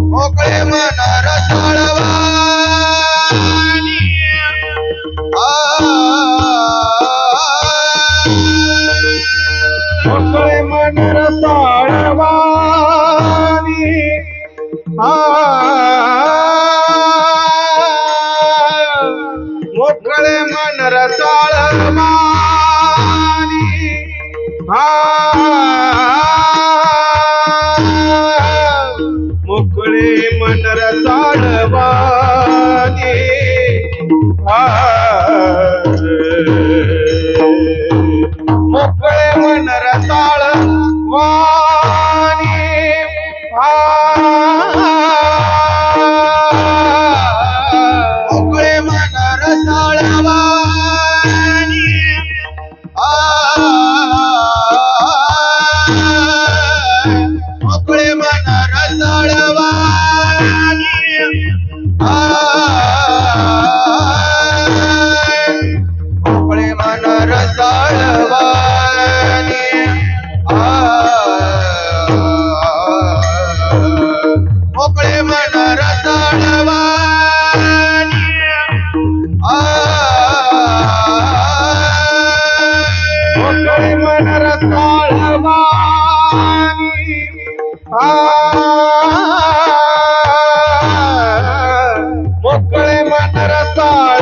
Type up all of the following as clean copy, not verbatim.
मोकळे मन रसाळवाणी मोकळे मन रसाळवाणी मोकळे मन रसाळवाणी मोकळे मन रसाळवाणी मोकळे मन रसाळवाणी मोकळे मन रसाळवाणी मोकळे मन रसाळवाणी मोकळे मन रसाळवाणी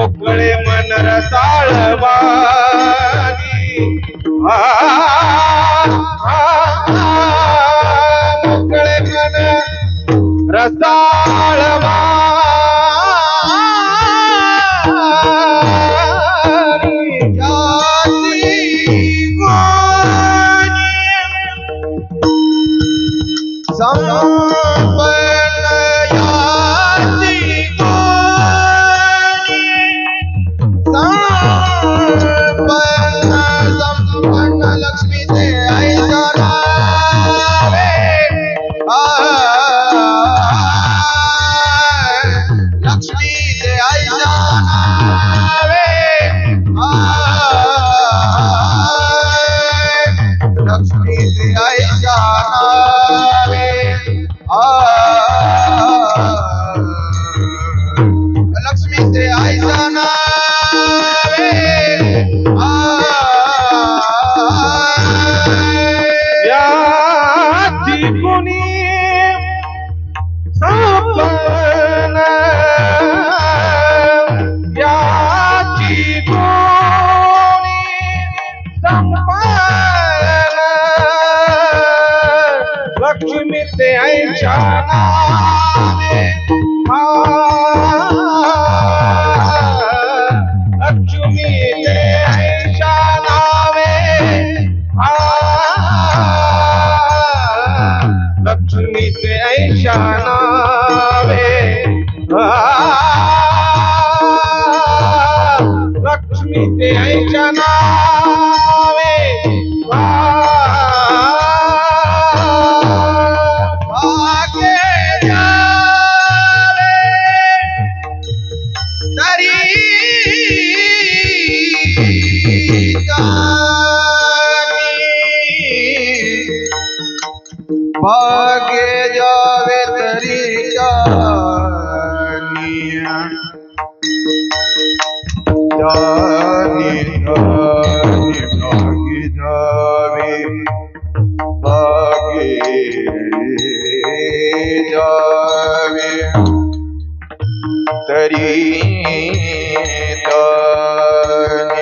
मोकळे मन रसाळवाणी मोकळे मन लक्ष्मी से आईचा नावे लक्ष्मी से आईचा नावे लक्ष्मी से आईचा नावे लक्ष्मी से आईचा नावे लक्ष्मी ते आईच्या नावे लक्ष्मी ते आईच्या नावे लक्ष्मी ते आईच्या नावे लक्ष्मी ते आईच्या नावे भाग्य जावे तरी जानिया जानी भाग्य जावे भाग्य जावे तरी जानिया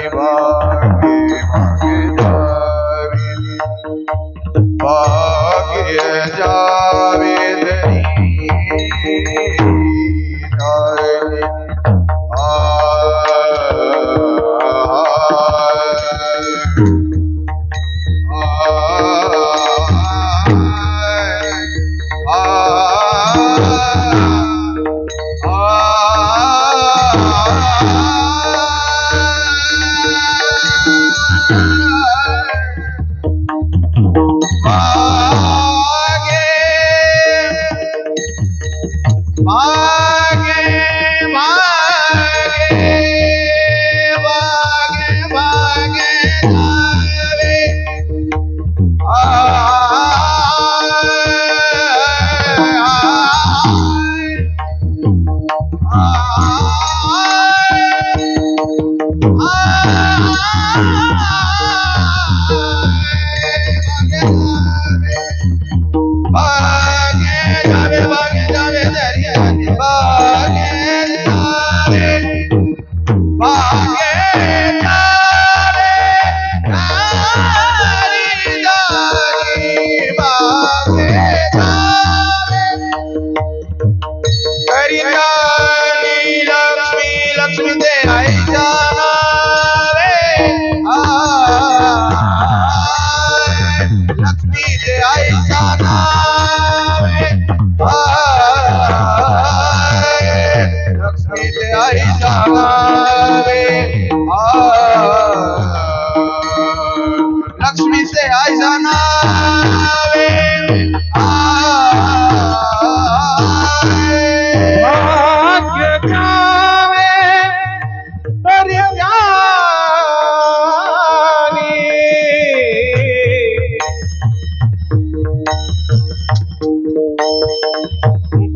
लक्ष्मी से ऐसा नावे भाग्य जावे तरी जानी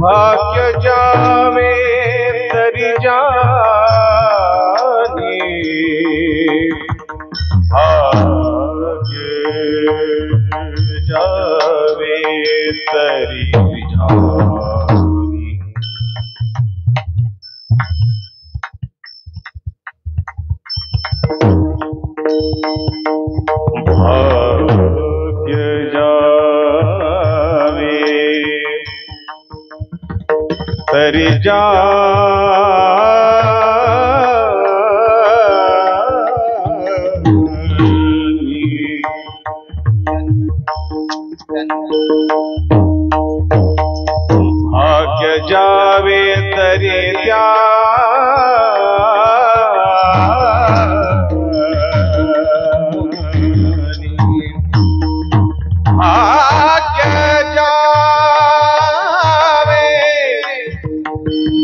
भाग्य जावे तरी जानी भाग्य जावे तरी जानी भाग्य जावे तरी भाग्य जावे तरी भाग्य जावे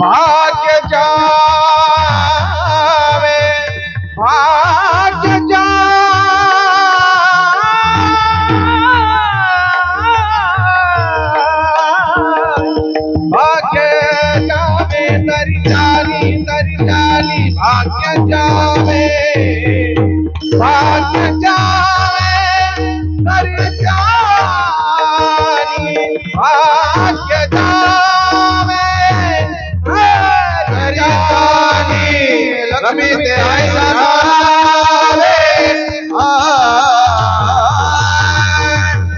भाग्य जावे भाग्य भाग्य जावे तरी जानी भाग्य जावे भाग्य जावे तरी जानी भाग्य जावे तरी जानी लक्ष्मी से ऐसा नावे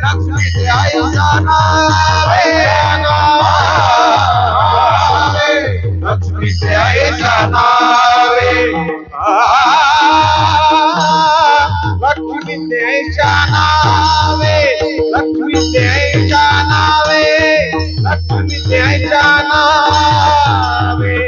लक्ष्मी से ऐसा नावे लक्ष्मी से ऐसा नावे लक्ष्मी से ऐसा नावे लक्ष्मी से ऐसा नावे लक्ष्मी से ऐसा नावे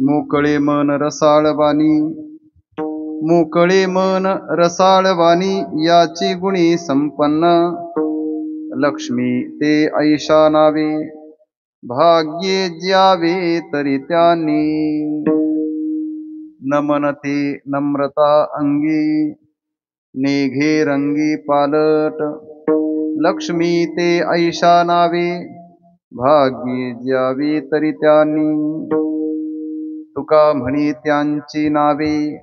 मोकळे मन रसाळवाणी, मोकळे मन रसाळवाणी, याची गुणी संपन्न. लक्ष्मी ते ऐशा नावे, भाग्ये ज्यावे तरी त्यांनी. नमन ते नम्रता अंगी, नेघे रंगी पालट. लक्ष्मी ते ऐशा नावे, भाग्ये ज्यावे तरी त्यांनी. तुका म्हणी त्यांची नावे,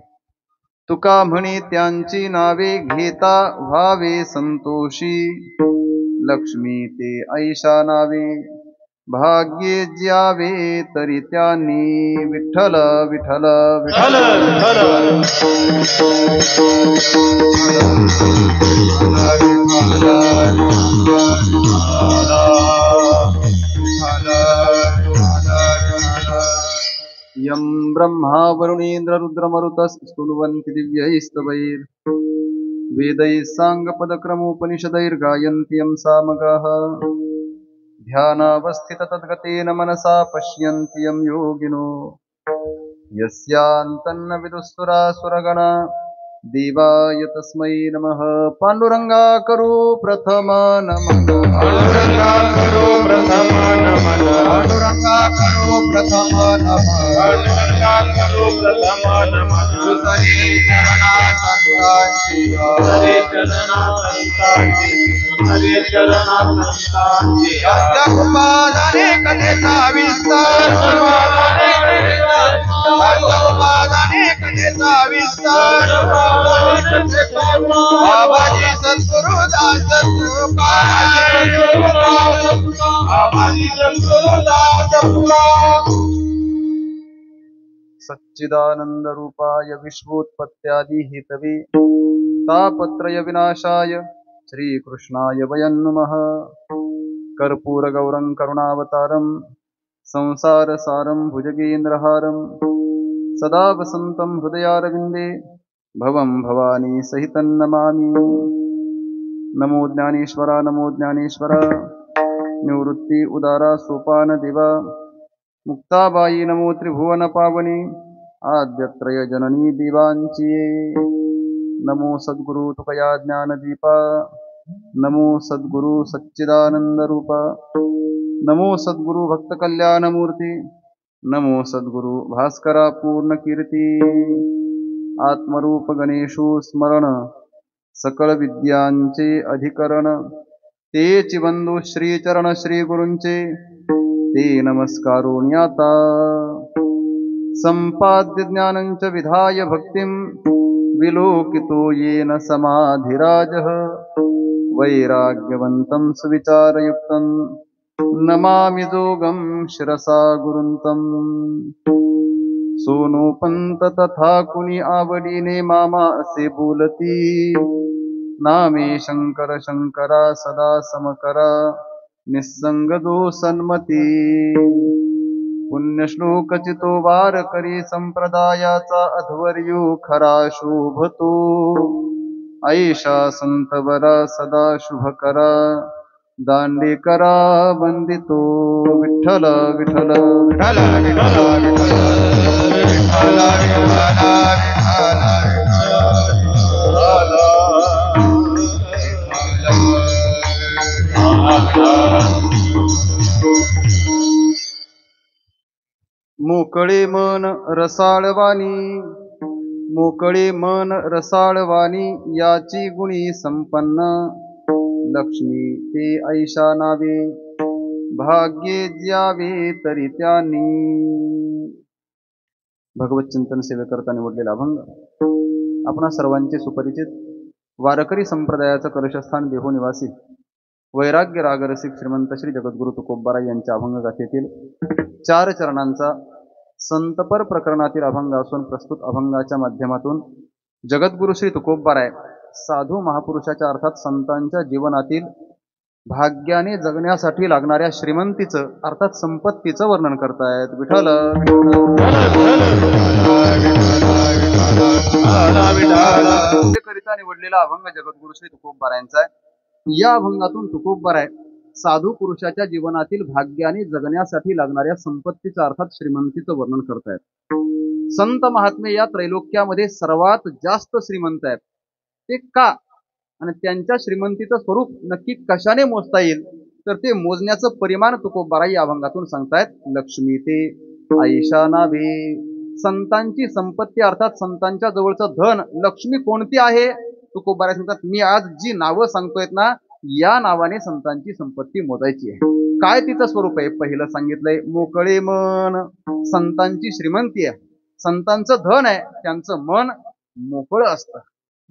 तुका म्हणी त्यांची नावे, घेता व्हावे संतोषी. लक्ष्मी ते ऐशा नावे, भाग्ये ज्यावे तरी त्यांनी. विठ्ठल विठ्ठल विठ्ठल यं ब्रह्मा वरुणेन्द्र रुद्रमरुतः स्तुवन्ति दिव्यैस्तवैर् वेदैः साङ्गपदक्रमोपनिषदैर्गायन्ति यं सामगाः. ध्यानावस्थित तद्गतेन मनसा पश्यन्ति यं योगिनो. यस्यान्तन्न विदुस्तुरासुरगणा, देवाय तस्मै नमः. पांडुरंगाकरो प्रथम नमः, पांडुरंगाकरो प्रथम नमः, पांडुरंगाकरो प्रथम नमः, पांडुरंगाकरो प्रथम नमः. तुझे चरणा संतांची, तुझे चरणा संतांची, तुझे चरणा संतांची. अष्टकुमाराने कथेचा विस्तार, अष्टकुमाराने कथेचा विस्तार. बाबाजी सद्गुरुदास सच्चिदानंद रूपाय विश्वोत्पत्त्यादि हेतवे, तापत्रय विनाशाय श्रीकृष्णाय वयं नमः. कर्पूर गौरं करुणावतारं, संसार सारं भुजगेन्द्रहारं, सदा वसन्तं हृदयारविन्दे, भवं भवानी सहितं नमामि. नमो ज्ञानेश्वरा, नमो ज्ञानेश्वरा. निवृत्ती उदारा सोपान देवा, मुक्ताबाई नमो त्रिभुवन पावनी, आद्यत्रय जननी देवांची. नमो सद्गुरु तुकया ज्ञानदीपा, नमो सद्गुरु सच्चिदानंद रूपा, नमो सद्गुरु भक्त कल्याणमूर्ती, नमो सद्गुरु भास्करा पूर्ण कीर्ती. आत्मरूप गणेशो स्मरण, सकळ विद्यांचे अधिकरण. तेची बंधू श्रीचरण श्री गुरूंचे, ते नमस्कारो न्याता. संपाद्य ज्ञानंच विधाय भक्तिं, विलोकितो येन समाधिराजः. वैराग्यवन्तं सुविचारयुक्तं, नमामि जोगं शिरसा गुरुन्तं. सोनोपंत तथा कुणी आवडीने मामा असे बोलती, नामे शंकर शंकरा सदा समकरा, निस्संग जो सन्मती. पुण्यश्लोक चितो वार करी, संप्रदायाचा अध्वर्यो खरा शोभतो. ऐशा संत बरा सदा शुभ करा, दांडेकरा वंदितो. विठ्ठल विठ्ठल विठ्ठल विठ्ठल विठ्ठल मोकळे मन रसाळवाणी, मोकळे मन रसाळवाणी, याची गुणी संपन्न. लक्ष्मी ते ऐशा नावे, भाग्ये ज्यावे तरी त्यांनी. भगवत चिंतन सेवेकरता निवडलेला अभंग आपणा सर्वांचे सुपरिचित वारकरी संप्रदायाचं कलशस्थान देहू निवासी वैराग्य रागरसिक श्रीमंत श्री जगद्गुरु तुकोबाराय यांच्या अभंग गाथेतील 4 चरणांचा संतपर प्रकरणातील अभंग असून प्रस्तुत अभंगाच्या माध्यमातून जगद्गुरु श्री तुकोबाराय साधू महापुरुषाच्या अर्थात संतांच्या जीवनातील भाग्याने जगण्यासाठी लागणाऱ्या श्रीमंतीचं अर्थात संपत्तीचं वर्णन करतायत. विठ्ठल करिता निवडलेला अभंग जगद्गुरु श्री तुकोबारायांचा आहे. या अभंगातून तुकोबाराय साधू पुरुषाच्या जीवनातील भाग्याने जगण्यासाठी लागणाऱ्या संपत्तीचं अर्थात श्रीमंतीचं वर्णन करतायत. संत महात्मे या त्रैलोक्यामध्ये सर्वात जास्त श्रीमंत आहेत. ते का आणि त्यांच्या श्रीमंतीचं स्वरूप नक्की कशाने मोजता येईल तर ते मोजण्याचं परिमाण तुकोबाराय या अभंगातून सांगतायत. लक्ष्मी ते आयशा नावे, संतांची संपत्ती अर्थात संतांच्या जवळचं धन लक्ष्मी कोणती आहे तुकोबाराय सांगतात. मी आज जी नावं सांगतोयत ना या नावाने संतांची संपत्ती मोजायची आहे. काय तिचं स्वरूप आहे पहिलं सांगितलंय मोकळे मन. संतांची श्रीमंती आहे, संतांचं धन आहे, त्यांचं मन मोकळं असतं.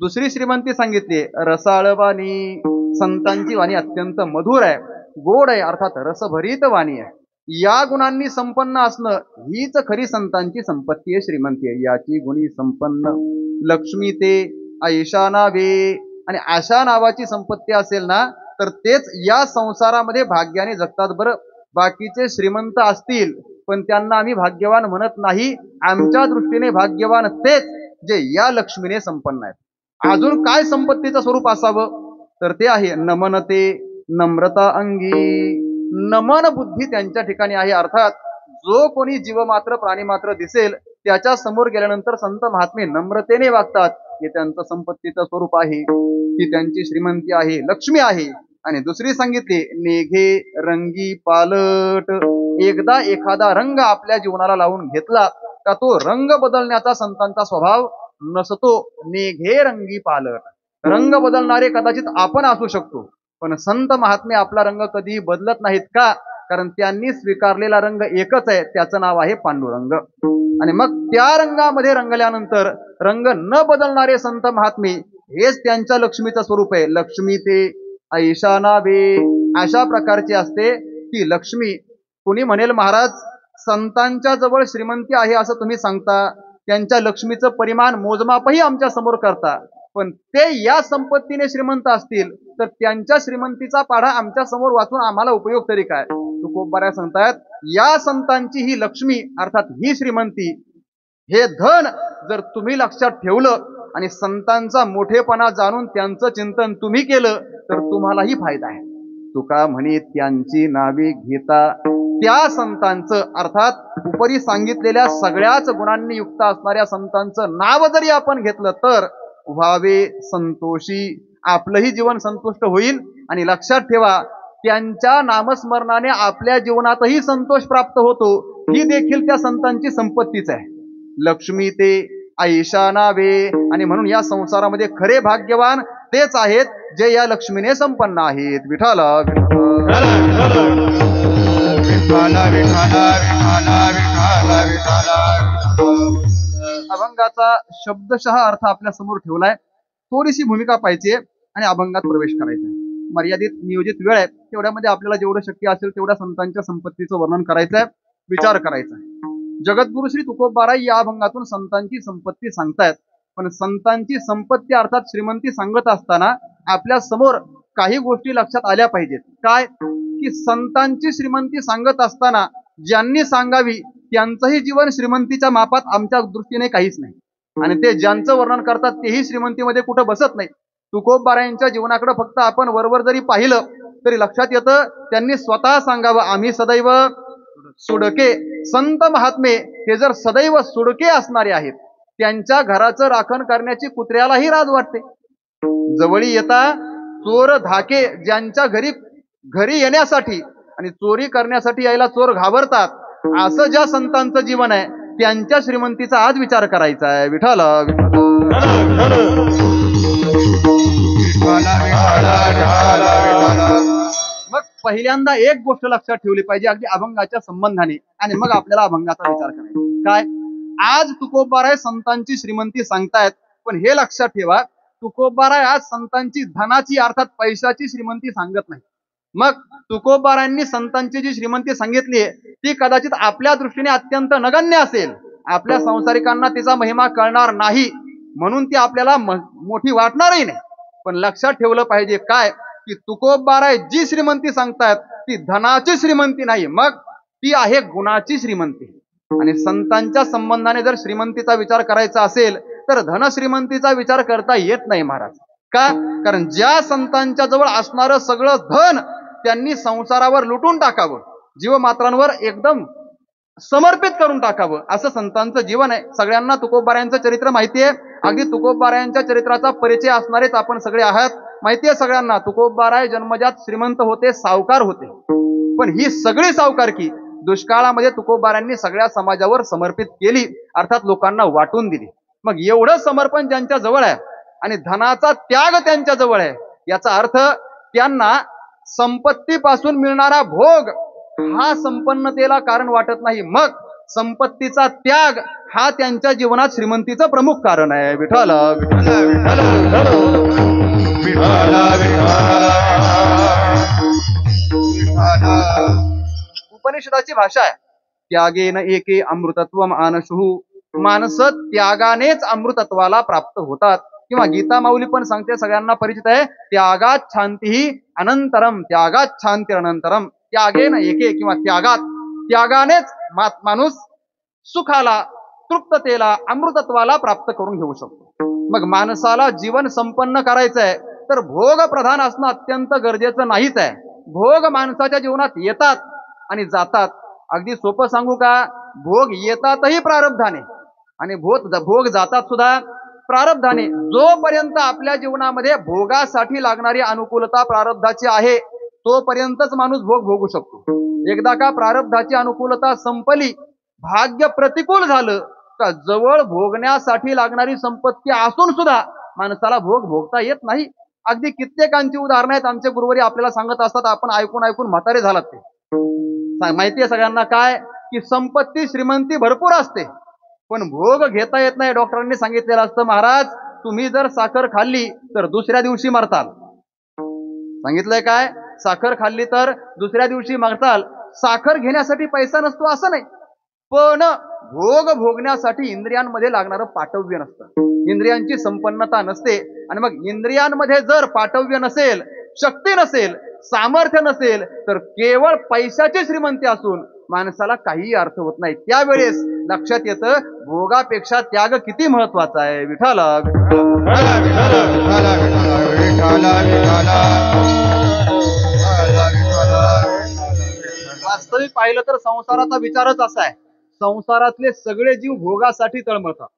दुसरी श्रीमंती सांगितली रसाळ वाणी. संतांची वाणी अत्यंत मधुर आहे, गोड आहे अर्थात रसभरीत वाणी आहे. या गुणांनी संपन्न असणं हीच खरी संतांची संपत्ती आहे, श्रीमंती आहे. याची गुणी संपन्न लक्ष्मी ते आयशा नावे. आणि अशा नावाची संपत्ती असेल ना तर तेच या संसारामध्ये भाग्याने जगतात. बरं बाकीचे श्रीमंत असतील पण त्यांना आम्ही भाग्यवान म्हणत नाही. आमच्या दृष्टीने भाग्यवान तेच जे या लक्ष्मीने संपन्न आहेत. अजून काय संपत्तीचं स्वरूप असावं तर ते आहे नमनते, नम्रता अंगी. नमन बुद्धी त्यांच्या ठिकाणी आहे. अर्थात जो कोणी जीवमात्र प्राणीमात्र दिसेल त्याच्या समोर गेल्यानंतर संत महात्मे नम्रतेने वागतात. हे त्यांचं संपत्तीचं स्वरूप आहे, ही त्यांची श्रीमंती आहे, लक्ष्मी आहे. आणि दुसरी सांगितली नेघे रंगी पालट. एकदा एखादा रंग आपल्या जीवनाला लावून घेतला का तो रंग बदलण्याचा संतांचा स्वभाव नसतो. नेघे रंगी पालट. रंग बदलणारे कदाचित आपण असू शकतो पण संत महात्मे आपला रंग कधी बदलत नाहीत. का? कारण त्यांनी स्वीकारलेला रंग एकच आहे, त्याचं नाव आहे पांडुरंग. आणि मग त्या रंगामध्ये रंगल्यानंतर रंग न बदलणारे संत महात्मे हेच त्यांच्या लक्ष्मीचं स्वरूप आहे. लक्ष्मी ते ऐशा नावे. अशा प्रकारची असते की लक्ष्मी. कुणी म्हणेल महाराज संतांच्या जवळ श्रीमंती आहे असं तुम्ही सांगता, त्यांच्या लक्ष्मीचं परिमाण मोजमापही आमच्या समोर करता, पण ते या संपत्तीने श्रीमंत असतील तर त्यांच्या श्रीमंतीचा पाढा आमच्या समोर वाचून आम्हाला उपयोग तरी काय. तुकोबाराय सांगतायत या संतांची ही लक्ष्मी अर्थात ही श्रीमंती, हे धन जर तुम्ही लक्षात ठेवलं आणि संतांचा मोठेपणा जाणून त्यांचं चिंतन तुम्ही केलं तर तुम्हालाही फायदा आहे. तुका म्हणे त्यांची नावे घेता. त्या संतांचं अर्थात उपरी सांगितलेल्या सगळ्याच गुणांनी युक्त असणाऱ्या संतांचं नाव जरी आपण घेतलं तर व्हावे संतोषी. आपलंही जीवन संतुष्ट होईल. आणि लक्षात ठेवा त्यांच्या नामस्मरणाने आपल्या जीवनातही संतोष प्राप्त होतो. ही देखील त्या संतांची संपत्तीच आहे. लक्ष्मी ते आयशा नावे. आणि म्हणून या संसारामध्ये खरे भाग्यवान तेच आहेत जे या लक्ष्मीने संपन्न आहेत. विठाला अभंगाचा शब्दशः अर्थ आपल्या समोर ठेवलाय. थोडीशी भूमिका पाहिजे आणि अभंगात प्रवेश करायचा आहे. मर्यादित नियोजित वेळ आहे, तेवढ्यामध्ये आपल्याला जेवढं शक्य असेल तेवढ्या संतांच्या संपत्तीचं वर्णन करायचं आहे, विचार करायचा आहे. जगद्गुरु श्री तुकोबाराय या अभंगातून संतांची संपत्ती सांगतायत. पण संतांची संपत्ती अर्थात श्रीमंती सांगत असताना आपल्या समोर काही गोष्टी लक्षात आल्या पाहिजेत. काय की संतांची श्रीमंती सांगत असताना ज्यांनी सांगावी त्यांचंही जीवन श्रीमंतीच्या मापात आमच्या दृष्टीने काहीच नाही. आणि ते ज्यांचं वर्णन करतात तेही श्रीमंतीमध्ये कुठं बसत नाही. तुकोबारायांच्या जीवनाकडे फक्त आपण वरवर जरी पाहिलं तरी लक्षात येतं त्यांनी स्वतः सांगावं आम्ही सदैव सुडके. संत महात्मे हे जर सदैव सुडके असणारे आहेत, त्यांच्या घराचं राखण करण्याची कुत्र्यालाही राज वाटते. जवळी येता चोर धाके. ज्यांच्या घरी येण्यासाठी आणि चोरी करण्यासाठी यायला चोर घाबरतात, असं ज्या संतांचं जीवन आहे त्यांच्या श्रीमंतीचा आज विचार करायचा आहे. विठाला मग पहिल्यांदा एक गोष्ट लक्षात ठेवली पाहिजे अगदी अभंगाच्या संबंधाने आणि मग आपल्याला अभंगाचा विचार करायचा. काय आज तुकोबाराय संतांची श्रीमंती सांगतायत, पण हे लक्षात ठेवा तुकोबाराय आज संतांची धनाची अर्थात पैशाची श्रीमंती सांगत नाही. मग तुकोबारायांनी संतांची जी श्रीमंती सांगितली ती कदाचित आपल्या दृष्टीने अत्यंत नगण्य असेल, आपल्या संसारिकांना तिचा महिमा कळणार नाही म्हणून ती आपल्याला मोठी वाटणारही नाही. पण लक्षात ठेवलं पाहिजे काय की तुकोबाराय जी श्रीमंती सांगतायत ती धनाची श्रीमंती नाही, मग ती आहे गुणाची श्रीमंती. आणि संतांच्या संबंधाने जर श्रीमंतीचा विचार करायचा असेल तर धन श्रीमंतीचा विचार करता येत नाही महाराज. का? कारण ज्या संतांच्या जवळ असणारं सगळं धन त्यांनी संसारावर लुटून टाकावं, जीवमात्रांवर एकदम समर्पित करून टाकावं, असं संतांचं जीवन आहे. सगळ्यांना तुकोबारायांचं चरित्र माहिती आहे. अगदी तुकोबारायांच्या चरित्राचा परिचय असणारेच आपण सगळे आहात. माहिती आहे सगळ्यांना, तुकोबाराय जन्मजात श्रीमंत होते, सावकार होते. पण ही सगळी सावकारकी दुष्काळामध्ये तुकोबारायांनी सगळ्या समाजावर समर्पित केली, अर्थात लोकांना वाटून दिली. मग एवढं समर्पण ज्यांच्या जवळ आहे आणि धनाचा त्याग त्यांच्या जवळ आहे, याचा अर्थ त्यांना संपत्तीपासून मिळणारा भोग हा संपन्नतेला कारण वाटत नाही, मग संपत्तीचा त्याग हा त्यांच्या जीवनात श्रीमंतीचं प्रमुख कारण आहे. विठ्ठल विठ्ठल विठ्ठल उपनिषदाची भाषा आहे, त्यागेन एके अमृतत्व मानशुः, माणसं त्यागानेच अमृतत्वाला प्राप्त होतात. किंवा गीता माऊली पण सांगते, सगळ्यांना परिचित आहे, त्यागात शांती अनंतरम, त्यागात शांती अनंतरम. त्यागेन एके किंवा त्यागानेच माणूस सुखाला, तृप्ततेला, अमृतत्वाला प्राप्त करून घेऊ शकतो. मग माणसाला जीवन संपन्न करायचं आहे तर भोग प्रधान असणं अत्यंत गरजेचं नाहीच आहे. भोग माणसाच्या जीवनात येतात आणि जातात. अगदी सोपं सांगू का, भोग येतातही प्रारब्धाने आणि भोग जातात सुद्धा प्रारब्धाने. जोपर्यंत आपल्या जीवनामध्ये भोगासाठी लागणारी अनुकूलता प्रारब्धाची आहे तोपर्यंतच माणूस भोग भोगू शकतो. एकदा का प्रारब्धाची अनुकूलता संपली, भाग्य प्रतिकूल झालं का जवळ भोगण्यासाठी लागणारी संपत्ती असून सुद्धा माणसाला भोग भोगता येत नाही. अगदी कित्येकांची उदाहरणं आहेत, आमचे गुरुवारी आपल्याला सांगत असतात, आपण ऐकून ऐकून म्हातारे झालात. ते माहिती आहे सगळ्यांना काय, की संपत्ती श्रीमंती भरपूर असते पण भोग घेता येत नाही. डॉक्टरांनी सांगितलेलं असतं, महाराज तुम्ही जर साखर खाल्ली तर दुसऱ्या दिवशी मरताल. सांगितलंय काय, साखर खाल्ली तर दुसऱ्या दिवशी मरताल. साखर घेण्यासाठी पैसा नसतो असं नाही, पण भोग भोगण्यासाठी इंद्रियांमध्ये लागणारं पाटव्य नसतं, इंद्रियांची संपन्नता नसते. आणि मग इंद्रियांमध्ये जर पाटव्य नसेल, शक्ती नसेल, सामर्थ्य नसेल तर केवळ पैशाची श्रीमंती असून माणसाला काही अर्थ होत नाही. त्यावेळेस लक्षात येतं भोगापेक्षा त्याग किती महत्वाचा आहे. विठ्ठल वास्तविक पाहिलं तर संसाराचा विचारच असा आहे, संसारातले सगळे जीव भोगासाठी तळमळतात.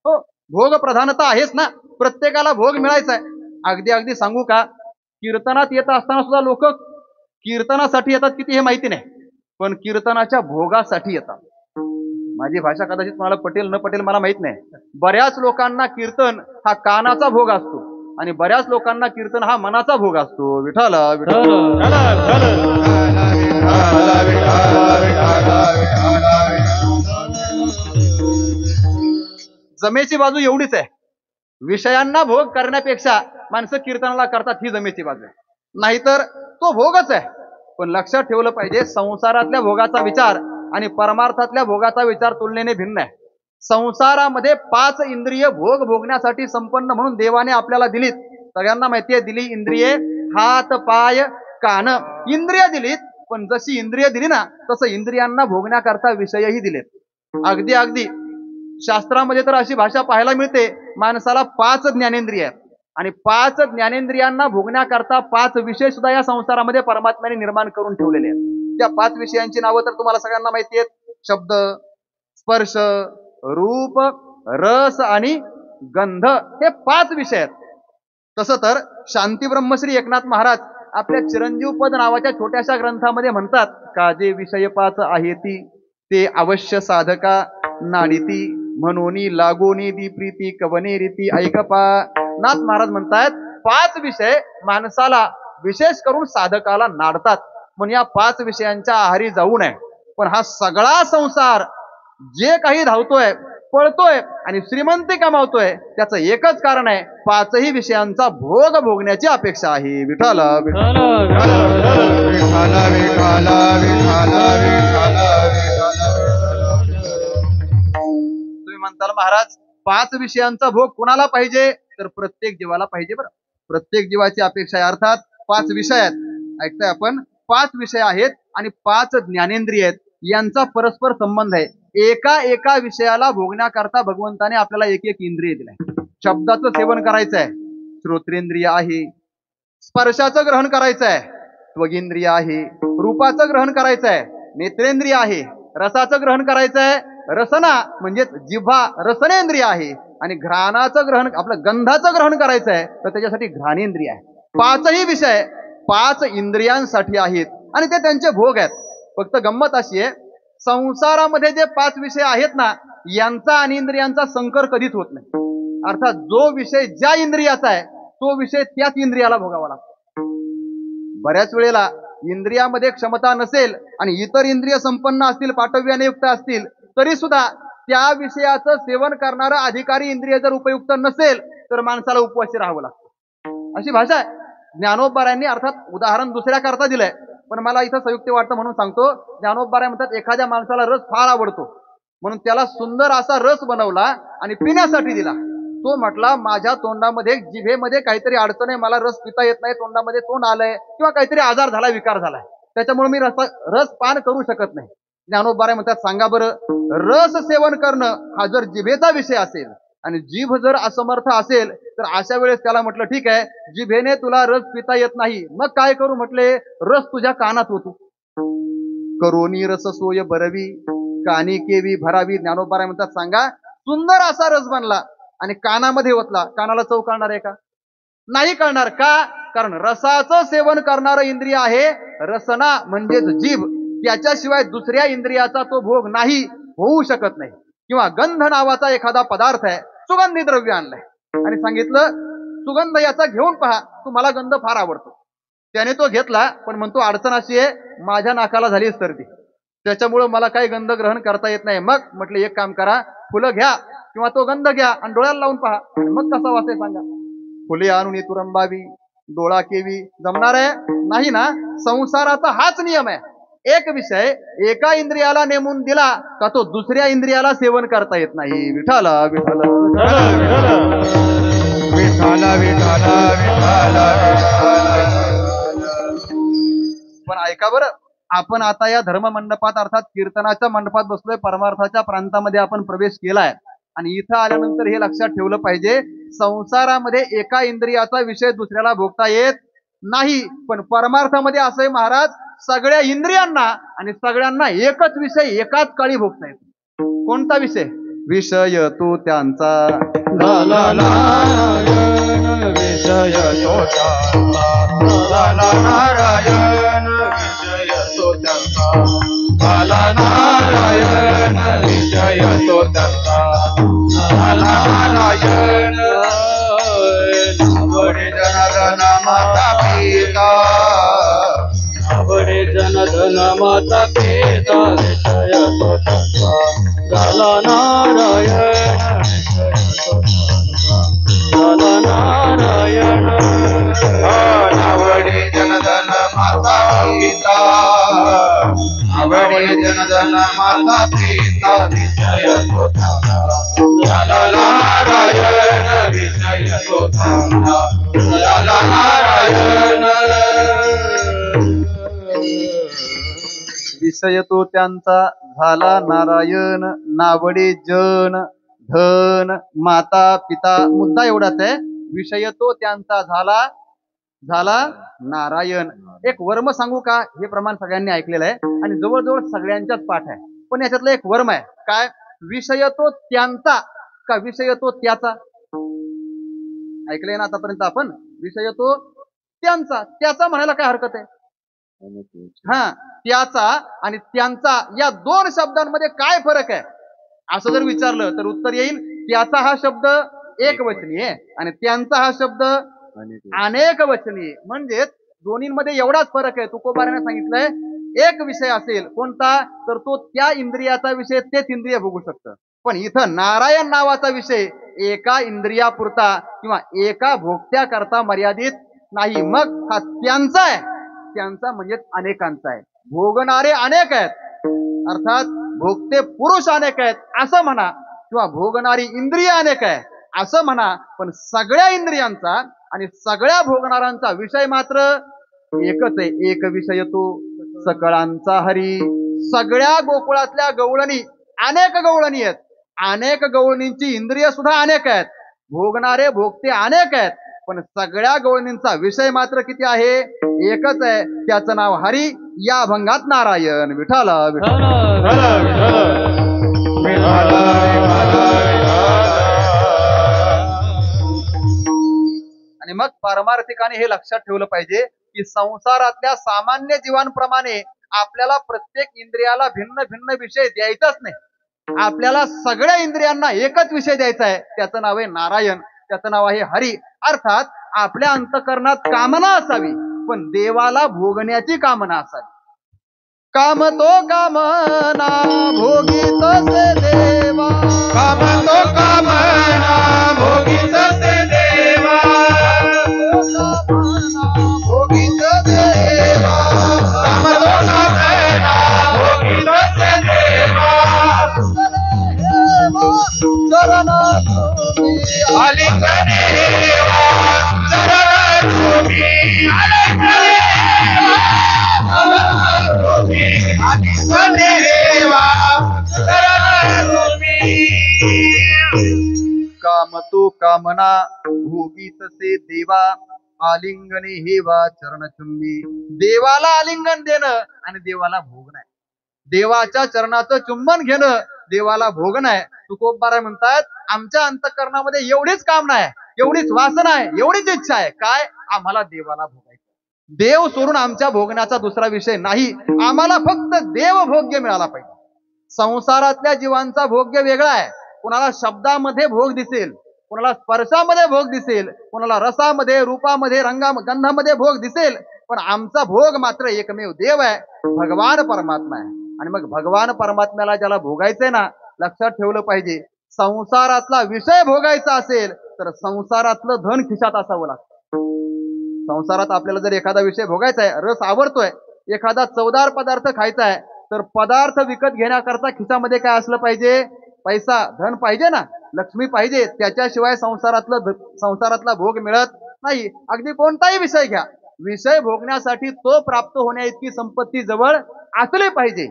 हो, भोग प्रधानता आहेच ना, प्रत्येकाला भोग मिळायचा आहे. अगदी सांगू का, कीर्तनात येत असताना सुद्धा लोक कीर्तनासाठी येतात किती हे माहिती नाही, पण कीर्तनाच्या भोगासाठी येतात. माझी भाषा कदाचित मला पटेल न पटेल मला माहित नाही. बऱ्याच लोकांना कीर्तन हा कानाचा भोग असतो आणि बऱ्याच लोकांना कीर्तन हा मनाचा भोग असतो. विठ्ठल जमेची बाजू एवढीच आहे, विषयांना भोग करण्यापेक्षा माणसं कीर्तनाला करतात, ही जमेची बाजू आहे, नाहीतर तो भोगच आहे. पण लक्षात ठेवलं पाहिजे, संसारातल्या भोगाचा विचार आणि परमार्थातल्या भोगाचा विचार तुलनेने भिन्न आहे. संसारामध्ये 5 इंद्रिय भोग भोगण्यासाठी संपन्न म्हणून देवाने आपल्याला दिलीत. सगळ्यांना माहिती आहे, दिली इंद्रिये, हात पाय कान, इंद्रिय दिलीत. पण जशी इंद्रिय दिली ना तसं इंद्रियांना भोगण्याकरता विषयही दिलेत. अगदी शास्त्रामध्ये तर अशी भाषा पाहायला मिळते, माणसाला 5 ज्ञानेंद्रिय आहेत आणि 5 ज्ञानेंद्रियांना भोगण्याकरता 5 विषय सुद्धा या संसारामध्ये परमात्म्याने निर्माण करून ठेवलेले आहेत. त्या 5 विषयांची नावं तर तुम्हाला सगळ्यांना माहिती आहेत, शब्द, स्पर्श, रूप, रस आणि गंध, हे 5 विषय आहेत. तसं तर शांती ब्रह्मश्री एकनाथ महाराज आपल्या चिरंजीव पद नावाच्या छोट्याशा ग्रंथामध्ये म्हणतात, का जे विषय 5 आहेती ते अवश्य साधका नाडीती, म्हणून लागोनी दी प्रीती कवने रीती ऐकपा. नाथ महाराज म्हणतात 5 विषय माणसाला विशेष करून साधकाला नाडतात, म्हणून या 5 विषयांच्या आहारी जाऊ नये. पण हा सगळा संसार जे काही धावतोय, पळतोय आणि श्रीमंती कमावतोय त्याचं एकच कारण आहे, 5ही विषयांचा भोग भोगण्याची अपेक्षा आहे. विठ्ठल तुम्ही म्हणताल महाराज 5 विषयांचा भोग कुणाला पाहिजे, तर प्रत्येक जीवाला पाहिजे. बरं, प्रत्येक जीवाची अपेक्षा आहे. अर्थात 5 विषय आहेत. ऐकताय आपण, 5 विषय आहेत आणि 5 ज्ञानेंद्रिय आहेत. यांचा परस्पर संबंध आहे. एका एका विषयाला भोगण्याकरता भगवंताने आपल्याला एक एक इंद्रिय दिलंय. शब्दाचं सेवन करायचं आहे, श्रोत्रेंद्रिय आहे. स्पर्शाचं ग्रहण करायचं आहे, त्वगिंद्रिय आहे. रूपाचं ग्रहण करायचं आहे, नेत्रेंद्रिय आहे. रसाचं ग्रहण करायचं आहे, रसना म्हणजेच जिव्हा रसनेंद्रिय आहे. आणि घ्राणाचं ग्रहण, आपलं गंधाचं ग्रहण करायचं आहे तर त्याच्यासाठी घ्राणेंद्रिय आहे. 5ही विषय 5 इंद्रियांसाठी आहेत आणि ते त्यांचे भोग आहेत. फक्त गंमत अशी आहे, संसारामध्ये जे 5 विषय आहेत ना, यांचा आणि इंद्रियांचा संकर कधीच होत नाही. अर्थात जो विषय ज्या इंद्रियाचा आहे तो विषय त्याच इंद्रियाला भोगावा लागतो. बऱ्याच वेळेला इंद्रियामध्ये क्षमता नसेल आणि इतर इंद्रिय संपन्न असतील, पाटव्याने युक्त असतील, तरी सुद्धा त्या विषयाचं सेवन करणारा अधिकारी इंद्रिय जर उपयुक्त नसेल तर माणसाला उपवासी राहावं लागतं. अशी भाषा आहे. ज्ञानोबरायांनी अर्थात उदाहरण दुसऱ्या करता दिलंय, पण मला इथं संयुक्त वाटतं म्हणून सांगतो. ज्ञानोबराय म्हणतात एखाद्या माणसाला रस फार आवडतो म्हणून त्याला सुंदर असा रस बनवला आणि पिण्यासाठी दिला. तो म्हटला माझ्या तोंडामध्ये, जिभेमध्ये काहीतरी अडचण आहे, मला रस पिता येत नाही, तोंडामध्ये तोंड आलंय किंवा काहीतरी आजार झाला, विकार झालाय, त्याच्यामुळे मी रस पान करू शकत नाही. ज्ञानोबराय म्हणतात सांगा बरं, रस सेवन करणं हा जर जिभेचा विषय असेल आणि जीभ जर असमर्थ असेल तर अशा वेळेस त्याला म्हटलं ठीक आहे, जिभेने तुला रस पिता येत नाही, मग काय करू म्हटले, रस तुझ्या कानात होतो. करोनी रस सोय बरवी, कानी केवी भरावी. ज्ञानोबराय म्हणतात सांगा, सुंदर असा रस बनला आणि कानामध्ये ओतला, कानाला चव कळणार आहे का? नाही कळणार. का? कारण रसाचं सेवन करणारं इंद्रिय आहे रसना म्हणजेच जीभ. त्याच्याशिवाय दुसऱ्या इंद्रियाचा तो भोग नाही, होऊ शकत नाही. किंवा गंध नावाचा एखादा पदार्थ आहे, सुगंधी द्रव्य आणलंय आणि सांगितलं सुगंध याचा घेऊन पहा, तुम्हाला गंध फार आवडतो. त्याने तो घेतला, पण म्हणतो अडचण अशी आहे, माझ्या नाकाला झाली सर्दी, त्याच्यामुळं मला काही गंध ग्रहण करता येत नाही. मग म्हटलं एक काम करा, फुलं घ्या किंवा तो गंध घ्या आणि डोळ्याला लावून पहा, आणि मग कसा वासे सांगा. फुले आणून तुरंबावी, डोळा केवी, जमणार आहे? नाही ना. संसाराचा हाच नियम आहे. एक विषय एका इंद्रियाला नेमून दिला का तो दुसऱ्या इंद्रियाला सेवन करता येत नाही. विठाला विठाला विठाला विठाला विठाला. पण ऐका बरं, आपण आता या धर्म मंडपात अर्थात कीर्तनाच्या मंडपात बसलोय, परमार्थाच्या प्रांतामध्ये आपण प्रवेश केलाय आणि इथं आल्यानंतर हे लक्षात ठेवलं पाहिजे, संसारामध्ये एका इंद्रियाचा विषय दुसऱ्याला भोगता येत नाही. पण परमार्थामध्ये असं आहे महाराज, सगळ्या इंद्रियांना आणि सगळ्यांना एकच विषय एकाच काळी भोगता येतो. कोणता विषय? विषय तो त्यांचा झाला नारायण विषय तो त्यांचा, झाला नारायण विषय तो त्यांचा, झाला नारायण विषय तो त्यांचा, झाला नारायण. आवडे जनार्दन माता पिता, आवडे जनार्दन माता पिता विषय तो त्यांचा, झाला नारायण झाला नारायण. आवडे जनार्दन माता पिता, आवडे जनार्दन माता पिता विषय तो त्यांचा, झाला नारायण विषय तो त्यांचा, झाला नारायण. विषय तो त्यांचा झाला नारायण. नावडे जन धन माता पिता, मुद्दा एवढाच आहे, विषय तो त्यांचा झाला नारायण. एक वर्म सांगू का? हे प्रमाण सगळ्यांनी ऐकलेलं आहे आणि जवळजवळ सगळ्यांच्याच पाठ आहे, पण याच्यातलं एक वर्म आहे. काय? विषय तो त्यांचा का विषय तो त्याचा? ऐकलंय ना आतापर्यंत आपण? विषय तो त्यांचा, त्याचा म्हणायला काय हरकत आहे? हा, त्याचा आणि त्यांचा या दोन शब्दांमध्ये काय फरक आहे असं जर विचारलं तर उत्तर येईल, त्याचा हा शब्द एकवचनी आहे आणि त्यांचा हा शब्द अनेक वचनी आहे. म्हणजे दोन्हीमध्ये एवढाच फरक आहे. तुकोबाराने सांगितलंय, एक विषय असेल कोणता तर तो त्या इंद्रियाचा विषय तेच इंद्रिय भोगू शकतं. पण इथं नारायण नावाचा विषय एका इंद्रियापुरता किंवा एका भोगत्याकरता मर्यादित नाही. मग हा त्यांचा आहे, त्यांचा म्हणजे अनेकांचा आहे. भोगणारे अनेक आहेत, अर्थात भोगते पुरुष अनेक आहेत असं म्हणा, किंवा भोगणारी इंद्रिय अनेक आहे असं म्हणा, पण सगळ्या इंद्रियांचा आणि सगळ्या भोगणाऱ्यांचा विषय मात्र एकच आहे, एक विषय तो सकळांचा हरी. सगळ्या गोकुळातल्या गवळणी अनेक गवळणी आहेत, अनेक गवळणींची इंद्रिय सुद्धा अनेक आहेत, भोगणारे भोगते अनेक आहेत, पण सगळ्या गवळणींचा विषय मात्र किती आहे? एकच आहे, त्याचं नाव हरी. या अभंगात नारायण विठ्ठल विठ्ठल. आणि मग पारमार्थिकाने हे लक्षात ठेवलं पाहिजे की संसारातल्या सामान्य जीवांप्रमाणे आपल्याला प्रत्येक इंद्रियाला भिन्न भिन्न विषय द्यायचाच नाही. आपल्याला सगळ्या इंद्रियांना एकच विषय द्यायचा आहे, त्याचं नाव आहे नारायण, त्याचं नाव आहे हरी. अर्थात आपल्या अंतःकरणात कामना असावी, पण देवाला भोगण्याची कामना असावी. काम तो कामना भोगीत से देवा, काम तो कामना भोगीत से देवा, भोगीत देवा, काम तो कामना भोगीत से देवा. चरण आलिंगने चरण तुम्ही, काम तो कामना भोगीत से देवा, आलिंगने हेवा चरणचुंबी. देवाला आलिंगन देणं आणि देवाला भोगणं आहे, देवाच्या चरणाचं चुंबन घेणं देवाला भोगणं आहे. तुकोबाराय म्हणतात, आमच्या अंतःकरणामध्ये एवढीच कामना आहे, एवढीच वासना आहे, एवढीच इच्छा आहे, काय? आम्हाला देवाला भोगायचं. देव सोडून आमच्या भोगण्याचा दुसरा विषय नाही, आम्हाला फक्त देव भोग्य मिळाला पाहिजे. संसारातल्या जीवांचा भोग्य वेगळा आहे. कुणाला शब्दामध्ये भोग दिसेल, कुणाला स्पर्शामध्ये भोग दिसेल, कुणाला रसामध्ये, रूपामध्ये, गंधामध्ये भोग दिसेल, पण आमचा भोग मात्र एकमेव देव आहे, भगवान परमात्मा आहे. आणि मग भगवान परमात्म्याला ज्याला भोगायचंय ना, लक्षात ठेवलं पाहिजे, संसारातला विषय भोगायचा असेल तर संसारातलं धन खिशात असावं लागतं. संसारात आपल्याला जर एखादा विषय भोगायचा आहे, रस आवडतोय, एखादा चवदार पदार्थ खायचा आहे, तर पदार्थ विकत घेण्याकरता खिशामध्ये काय असलं पाहिजे? पैसा, धन पाहिजे ना, लक्ष्मी पाहिजे. त्याच्याशिवाय संसारातला भोग मिळत नाही. अगदी कोणताही विषय घ्या, विषय भोगण्यासाठी तो प्राप्त होण्या इतकी संपत्ती जवळ असली पाहिजे.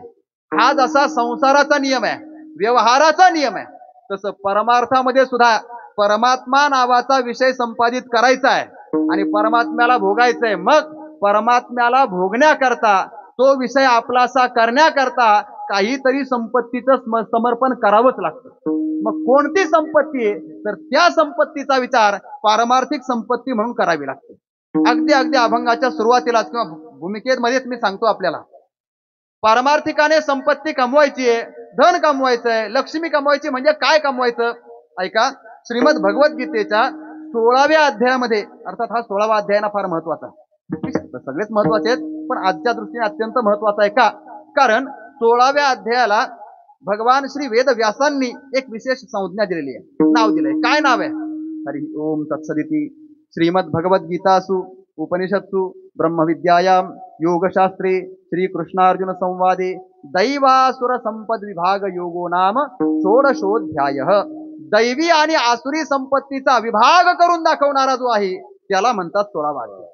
हा जसा संसाराचा नियम आहे, व्यवहाराचा नियम आहे, तसं परमार्थामध्ये सुद्धा परमात्मा नावाचा विषय संपादित करायचा आहे आणि परमात्म्याला भोगायचंय. मग परमात्म्याला भोगण्याकरता, तो विषय आपलासा करण्याकरता काहीतरी संपत्तीचं समर्पण करावंच लागतं. मग कोणती संपत्ती आहे? तर त्या संपत्तीचा विचार पारमार्थिक संपत्ती म्हणून करावी लागते. अगदी अभंगाच्या सुरुवातीलाच किंवा भूमिकेमध्येच मी सांगतो आपल्याला, पारमार्थिकाने संपत्ती कमवायची आहे, धन कमवायचं आहे, लक्ष्मी कमवायची. म्हणजे काय कमवायचं? ऐका, श्रीमद भगवद्गीतेच्या 16व्या अध्यायामध्ये, अर्थात हा 16वा अध्याय ना फार महत्वाचा, सगळेच महत्वाचे आहेत, पण आजच्या दृष्टीने अत्यंत महत्वाचा आहे. का? कारण 16व्या अध्यायाला भगवान श्री वेद व्यासांनी एक विशेष संज्ञा दिलेली आहे, नाव दिलंय. काय नाव आहे? हरि ओम तत्सदिती श्रीमद भगवद्गीतासु उपनिषत्सु ब्रह्मविद्यायां योगशास्त्रे श्रीकृष्णार्जुन संवादे दैवासुर संपद विभाग योगो नाम षोडशोऽध्यायः. दैवी आणि आसुरी संपत्तीचा विभाग करून दाखवणारा जो आहे त्याला म्हणतात 16वा अध्याय.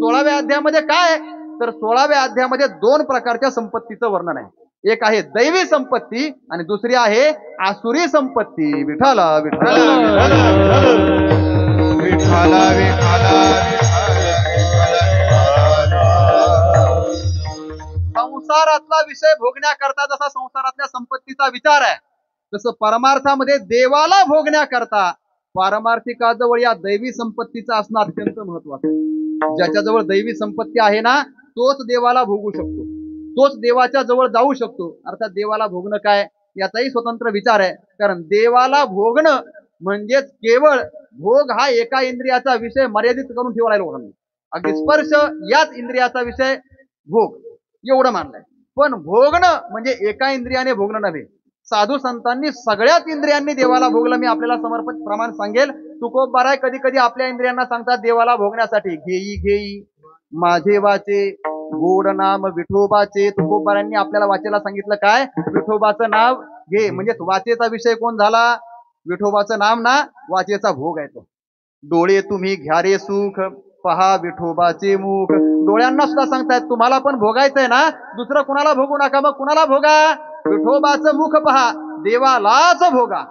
16व्या अध्यायामध्ये काय? तर 16व्या अध्यायामध्ये 2 प्रकारच्या संपत्तीचं वर्णन आहे. एक आहे दैवी संपत्ती आणि दुसरी आहे आसुरी संपत्ती. विठ्ठल विठ्ठल विठ्ठल विठ्ठल. संसारातला विषय भोगण्याकरता जसा संसारातल्या संपत्तीचा विचार आहे, तसं परमार्थामध्ये देवाला भोगण्याकरता पारमार्थिकाजवळ या दैवी संपत्तीचं असणं अत्यंत महत्वाचं आहे. ज्याच्याजवळ दैवी संपत्ती आहे ना, तोच देवाला भोगू शकतो, तोच देवाच्या जवळ जाऊ शकतो. अर्थात देवाला भोगणं काय याचाही स्वतंत्र विचार आहे. कारण देवाला भोगणं म्हणजेच केवळ भोग हा एका इंद्रियाचा विषय मर्यादित करून ठेवलाय लोकांनी. अगदी स्पर्श याच इंद्रियाचा विषय भोग एवढं मानलंय. पण भोगणं म्हणजे एका इंद्रियाने भोगणं नव्हे. साधू संतांनी सगळ्याच इंद्रियांनी देवाला भोगलं. मी आपल्याला समर्पित प्रमाण सांगेल. तुकोबाराय कधी कधी आपल्या इंद्रियांना सांगतात देवाला भोगण्यासाठी, घेई घेई माझे वाचे गोड नाम विठोबाचे. तुकोबारायांनी आपल्याला वाचेला सांगितलं काय? विठोबाचं नाव घे. म्हणजे वाचेचा विषय कोण झाला? विठोबाचं नाम ना, वाचेचा भोग आहे तो. डोळे तुम्ही घ्या रे सुख पहा विठोबाचे मुख. डोळ्यांना सुद्धा सांगतायत तुम्हाला पण भोगायचंय ना, दुसरं कुणाला भोगू नका. मग कुणाला भोगा? विठोबाचं मुख पहा, देवालाच भोगा.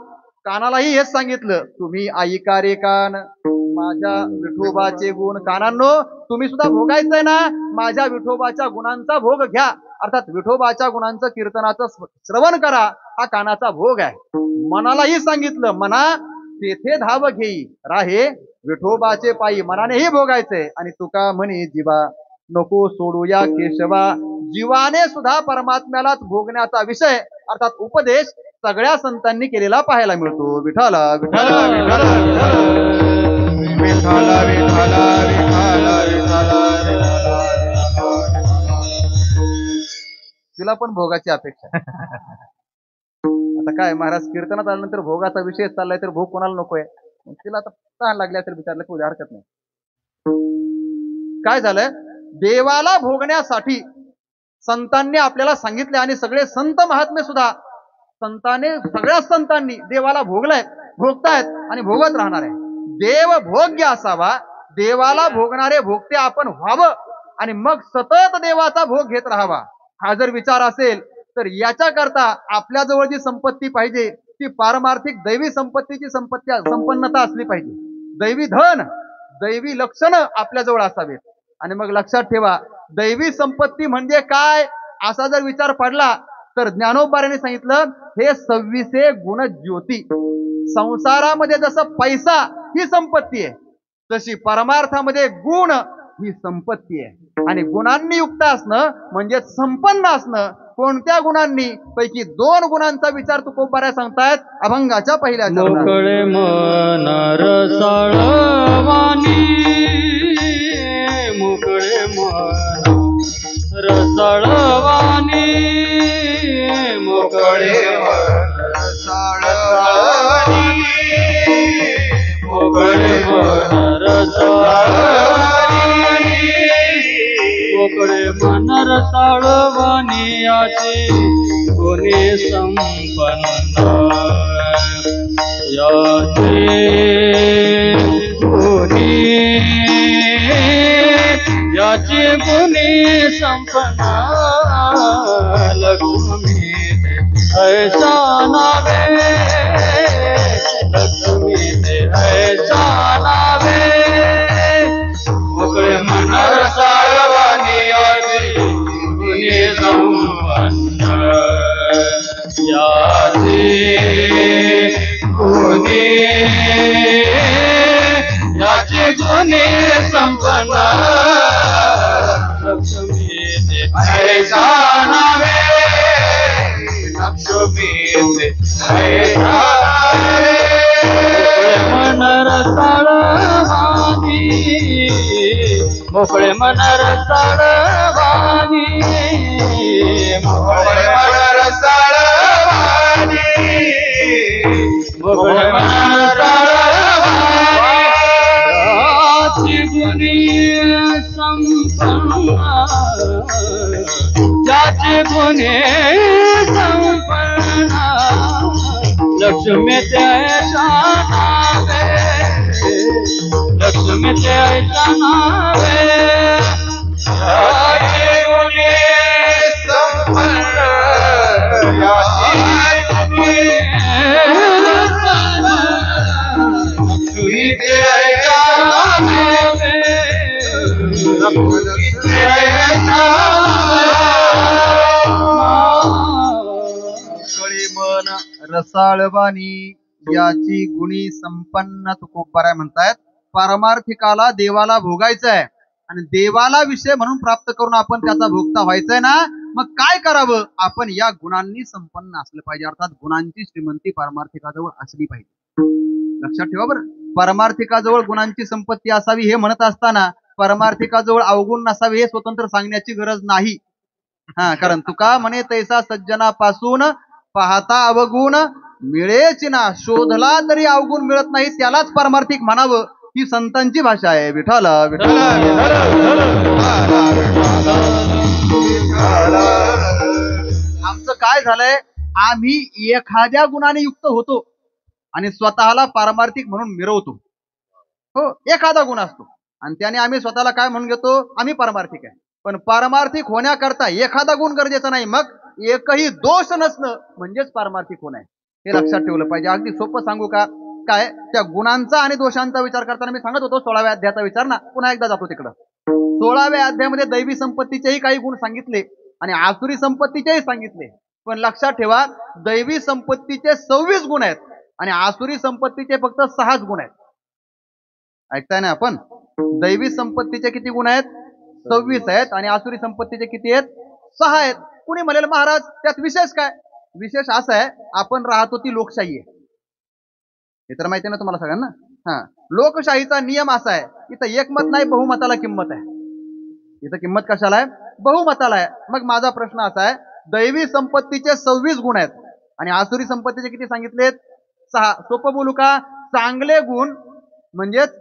कानालाही हेच सांगितलं, तुम्ही ऐका रे कान माझ्या विठोबाचे गुण. कानांनो, तुम्ही सुद्धा भोगायचंय ना, माझ्या विठोबाच्या गुणांचा भोग घ्या. अर्थात विठोबाच्या गुणांचं कीर्तनाचं श्रवण करा, हा कानाचा भोग आहे. मनालाही सांगितलं, मना तेथे धाव घेई राहे विठोबाचे पायी. मनानेही भोगायचंय. आणि तुका म्हणे जीवा नको सोडू या केशवा. जीवाने सुद्धा परमात्म्यालाच भोगण्याचा विषय अर्थात उपदेश सगळ्या संतांनी केलेला पाहायला मिळतो. विठाला विठाला विठाला विठाला विठाला विठाला विठाला. तिला पण भोगाची अपेक्षा. आता काय महाराज कीर्तनात आल्यानंतर भोगाचा विषय चाललाय, तर भोग कोणाला नकोय? तिला आता तहान लागल्या तर विचारलं की उद्या हरकत नाही. काय झालंय? देवाला भोगण्यासाठी संतांनी आपल्याला सांगितले आणि सगळे संत महात्मे सुद्धा सगळ्या संतांनी देवाला भोगलाय, भोगतायत आणि भोगत राहणार आहे. देव भोग्य असावा, देवाला भोगणारे भोगते आपण व्हावं आणि मग सतत देवाचा भोग घेत राहावा. हा जर विचार असेल तर याच्याकरता आपल्या जवळ जी संपत्ती पाहिजे ती पारमार्थिक दैवी संपत्तीची संपन्नता असली पाहिजे. दैवी धन, दैवी लक्षणं आपल्या जवळ असावेत. आणि मग लक्षात ठेवा, दैवी संपत्ती म्हणजे काय असा जर विचार पडला तर ज्ञानोबारांनी सांगितलं, हे 26 गुण ज्योती. संसारामध्ये जसं पैसा ही संपत्ती आहे, तशी परमार्थामध्ये गुण ही संपत्ती आहे. आणि गुणांनी युक्त असणं म्हणजे संपन्न असणं. कोणत्या गुणांनी? पैकी 2 गुणांचा विचार तुकोबाऱ्या सांगतायत अभंगाच्या पहिल्या चरणात. मोकळे मन रसाळवाणी, मोकळे मन रसाळवाणी, मोकळे मोकळे मन रसाळवाणी, मोकळे मन रसाळवाणी याचे गुणे संपन्न, याचे गुणे संपन्न. लक्ष्मी ऐसा नावे, लक्ष्मी ऐसा नावे, मोकळे मन रसाळवाणी याचे गुणे संपन्न, याचे गुणे संपन्न. लक्ष्मी ऐसा नावे, लक्ष्मी ऐसा नावे, मन रसाळवाणी, मोकळे मन रसाळवाणी, मोकळे मन रसाळवाणी, मोकळे मन रसाळवाणी, याची गुणी संपन्न, याची गुणी संपन्न. लक्ष्मी ऐसा नावे, लक्ष्मी ऐसा नावे, याची गुणी संपन्न, याची गुणी लक्ष्मी ऐसा नावे, लक्ष्मी ऐसा मन रसाळवाणी याची गुणी संपन्न तुकोबाराय म्हणतायत. पारमार्थिकाला देवाला भोगायचं आहे आणि देवाला विषय म्हणून प्राप्त करून आपण त्याचा भोगता व्हायचंय ना, मग काय करावं? आपण या गुणांनी संपन्न असलं पाहिजे. अर्थात गुणांची श्रीमंती पारमार्थिकाजवळ असली पाहिजे. लक्षात ठेवा बरं, परमार्थिकाजवळ गुणांची संपत्ती असावी हे म्हणत असताना परमार्थिकाजवळ अवगुण नसावे हे स्वतंत्र सांगण्याची गरज नाही. कारण तुका म्हणे तैसा सज्जनापासून पाहता अवगुण मिळेच ना, शोधला तरी अवगुण मिळत नाही, त्यालाच परमार्थिक म्हणावं, ही संतांची भाषा आहे. विठाला विठाला आमचं काय झालंय, आम्ही एखाद्या गुणाने युक्त होतो आणि स्वतःला पारमार्थिक म्हणून मिरवतो. हो, एखादा गुण असतो, आणि त्याने आम्ही स्वतःला काय म्हणून घेतो, आम्ही पारमार्थिक आहे. पण पारमार्थिक होण्याकरता एखादा गुण गरजेचा नाही, मग एकही दोष नसणं म्हणजेच पारमार्थिक होणं आहे. हे लक्षात ठेवलं पाहिजे. अगदी सोपं सांगू का, काय त्या गुणांचा आणि दोषांचा विचार करताना मी सांगत होतो 16व्या अध्यायाचा विचार ना, पुन्हा एकदा जातो तिकडं. 16व्या अध्यायामध्ये दैवी संपत्तीचेही काही गुण सांगितले आणि आसुरी संपत्तीचेही सांगितले. पण लक्षात ठेवा, दैवी संपत्तीचे 26 गुण आहेत आणि आसुरी संपत्तीचे फक्त 6 गुण आहेत. ऐकताय ना आपण? दैवी संपत्तीचे किती गुण आहेत? 26 आहेत आणि आसुरी संपत्तीचे किती आहेत? 6 आहेत. कुणी म्हणेल महाराज त्यात विशेष काय? विशेष असं आहे, आपण राहतो ती लोकशाही आहे. हे तर माहिती आहे ना तुम्हाला सगळ्यांना. लोकशाहीचा नियम असा आहे, इथं एकमत नाही, बहुमताला किंमत आहे. इथं किंमत कशाला आहे? बहुमताला आहे. मग माझा प्रश्न असा आहे, दैवी संपत्तीचे 26 गुण आहेत आणि आसुरी संपत्तीचे किती सांगितलेत? 6. सोपं बोलू का? चांगले गुण म्हणजेच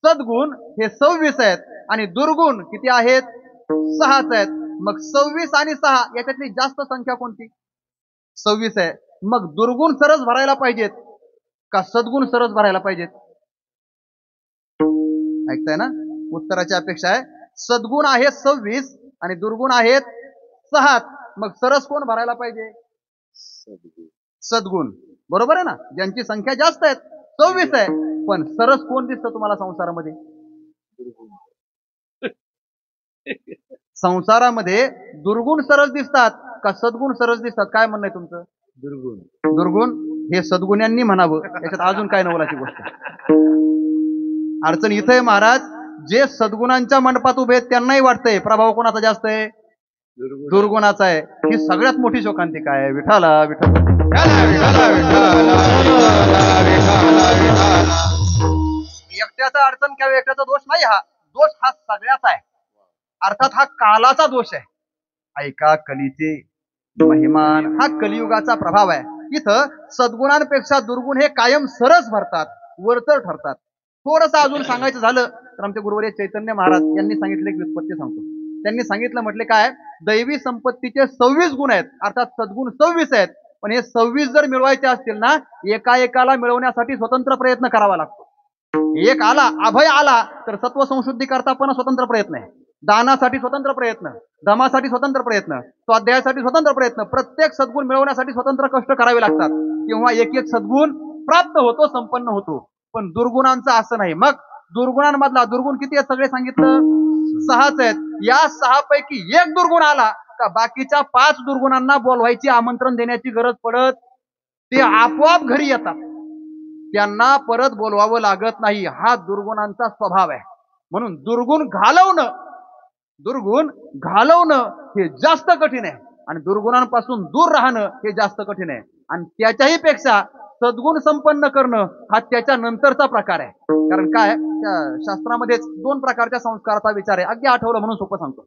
सद्गुण हे 26 आहेत आणि दुर्गुण किती आहेत? 6 आहेत. मग 26 आणि 6 याच्यातली जास्त संख्या कोणती? 26 आहे. मग दुर्गुण सरस भरायला पाहिजेत का सद्गुण सरस भरायला पाहिजेत? ऐकताय ना? उत्तराची अपेक्षा आहे. सद्गुण आहे 26 आणि दुर्गुण आहेत 6. मग सरस कोण भरायला पाहिजे? सद्गुण. बरोबर आहे ना? ज्यांची संख्या जास्त आहेत 26 आहे, पण सरस कोण दिसतं तुम्हाला संसारामध्ये? संसारामध्ये दुर्गुण सरस दिसतात का सद्गुण सरस दिसतात? काय म्हणणं आहे तुमचं? दुर्गुण. दुर्गुण हे सद्गुण्यांनी म्हणावं, याच्यात अजून काय नवलाची गोष्ट. अडचण इथं आहे महाराज, जे सद्गुणांच्या मंडपात उभे आहेत त्यांनाही वाटतंय प्रभाव कोणाचा जास्त आहे? दुर्गुणाचा आहे. ही सगळ्यात मोठी शोकांतिका आहे. विठाला विठ्ठल. एकट्याचा अडचण किंवा एकट्याचा दोष नाही, हा दोष हा सगळ्याचा आहे. अर्थात हा कालाचा दोष आहे. ऐका, कलीचे महिमान हा कलियुगाचा प्रभाव आहे. इथं सद्गुणांपेक्षा दुर्गुण हे कायम सरस भरतात, वरचढ ठरतात. थोडंसं अजून सांगायचं झालं तर आमचे गुरुवर्य चैतन्य महाराज यांनी सांगितले एक व्युत्पत्ती सांगतो. त्यांनी सांगितलं, म्हटले काय, दैवी संपत्तीचे 26 गुण आहेत, अर्थात सद्गुण 26 आहेत. पण हे 26 जर मिळवायचे असतील ना, एकाला मिळवण्यासाठी स्वतंत्र प्रयत्न करावा लागतो. एक आला, अभय आला तर सत्व संशुद्धी करता पण स्वतंत्र प्रयत्न आहे. दानासाठी स्वतंत्र प्रयत्न, धमासाठी स्वतंत्र प्रयत्न, स्वाध्यायासाठी स्वतंत्र प्रयत्न. प्रत्येक सद्गुण मिळवण्यासाठी स्वतंत्र कष्ट करावे लागतात. तेव्हा एक एक सद्गुण प्राप्त होतो, संपन्न होतो. पण दुर्गुणांचं असं नाही. मग दुर्गुणांमधला दुर्गुण किती आहेत? सगळे सांगितलं 6 आहेत. या 6 पैकी एक दुर्गुण आला का बाकीच्या 5 दुर्गुणांना बोलवायची, आमंत्रण देण्याची गरज पडत. ते आपोआप घरी येतात, त्यांना परत बोलवावं लागत नाही. हा दुर्गुणांचा स्वभाव आहे. म्हणून दुर्गुण घालवणं हे जास्त कठीण आहे आणि दुर्गुणांपासून दूर राहणं हे जास्त कठीण आहे. आणि त्याच्याही पेक्षा सद्गुण संपन्न करणं हा त्याच्या नंतरचा प्रकार आहे. कारण काय, त्या शास्त्रामध्येच 2 प्रकारच्या संस्काराचा विचार आहे. अगदी आठवलं म्हणून सोपं सांगतो.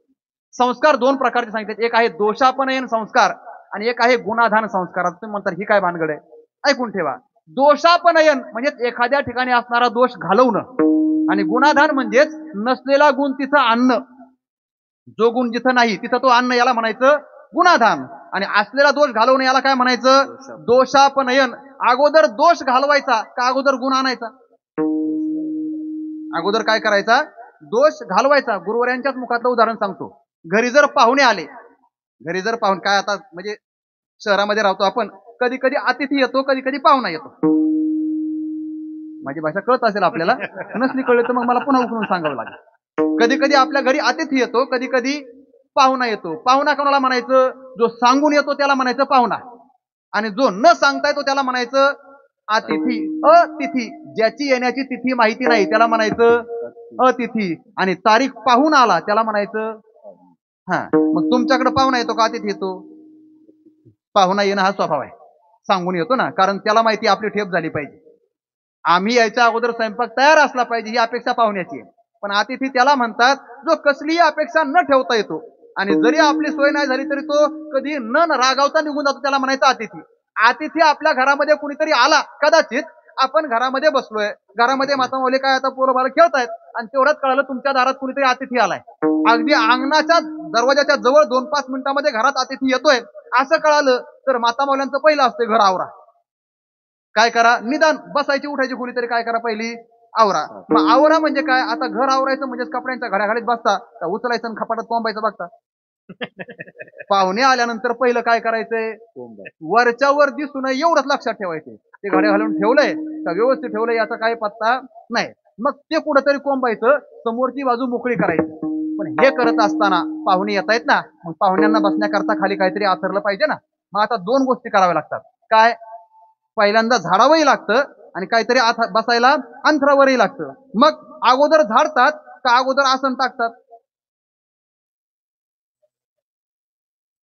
संस्कार 2 प्रकारचे सांगितले. एक आहे दोषापनयन संस्कार आणि एक आहे गुणाधान संस्कार. तुम्ही म्हणतात ही काय भानगड आहे? ऐकून ठेवा. दोषापनयन म्हणजे एखाद्या ठिकाणी असणारा दोष घालवणं आणि गुणाधान म्हणजेच नसलेला गुण तिथं आणणं. जो गुण जिथं नाही तिथं तो आणणं, याला म्हणायचं गुणाधान. आणि असलेला दोष घालवणं याला काय म्हणायचं? दोषापनयन. अगोदर दोष घालवायचा का अगोदर गुण आणायचा? अगोदर काय करायचा? दोष घालवायचा. गुरुवर्यांच्याच मुखातलं उदाहरण सांगतो. घरी जर पाहुणे आले, काय आता म्हणजे शहरामध्ये राहतो आपण, कधी कधी अतिथी येतो, कधी कधी पाहुणा येतो. माझी भाषा कळत असेल आपल्याला, नसली कळली तर मग मला पुन्हा उकळून सांगावं लागेल. कधी कधी आपल्या घरी अतिथी येतो, कधी कधी पाहुणा येतो. पाहुणा कोणाला म्हणायचं? जो सांगून येतो त्याला म्हणायचं पाहुणा, आणि जो न सांगता येतो त्याला म्हणायचं अतिथी. अतिथी, ज्याची येण्याची तिथी माहिती नाही त्याला म्हणायचं अतिथी. आणि तारीख पाहून आला त्याला म्हणायचं. मग तुमच्याकडे पाहुणा येतो का अतिथी येतो? पाहुणा येणं हा स्वभाव आहे. सांगून येतो ना, कारण त्याला माहिती आपली ठेप झाली पाहिजे. आम्ही यायच्या अगोदर स्वयंपाक तयार असला पाहिजे ही अपेक्षा पाहुण्याची आहे. पण अतिथी त्याला म्हणतात जो कसलीही अपेक्षा न ठेवता येतो आणि जरी आपली सोय नाही झाली तरी तो कधी न रागावता निघून जातो, त्याला म्हणायचं अतिथी. अतिथी आपल्या घरामध्ये कुणीतरी आला, कदाचित आपण घरामध्ये बसलोय, घरामध्ये माता माऊली काय आता पोरं बाळ खेळतायत आणि तेवढ्यात कळालं तुमच्या दारात कुणीतरी अतिथी आलाय. अगदी अंगणाच्या दरवाजाच्या जवळ 2-5 मिनिटांमध्ये घरात अतिथी येतोय असं कळालं तर माता माऊल्यांचं पहिलं असते घर आवरा. काय करा, निदान बसायची उठायची कुणीतरी काय करा, पहिली आवरा. मग आवरा म्हणजे काय? आता घर आवरायचं म्हणजेच कपड्यांच्या घड्याघाडीत बसता का उचलायचं आणि खपाटात कोंबायचं बघता? पाहुणे आल्यानंतर पहिलं काय करायचंय? वरच्या वर दिसू नये एवढंच लक्षात ठेवायचे. ते घड्या घालून ठेवलंय का व्यवस्थित ठेवलंय याचा काही पत्ता नाही. मग ते कुठंतरी कोंबायचं, समोरची बाजू मोकळी करायची. पण हे करत असताना पाहुणे येत आहेत ना, मग पाहुण्यांना बसण्याकरता खाली काहीतरी आथरलं पाहिजे ना. मग आता दोन गोष्टी कराव्या लागतात. काय? पहिल्यांदा झाडावंही लागतं आणि काहीतरी बसायला अंथरावरही लागतं. मग अगोदर झाडतात का अगोदर आसन टाकतात?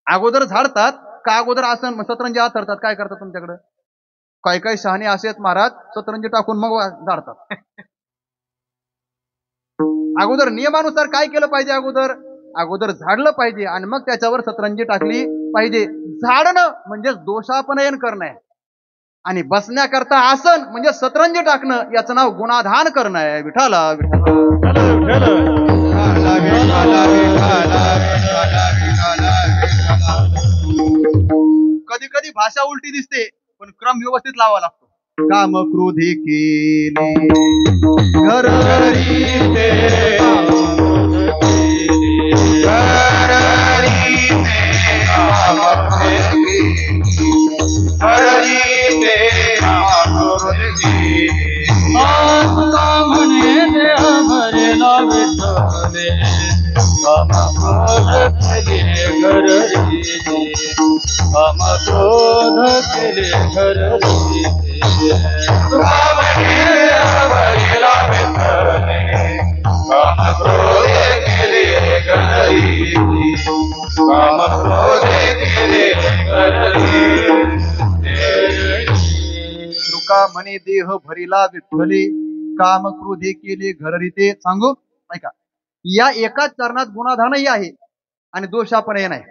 अगोदर झाडतात का अगोदर आसन सतरंजी आथरतात? काय करतात तुमच्याकडे? काही काही शहाणे असे आहेत महाराज, सतरंजी टाकून मग झाडतात. अगोदर नियमानुसार काय केलं पाहिजे? अगोदर झाडलं पाहिजे आणि मग त्याच्यावर सतरंजी टाकली पाहिजे. झाडणं म्हणजे दोषापनयन करणं आहे आणि बसण्याकरता आसन म्हणजे सतरंजी टाकणं याचं नाव गुणाधान करणं आहे. विठाला कधी कधी भाषा उलटी दिसते पण क्रम व्यवस्थित लावा लागतो. काम क्रोधी केले तुका म्हणे देह भरिला विठ्ठले काम क्रोधे केले घररिते. सांगू ऐका, या एकाच चरणात गुणाधानही आहे आणि दोषापनयन आहे.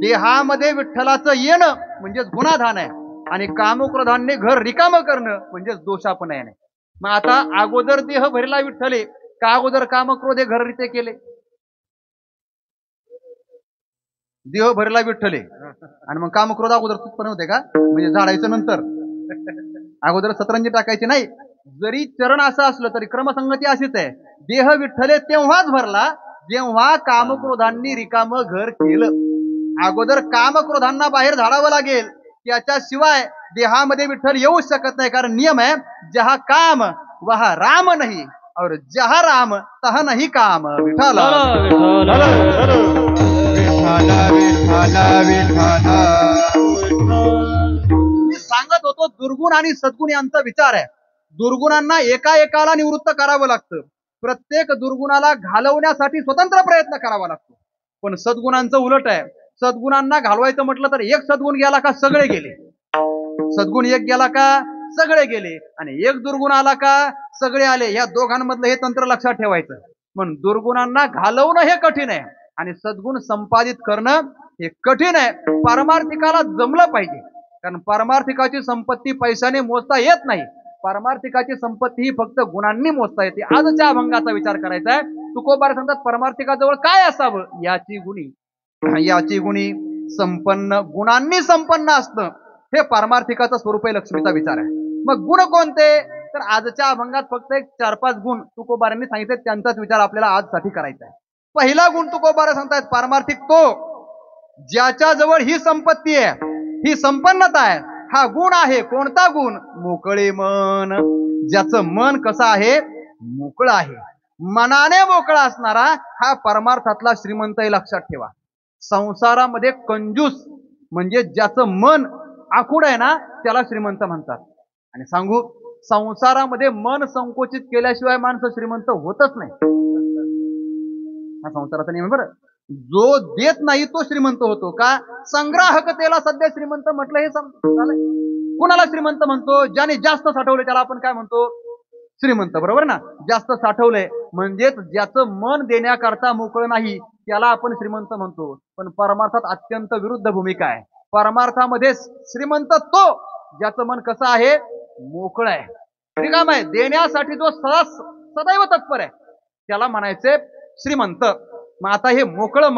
देहामध्ये विठ्ठलाचं येणं म्हणजेच गुणाधान आहे आणि कामक्रोधाने घर रिकाम करणं म्हणजेच दोषापनयन आहे. मग आता अगोदर देह भरिला विठ्ठले का अगोदर कामक्रोधे घररिते केले? देह भरला विठ्ठले आणि मग कामक्रोध अगोदर उत्पन्न होते का? म्हणजे झाडायचं नंतर, अगोदर सतरंजी टाकायची नाही. जरी चरण असं असलं तरी क्रमसंगती अशीच आहे. देह विठ्ठले तेव्हाच भरला जेव्हा कामक्रोधांनी रिकाम घर केलं. अगोदर कामक्रोधांना बाहेर झाडावं लागेल, त्याच्याशिवाय देहामध्ये विठ्ठल येऊ शकत नाही. कारण नियम आहे, जहा काम वहा राम नाही और जहा राम तहा नाही काम. विठाला मी सांगत होतो दुर्गुण आणि सद्गुण यांचा विचार आहे. दुर्गुणांना एका एकाला निवृत्त करावं लागतं. प्रत्येक दुर्गुणाला घालवण्यासाठी स्वतंत्र प्रयत्न करावा लागतो. पण सद्गुणांचं उलट आहे. सद्गुणांना घालवायचं म्हटलं तर एक सद्गुण गेला का सगळे गेले, सद्गुण एक गेला का सगळे गेले आणि एक दुर्गुण आला का सगळे आले. या दोघांमधलं हे तंत्र लक्षात ठेवायचं. पण दुर्गुणांना घालवणं हे कठीण आहे आणि सद्गुण संपादित करणं हे कठीण आहे. पारमार्थिकाला जमलं पाहिजे. कारण पारमार्थिकाची संपत्ती पैशाने मोजता येत नाही. पारमार्थिकाची संपत्ती ही फक्त गुणांनी मोजता येते. आजच्या अभंगाचा विचार करायचा आहे. तुकोबार सांगतात परमार्थिकाजवळ काय असावं? याची गुणी संपन्न, गुणांनी संपन्न असणं हे पारमार्थिकाचं स्वरूप आहे. लक्ष्मीचा विचार आहे. मग गुण कोणते? तर आजच्या अभंगात फक्त एक 4-5 गुण तुकोबारांनी सांगितले, त्यांचाच विचार आपल्याला आजसाठी करायचा आहे. पहिला गुण तुकोबार सांगतायत पारमार्थिक तो ज्याच्याजवळ ही संपत्ती आहे, ही संपन्नता आहे. हा गुण आहे. कोणता गुण? मोकळे मन. ज्याचं मन कसं आहे? मोकळं आहे. मनाने मोकळा असणारा हा परमार्थातला श्रीमंत आहे. लक्षात ठेवा. संसारामध्ये कंजूस म्हणजे ज्याचं मन आखूड आहे ना, त्याला श्रीमंत म्हणतात. आणि सांगू, संसारामध्ये मन संकोचित केल्याशिवाय माणसं श्रीमंत होतच नाही. हा संसाराचा नियम आहे बरं. जो देत नाही तो श्रीमंत होतो. का? संग्राहकतेला सध्या श्रीमंत म्हटलं हे झालंय. कुणाला श्रीमंत म्हणतो? ज्याने जास्त साठवले त्याला आपण काय म्हणतो? श्रीमंत. बरोबर ना? जास्त साठवलंय म्हणजेच ज्याचं मन देण्याकरता मोकळं नाही त्याला आपण श्रीमंत म्हणतो. पण परमार्थात अत्यंत विरुद्ध भूमिका आहे. परमार्थामध्ये श्रीमंत तो ज्याचं मन कसं आहे? मोकळं आहे, रिकाम आहे. देण्यासाठी जो सदैव तत्पर आहे त्याला म्हणायचे श्रीमंत. मग आता हे मोकळं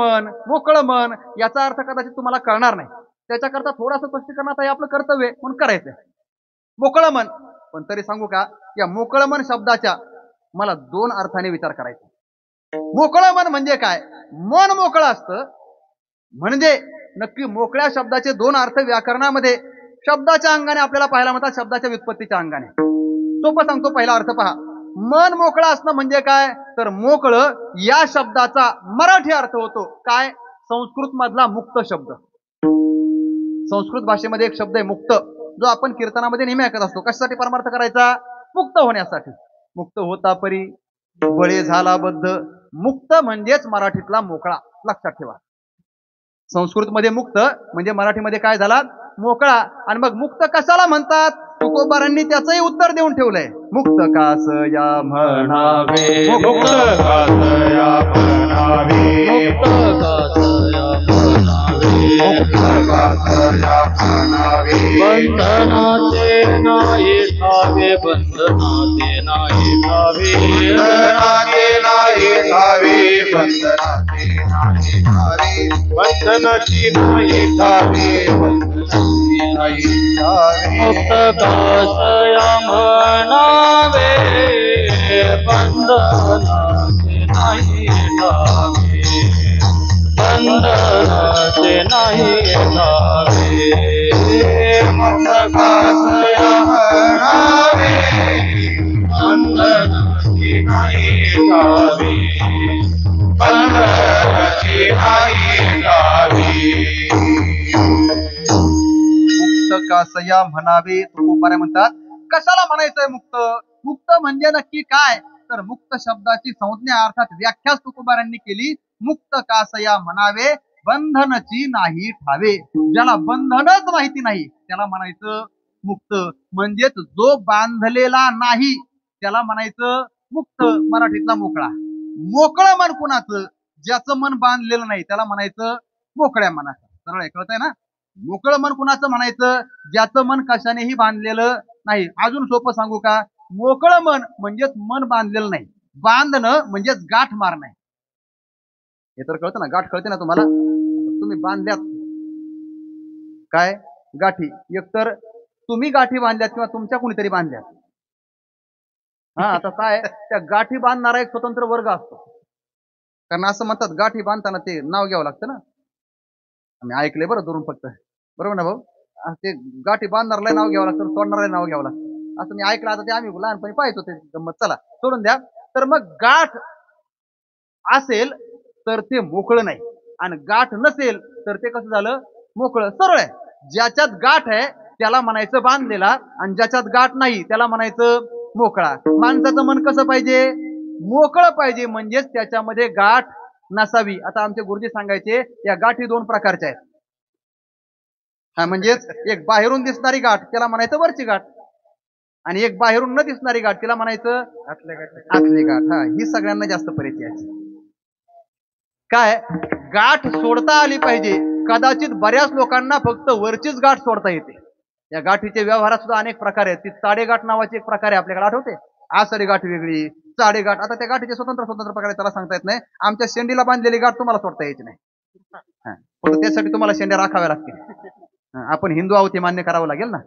मन याचा अर्थ कदाचित तुम्हाला कळणार नाही. त्याच्याकरता थोडासा स्पष्टीकरण आता हे आपलं कर्तव्य म्हणून करायचंय. मोकळं मन पण तरी सांगू का, या मोकळं मन शब्दाच्या मला 2 अर्थाने विचार करायचा. मोकळं मन म्हणजे काय? मन मोकळं असतं म्हणजे नक्की मोकळ्या शब्दाचे 2 अर्थ व्याकरणामध्ये शब्दाच्या अंगाने आपल्याला पाहायला मिळतात, शब्दाच्या व्युत्पत्तीच्या अंगाने. सोपं सांगतो, पहिला अर्थ पहा. मन मोकळं असणं म्हणजे काय? तर मोकळं या शब्दाचा मराठी अर्थ होतो काय? संस्कृत मधला मुक्त शब्द. संस्कृत भाषेमध्ये एक शब्द आहे मुक्त, जो आपण कीर्तनामध्ये नेहमी ऐकत असतो. कशासाठी परमार्थ करायचा? मुक्त होण्यासाठी. मुक्त होता परी बळे झाला बद्ध. मुक्त म्हणजेच मराठीतला मोकळा, लक्षात ठेवा. संस्कृतमध्ये मुक्त म्हणजे मराठीमध्ये काय झाला? मोकळा. आणि मग मुक्त कशाला म्हणतात? तुकोबारांनी त्याचंही उत्तर देऊन ठेवलंय. मुक्त कास या म्हणावे, मुक्त कासया म्हणावे, मुक्त कासया म्हणावे, मुक्त कासया म्हणावे. बंधनाचे नाही ठावे, बंधनाचे नाही ठावे, बंधनाचे नाही ठावे, बंधनाचे नाही ठावे, बंधनाची नाही ठावे, बंधनाची नाही ठावे. मुक्त कासया म्हणावे, बंधनाचे नाही ठावे, बंधनाचे नाही ठावे. मुक्त कासया म्हणावे, बंधनाचे नाही ठावे, बंधनाचे नाही ठावे. मुक्त कासया म्हणावे, तुकोबारा म्हणतात. कशाला म्हणायचंय मुक्त? मुक्त म्हणजे नक्की काय? तर मुक्त शब्दाची संज्ञा अर्थात व्याख्याच तुकोबारांनी केली. मुक्त कासया म्हणावे, बंधनची नाही ठावे. ज्याला बंधनच माहिती नाही त्याला म्हणायचं मुक्त. म्हणजेच जो बांधलेला नाही त्याला म्हणायचं मुक्त, मराठीतला मोकळा. मोकळं मन कुणाचं? ज्याचं मन बांधलेलं नाही त्याला म्हणायचं मोकळ्या मनाचं. सरळ कळतंय ना? मोकळं मन कुणाचं म्हणायचं? ज्याचं मन कशानेही बांधलेलं नाही. अजून सोपं सांगू का? मोकळं मन म्हणजेच मन बांधलेलं नाही. बांधणं म्हणजेच गाठ मारणं. हे तर कळतं ना? गाठ कळते ना तुम्हाला? तुम्ही बांधल्यात काय गाठी, एकतर तुम्ही गाठी बांधल्यात किंवा तुमच्या कोणीतरी बांधल्यात. आता काय, त्या गाठी बांधणारा एक स्वतंत्र वर्ग असतो. कारण असं म्हणतात गाठी बांधताना ते नाव घ्यावं लागतं ना. आम्ही ऐकलंय बरं दुरून फक्त, बरोबर ना भाऊ? ते गाठी बांधणारला नाव घ्यावं लागतं, सोडणाऱ्याला नाव घ्यावं लागतं, असं मी ऐकलं. आता ते आम्ही लहानपणी पाहायचो ते गंमत. चला सोडून द्या. तर मग गाठ असेल तर ते मोकळं नाही, आणि गाठ नसेल तर ते कसं झालं? मोकळं. सरळ आहे. ज्याच्यात गाठ आहे त्याला म्हणायचं बांधलेला, आणि ज्याच्यात गाठ नाही त्याला म्हणायचं मोकळा. माणसाचं मन कसं पाहिजे? मोकळं पाहिजे, म्हणजेच त्याच्यामध्ये गाठ नसावी. आता आमचे गुरुजी सांगायचे या गाठी 2 प्रकारच्या आहेत. म्हणजेच एक बाहेरून दिसणारी गाठ त्याला म्हणायचं वरची गाठ, आणि एक बाहेरून न दिसणारी गाठ तिला म्हणायचं आतली गाठ. ही सगळ्यांना जास्त परिचय आहे. काय? गाठ सोडता आली पाहिजे. कदाचित बऱ्याच लोकांना फक्त वरचीच गाठ सोडता येते. या गाठीचे व्यवहारात सुद्धा अनेक प्रकार आहेत. ती चाडेगाठ नावाची एक प्रकार आहे आपल्याकडे, आठवते? आसरी गाठ वेगळी, चाडेगाठ. आता त्या गाठीचे स्वतंत्र प्रकार त्याला सांगता येत नाही. आमच्या शेंडीला बांधलेली गाठ तुम्हाला सोडता यायची नाही. त्यासाठी तुम्हाला शेंड्या राखाव्या लागतील. आपण हिंदू आहोत हे मान्य करावं लागेल ना.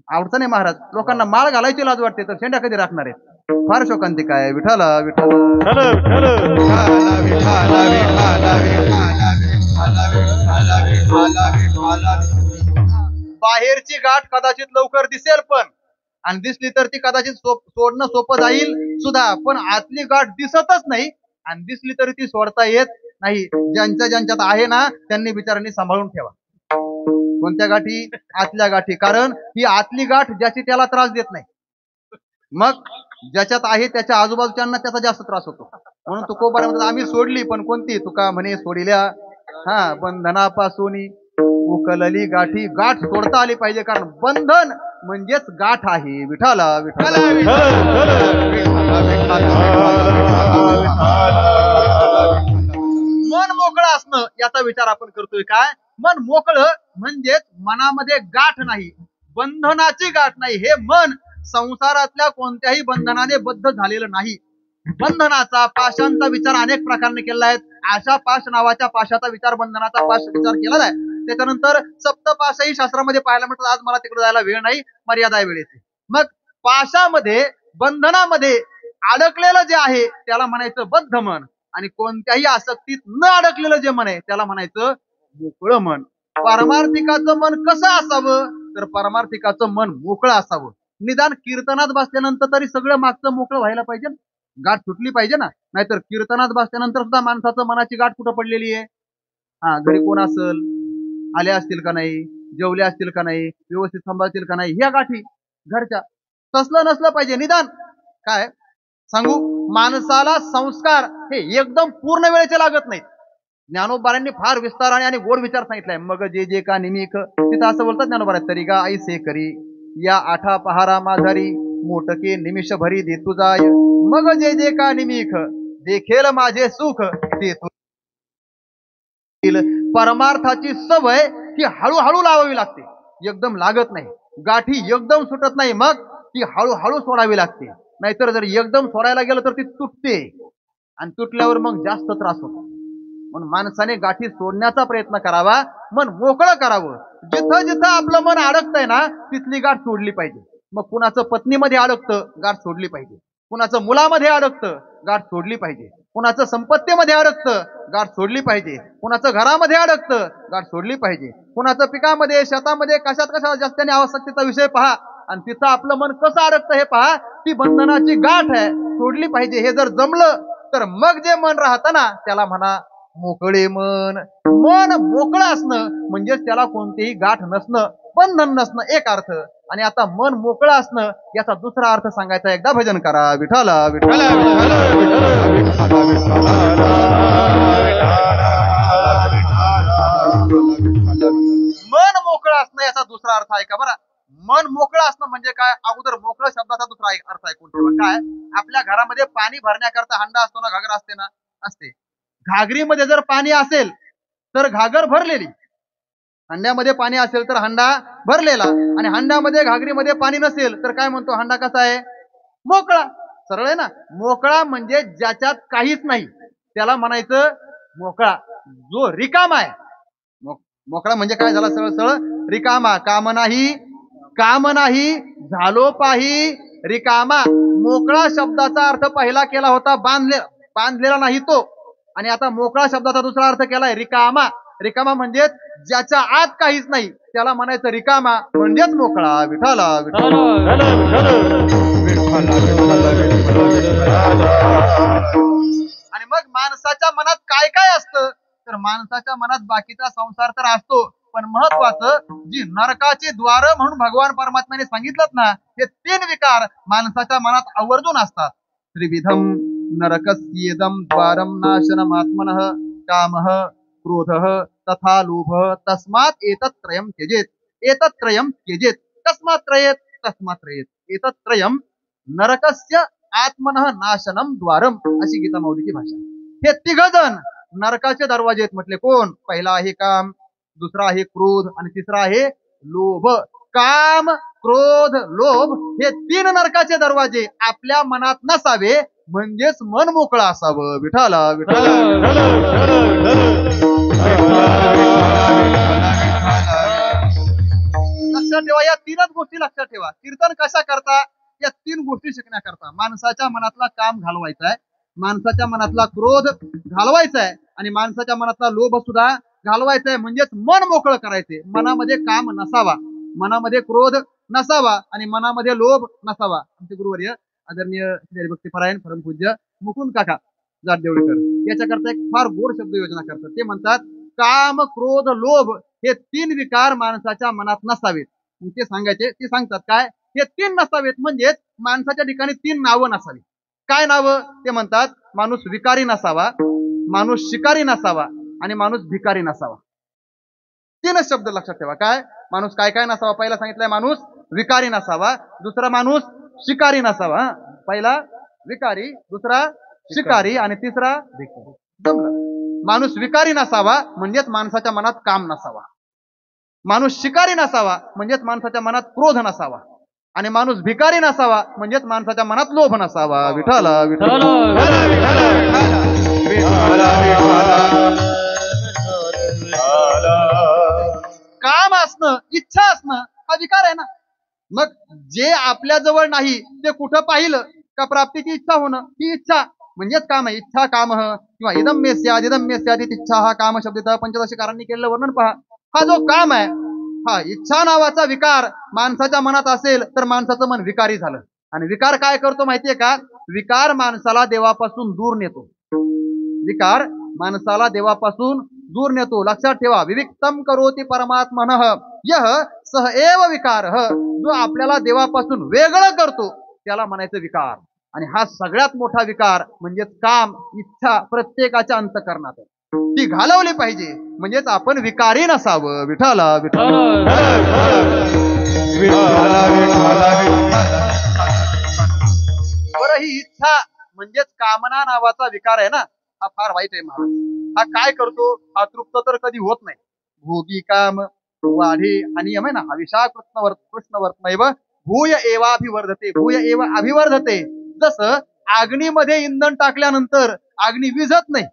आवडतं नाही महाराज, लोकांना माळ घालायची लाज वाटते, तर शेंड्या कधी राखणार आहेत? फार शोकांतिका आहे. विठाला बाहेरची गाठ कदाचित लवकर दिसेल पण, आणि दिसली तर ती कदाचित सोडणं सोपं जाईल सुद्धा, पण आतली गाठ दिसतच नाही, आणि दिसली तरी ती सोडता येत नाही. ज्यांच्यात आहे ना त्यांनी बिचारांनी सांभाळून ठेवा. कोणत्या गाठी? आतल्या गाठी. कारण ही आतली गाठ ज्याची त्याला त्रास देत नाही, मग ज्याच्यात आहे त्याच्या आजूबाजूच्यांना त्याचा जास्त त्रास होतो. म्हणून तुकोबारा म्हणतात आम्ही सोडली, पण कोणती? तुका म्हणे सोडिल्या बंधनापासून उकलली गाठी. गाठ सोडता आली पाहिजे, कारण बंधन म्हणजेच गाठ आहे. विठाला मन मोकळं असणं याचा विचार आपण करतोय. काय? मन मोकळं म्हणजेच मनामध्ये गाठ नाही, बंधनाची गाठ नाही. हे मन संसारातल्या कोणत्याही बंधनाने बद्ध झालेलं नाही. बंधनाचा, पाशांचा विचार अनेक प्रकारने केला आहे. आशा पाश नावाच्या पाशाचा विचार, बंधनाचा पाश विचार केला आहे. त्याच्यानंतर सप्तपाशही शास्त्रामध्ये पाहायला मिळतात. आज मला तिकडे जायला वेळ नाही, मर्यादा आहे वेळेची. मग पाशामध्ये बंधनामध्ये अडकलेलं जे आहे त्याला म्हणायचं बद्ध मन, आणि कोणत्याही आसक्तीत न अडकलेलं जे मन आहे त्याला म्हणायचं मोकळं मन. पारमार्थिकाचं मन कसं असावं, तर पारमार्थिकाचं मन मोकळं असावं. निदान कीर्तनात बसल्यानंतर तरी सगळं मागचं मोकळं व्हायला पाहिजे ना, गाठ सुटली पाहिजे ना. नाहीतर कीर्तनात बसल्यानंतर सुद्धा माणसाचं मनाची गाठ कुठं पडलेली आहे? हा, घरी कोण असेल, आले असतील का नाही, जेवले असतील का नाही, व्यवस्थित सांभाळतील का नाही, ह्या गाठी घरच्या. तसलं नसलं पाहिजे. निदान काय सांगू, माणसाला संस्कार हे एकदम पूर्ण वेळेचे लागत नाहीत. ज्ञानोबारांनी फार विस्ताराने आणि गोड विचार सांगितलाय. मग जे जे का निमिक, तिथं असं बोलतात ज्ञानोबारा, तरी गा ऐसे करी या आठा पहारा माझारी, मोटके निमिष भरी दे तुझाय. मग जे जे का निमिक, देखेल माझे सुख ते तू. परमार्थाची सवय ही हळूहळू लावावी लागते, एकदम लागत नाही. गाठी एकदम सुटत नाही, मग ती हळूहळू सोडावी लागते. नाहीतर जर एकदम सोडायला गेलं तर ती तुटते, आणि तुटल्यावर मग जास्त त्रास होतो. म्हणून माणसाने गाठी सोडण्याचा प्रयत्न करावा, मन मोकळं करावं. जिथं जिथं आपलं मन अडकतंय ना, तिथली गाठ सोडली पाहिजे. मग कुणाचं पत्नीमध्ये अडकतं, गाठ सोडली पाहिजे. कुणाचं मुलामध्ये अडकतं, गाठ सोडली पाहिजे. कुणाचं संपत्तीमध्ये अडकतं, गाठ सोडली पाहिजे. कुणाचं घरामध्ये अडकतं, गाठ सोडली पाहिजे. कुणाचं पिकामध्ये, शेतामध्ये, कशात जास्तीने आवश्यकतेचा विषय पहा, आणि तिथं आपलं मन कसं अडकतं हे पहा. ती बंधनाची गाठ आहे, सोडली पाहिजे. हे जर जमलं तर मग जे मन राहतं ना, त्याला म्हणा मोकळे मन. मन मोकळं असणं म्हणजेच त्याला कोणतीही गाठ नसणं, बंधन नसणं एक अर्थ. आणि आता मन मोकळं असणं याचा दुसरा अर्थ सांगायचा. एकदा भजन करा. विठ्ठल विठ्ठल मन मोकळं असणं याचा दुसरा अर्थ आहे का बरं. मन मोकळं असणं म्हणजे काय, अगोदर मोकळं शब्दाचा दुसरा अर्थ ऐकून ठेवा. काय, आपल्या घरामध्ये पाणी भरण्याकरता हंडा असतो ना, घागर असते ना, असते. घागरीमध्ये जर पाणी असेल तर घागर भरलेली, हंड्यामध्ये पाणी असेल तर हंडा भरलेला, आणि हंड्यामध्ये घागरीमध्ये पाणी नसेल तर काय म्हणतो, हंडा कसा आहे, मोकळा. सरळ आहे ना. मोकळा म्हणजे ज्याच्यात काहीच नाही त्याला म्हणायचं मोकळा. जो रिकामा आहे, मोकळा म्हणजे काय झाला, सरळ सरळ रिकामा. काम नाही झालो पाही रिकामा. मोकळा शब्दाचा अर्थ पहिला केला होता बांधलेला नाही तो, आणि आता मोकळा शब्दाचा दुसरा अर्थ केलाय रिकामा. रिकामा म्हणजे ज्याच्या आत काहीच नाही त्याला म्हणायचं रिकामा, म्हणजेच मोकळा. विठ्ठल विठ्ठल. आणि मग माणसाच्या मनात काय काय असतं, तर माणसाच्या मनात बाकीचा संसार तर असतो, पण महत्वाचं जी नरकाची द्वार म्हणून भगवान परमात्म्याने सांगितलं ना, हे 3 विकार माणसाच्या मनात आवर्जून असतात. त्रिविधम नरकस्येदम द्वारम नाशनमात्मनः कामः क्रोधः तथा लोभः तस्मात् एतत्त्रयम् त्यजेत. एतत्त्रयम् त्यजेत. तस्मात् त्रयेत. एतत्त्रयम् नरकस्य आत्मनः नाशनम द्वारम, अशी गीता माऊलीची भाषा. हे 3 जण नरकाचे दरवाजे आहेत म्हटले. कोण? पहिला आहे काम, दुसरा आहे क्रोध, आणि तिसरा आहे लोभ. काम, क्रोध, लोभ हे 3 नरकाचे दरवाजे आपल्या मनात नसावे, म्हणजेच मन मोकळं असावं. विठ्ठल विठ्ठल. लक्षात ठेवा, या 3च गोष्टी लक्षात ठेवा. कीर्तन कशा करता, या 3 गोष्टी शिकण्याकरता. माणसाच्या मनातला काम घालवायचा आहे, माणसाच्या मनातला क्रोध घालवायचा आहे, आणि माणसाच्या मनातला लोभ सुद्धा घालवायचा आहे, म्हणजेच मन मोकळं करायचे. मनामध्ये काम नसावा, मनामध्ये क्रोध नसावा, आणि मनामध्ये लोभ नसावा. आमचे गुरुवर्य आदरणीय हरिभक्तीपरायण परमपूज्य मुकुंद काका जाटदेवळीकर याच्याकरता एक फार गोड शब्द योजना करतात. ते म्हणतात, काम, क्रोध, लोभ हे 3 विकार माणसाच्या मनात नसावेत. ते सांगायचे, ते सांगतात काय, हे 3 नसावेत म्हणजेच माणसाच्या ठिकाणी 3 नावं नसावी. काय नावं? ते म्हणतात, माणूस विकारी नसावा, माणूस शिकारी नसावा, आणि माणूस भिकारी नसावा. 3च शब्द लक्षात ठेवा. काय, माणूस काय काय नसावा? पहिला सांगितलंय माणूस विकारी नसावा, दुसरा माणूस शिकारी नसावा. पहिला विकारी, दुसरा शिकारी, आणि तिसरा भिकारी. जमलं. माणूस विकारी नसावा म्हणजेच माणसाच्या मनात काम नसावा, माणूस शिकारी नसावा म्हणजेच माणसाच्या मनात क्रोध नसावा, आणि माणूस भिकारी नसावा म्हणजेच माणसाच्या मनात लोभ नसावा. विठ्ठल विठ्ठल. काम असणं, इच्छा असणं हा विकार आहे ना. मग जे आपल्या जवळ नाही ते कुठं पाहिलं का प्राप्तीची इच्छा होणं, ही इच्छा म्हणजेच काम आहे. इच्छा काम किंवा इदम मे स्याद इदम मे स्याद इच्छा हा काम शब्द पंचदशीकारांनी केलेलं वर्णन पहा. हा जो काम आहे, हा इच्छा नावाचा विकार माणसाच्या मनात असेल तर माणसाचं मन विकारी झालं. आणि विकार काय करतो माहितीये का? विकार माणसाला देवापासून दूर नेतो. विकार माणसाला देवापासून दूर नेतो. लक्षात ठेवा, विविक्तम करोति परमात्मनः यह सह एव विकार. जो आपल्याला देवापासून वेगळं करतो त्याला म्हणायचं विकार. आणि हा सगळ्यात मोठा विकार म्हणजेच काम, इच्छा प्रत्येकाच्या अंतःकरणात आहे. ती घालवली पाहिजे म्हणजेच आपण विकारी नसावं. विठाला विठाला बरं, ही इच्छा म्हणजेच कामना नावाचा विकार आहे ना, हा फार वाईट आहे महाराज. हा काय करतो? हा तृप्त तर कधी होत नाही. भोगी काम वाढे हा नियम आहे ना, हविषा कृष्णवर्तनैव भूय एवाभिवर्धते भूय एव अभिवर्धते. जसं अग्नीमध्ये इंधन टाकल्यानंतर अग्नी विझत नाही,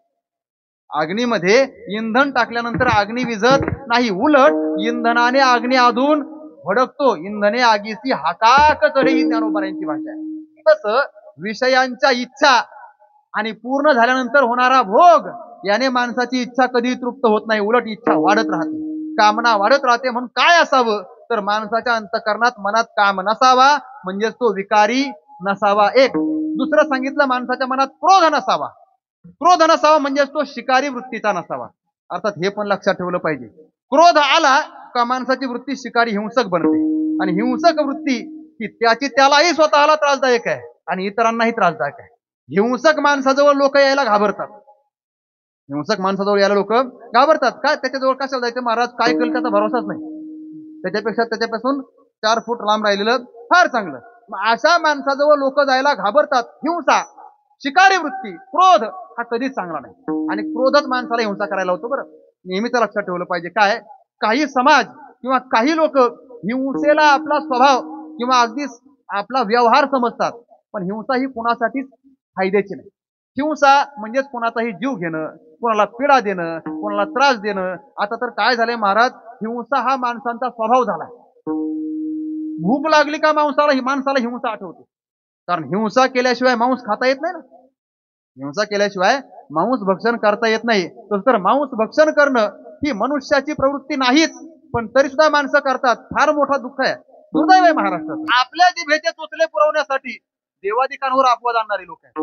अग्नीमध्ये इंधन टाकल्यानंतर अग्नी विझत नाही, उलट इंधनाने अग्नी अधून भडकतो. इंधने आगीची हाकाक चढे ही ज्ञानोबारांची भाषा आहे. तसं विषयांच्या इच्छा आणि पूर्ण झाल्यानंतर होणारा भोग याने माणसाची इच्छा कधी तृप्त होत नाही, उलट इच्छा वाढत राहते, कामना वाढत राहते. म्हणून काय असावं तर माणसाच्या अंतःकरणात मनात काम नसावा, म्हणजेच तो विकारी नसावा. एक दुसरं सांगितलं, माणसाच्या मनात क्रोध नसावा. क्रोध नसावा म्हणजेच तो शिकारी वृत्तीचा नसावा. अर्थात हे पण लक्षात ठेवलं पाहिजे, क्रोध आला का माणसाची वृत्ती शिकारी हिंसक बनते. आणि हिंसक वृत्ती ही त्याची त्यालाही स्वतःला त्रासदायक आहे आणि इतरांनाही त्रासदायक आहे. हिंसक माणसाजवळ लोक यायला घाबरतात. हिंसक माणसाजवळ यायला लोक घाबरतात. काय त्याच्याजवळ कशाला जायचं महाराज? काय करेल त्याचा भरोसाच नाही. त्याच्यापेक्षा त्याच्यापासून 4 फूट लांब राहिलेलं फार चांगलं. अशा माणसाजवळ लोक जायला घाबरतात. हिंसा, शिकारी वृत्ती, क्रोध हा कधीच चांगला नाही. आणि क्रोधच माणसाला हिंसा करायला होतो. बरं, नेहमीच लक्षात ठेवलं पाहिजे. काय काही समाज किंवा काही लोक हिंसेला आपला स्वभाव किंवा अगदी आपला व्यवहार समजतात, पण हिंसा ही कुणासाठीच फायद्याची नाही. हिंसा म्हणजेच कोणाचाही जीव घेणं, कोणाला पीडा देणं, कोणाला त्रास देणं. आता तर काय झालंय महाराज, हिंसा हा माणसांचा स्वभाव झाला. भूक लागली का माणसाला हिंसा आठवते. कारण हिंसा केल्याशिवाय मांस खाता येत नाही ना. हिंसा केल्याशिवाय मांस भक्षण करता येत नाही. तर मांस भक्षण करणं ही मनुष्याची प्रवृत्ती नाहीच, पण तरी सुद्धा माणसं करतात. फार मोठा दुःख आहे, दुर्दैव आहे महाराष्ट्रात. आपल्या जिभेचे चोचले पुरवण्यासाठी देवाधिकांवर अपवाद आणणारी लोक आहेत.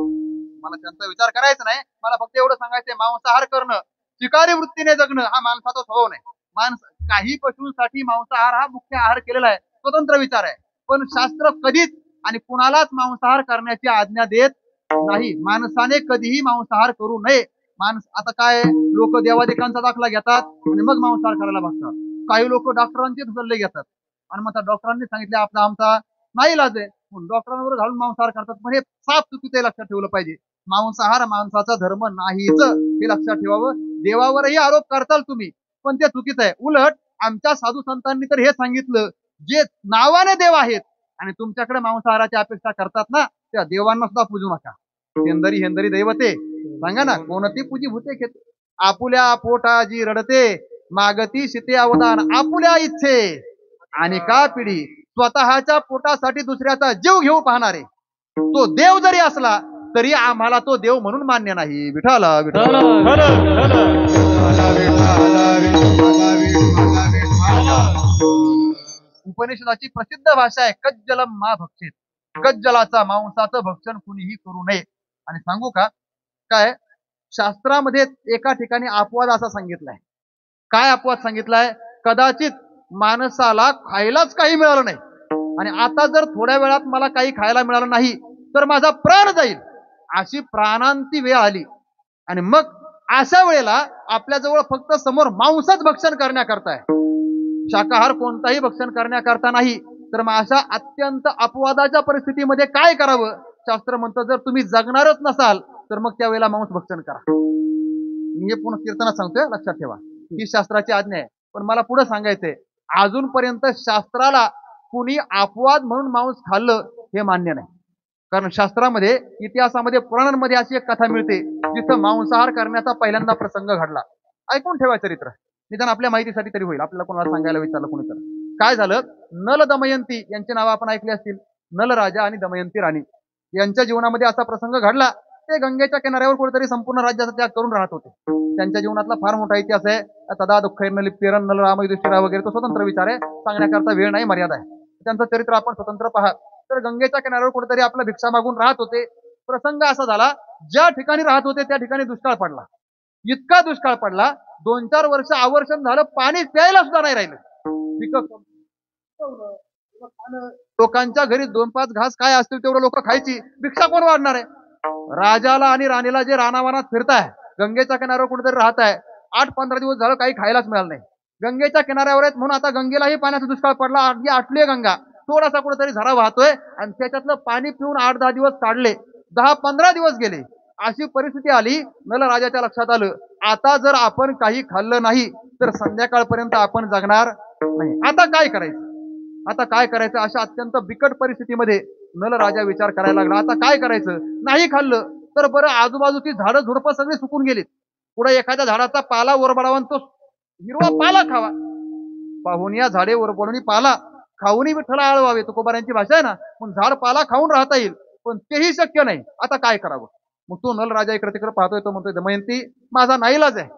मला त्यांचा विचार करायचा नाही, मला फक्त एवढं सांगायचंय, मांसाहार करणं, शिकारी वृत्तीने जगणं हा माणसाचा स्वभाव नाही. काही पशूंसाठी मांसाहार हा मुख्य आहार केलेला आहे, स्वतंत्र विचार आहे. पण शास्त्र कधीच आणि कुणालाच मांसाहार करण्याची आज्ञा देत नाही. माणसाने कधीही मांसाहार करू नये. आता काय, लोक देवाधिकांचा दाखला घेतात आणि मग मांसाहार करायला बघतात. काही लोक डॉक्टरांचे सल्ले घेतात आणि मग डॉक्टरांनी सांगितले आपला आमचा नाही इलाज आहे, डॉक्टरांवर घालून मांसाहार करतात. पण हे साफ चुकीचं लक्षात ठेवलं पाहिजे. मांसाहार माणसाचा धर्म नाहीच, हे लक्षात ठेवावं. देवावरही आरोप करताल तुम्ही, पण ते चुकीचं आहे. उलट आमच्या साधू संतांनी तर हे सांगितलं, जे नावाने देव आहेत आणि तुमच्याकडे मांसाहाराची अपेक्षा करतात ना, त्या देवांना सुद्धा पूजू नका. हेंदरी हेंदरी दैवते, सांगा ना कोणती पूजी भूते घेते. आपुल्या पोटा जी रडते, मागती शिते अवदान आपुल्या इच्छे. आणि का पिढी स्वतःच्या पोटासाठी दुसऱ्याचा जीव घेऊ पाहणारे, तो देव जरी असला तरी आम्हाला तो देव म्हणून मान्य नाही. विठाला विठाला उपनिषदाची प्रसिद्ध भाषा आहे, कज्जलम मा भक्षित. कज्जलाचा, मांसाचं भक्षण कुणीही करू नये. आणि सांगू का काय, शास्त्रामध्ये एका ठिकाणी अपवाद असा सांगितलाय. काय अपवाद सांगितलाय? कदाचित माणसाला खायलाच काही मिळालं नाही आणि आता जर थोड्या वेळात मला काही खायला मिळालं नाही तर माझा प्राण जाईल, अशी प्राणांती वेळ आली. आणि मग अशा वेळेला आपल्याजवळ फक्त समोर मांसच भक्षण करण्याकरता आहे, शाकाहार कोणताही भक्षण करण्याकरता नाही. तर मग अशा अत्यंत अपवादाच्या परिस्थितीमध्ये काय करावं? शास्त्र म्हणतं, जर तुम्ही जगणारच नसाल तर मग त्यावेळेला मांस भक्षण करा. मी हे पुन्हा कीर्तनात सांगतोय, लक्षात ठेवा, ही शास्त्राची आज्ञा आहे. पण मला पुढे सांगायचंय, अजूनपर्यंत शास्त्राला कुणी अपवाद म्हणून मांस खाल्लं हे मान्य नाही. कारण शास्त्रामध्ये, इतिहासामध्ये, पुराणांमध्ये अशी एक कथा मिळते जिथं मांसाहार करण्याचा पहिल्यांदा प्रसंग घडला. ऐकून ठेवा चरित्र, निदान आपल्या माहितीसाठी तरी होईल, आपल्याला कोणाला सांगायला विचारलं कोणी तर. काय झालं, नल दमयंती यांची नावं आपण ऐकली असतील. नल राजा आणि दमयंती राणी यांच्या जीवनामध्ये असा प्रसंग घडला. ते गंगेच्या किनाऱ्यावर कुठेतरी संपूर्ण राज्याचा त्याग करून राहत होते. त्यांच्या जीवनातला फार मोठा इतिहास आहे. तदा दुःखैर्न लिप्यरन नल राम युधिष्ठिरा वगैरे तो स्वतंत्र विचार आहे, सांगण्याकरता वेळ नाही, मर्यादा आहे. त्यांचं चरित्र आपण स्वतंत्र पहा. तर गंगेच्या किनाऱ्यावर कुठेतरी आपला भिक्षा मागून राहत होते. प्रसंग असा झाला, ज्या ठिकाणी राहत होते त्या ठिकाणी दुष्काळ पडला. इतका दुष्काळ पडला, 2-4 वर्ष आवर्षण झालं, पाणी प्यायला सुद्धा नाही राहिलं. लोकांच्या घरी 2-5 घास काय असतील तेवढं लोक खायची, भिक्षा कोण वाढणार आहे? राजाला आणि राणीला जे रानावनात फिरताय, गंगेच्या किनाऱ्यावर कुठेतरी राहत आहे, 8-15 दिवस झालं काही खायलाच मिळालं नाही. गंगेच्या किनाऱ्यावर आहेत म्हणून आता गंगेलाही पाण्याचा दुष्काळ पडला. अगदी आटली गंगा, थोडासा कुठेतरी झरा वाहतोय आणि त्याच्यातलं पाणी पिऊन 8-10 दिवस काढले, 10-15 दिवस गेले. अशी परिस्थिती आली. नलराजाच्या लक्षात आलं, आता जर आपण काही खाल्लं नाही तर संध्याकाळपर्यंत आपण जगणार नाही. आता काय करायचं, आता काय करायचं? अशा अत्यंत बिकट परिस्थितीमध्ये नलराजा विचार करायला लागला, आता काय करायचं? नाही खाल्लं तर बरं, आजूबाजूची झाडं झुडपं सगळी सुकून गेलीत. पुढे एखाद्या झाडाचा पाला ओरबडावा, तो हिरवा पाला खावा. पाहुनिया झाडे ओरबडून पाला खाऊनही विठ्ठला आळवावे, तुकोबारांची भाषा आहे ना. पण झाड पाला खाऊन राहता येईल, पण तेही शक्य नाही. आता काय करावं? मग तो नलराजा इकडे तिकडे पाहतोय. तो म्हणतोय, दमयंती, माझा नाईलाज आहे,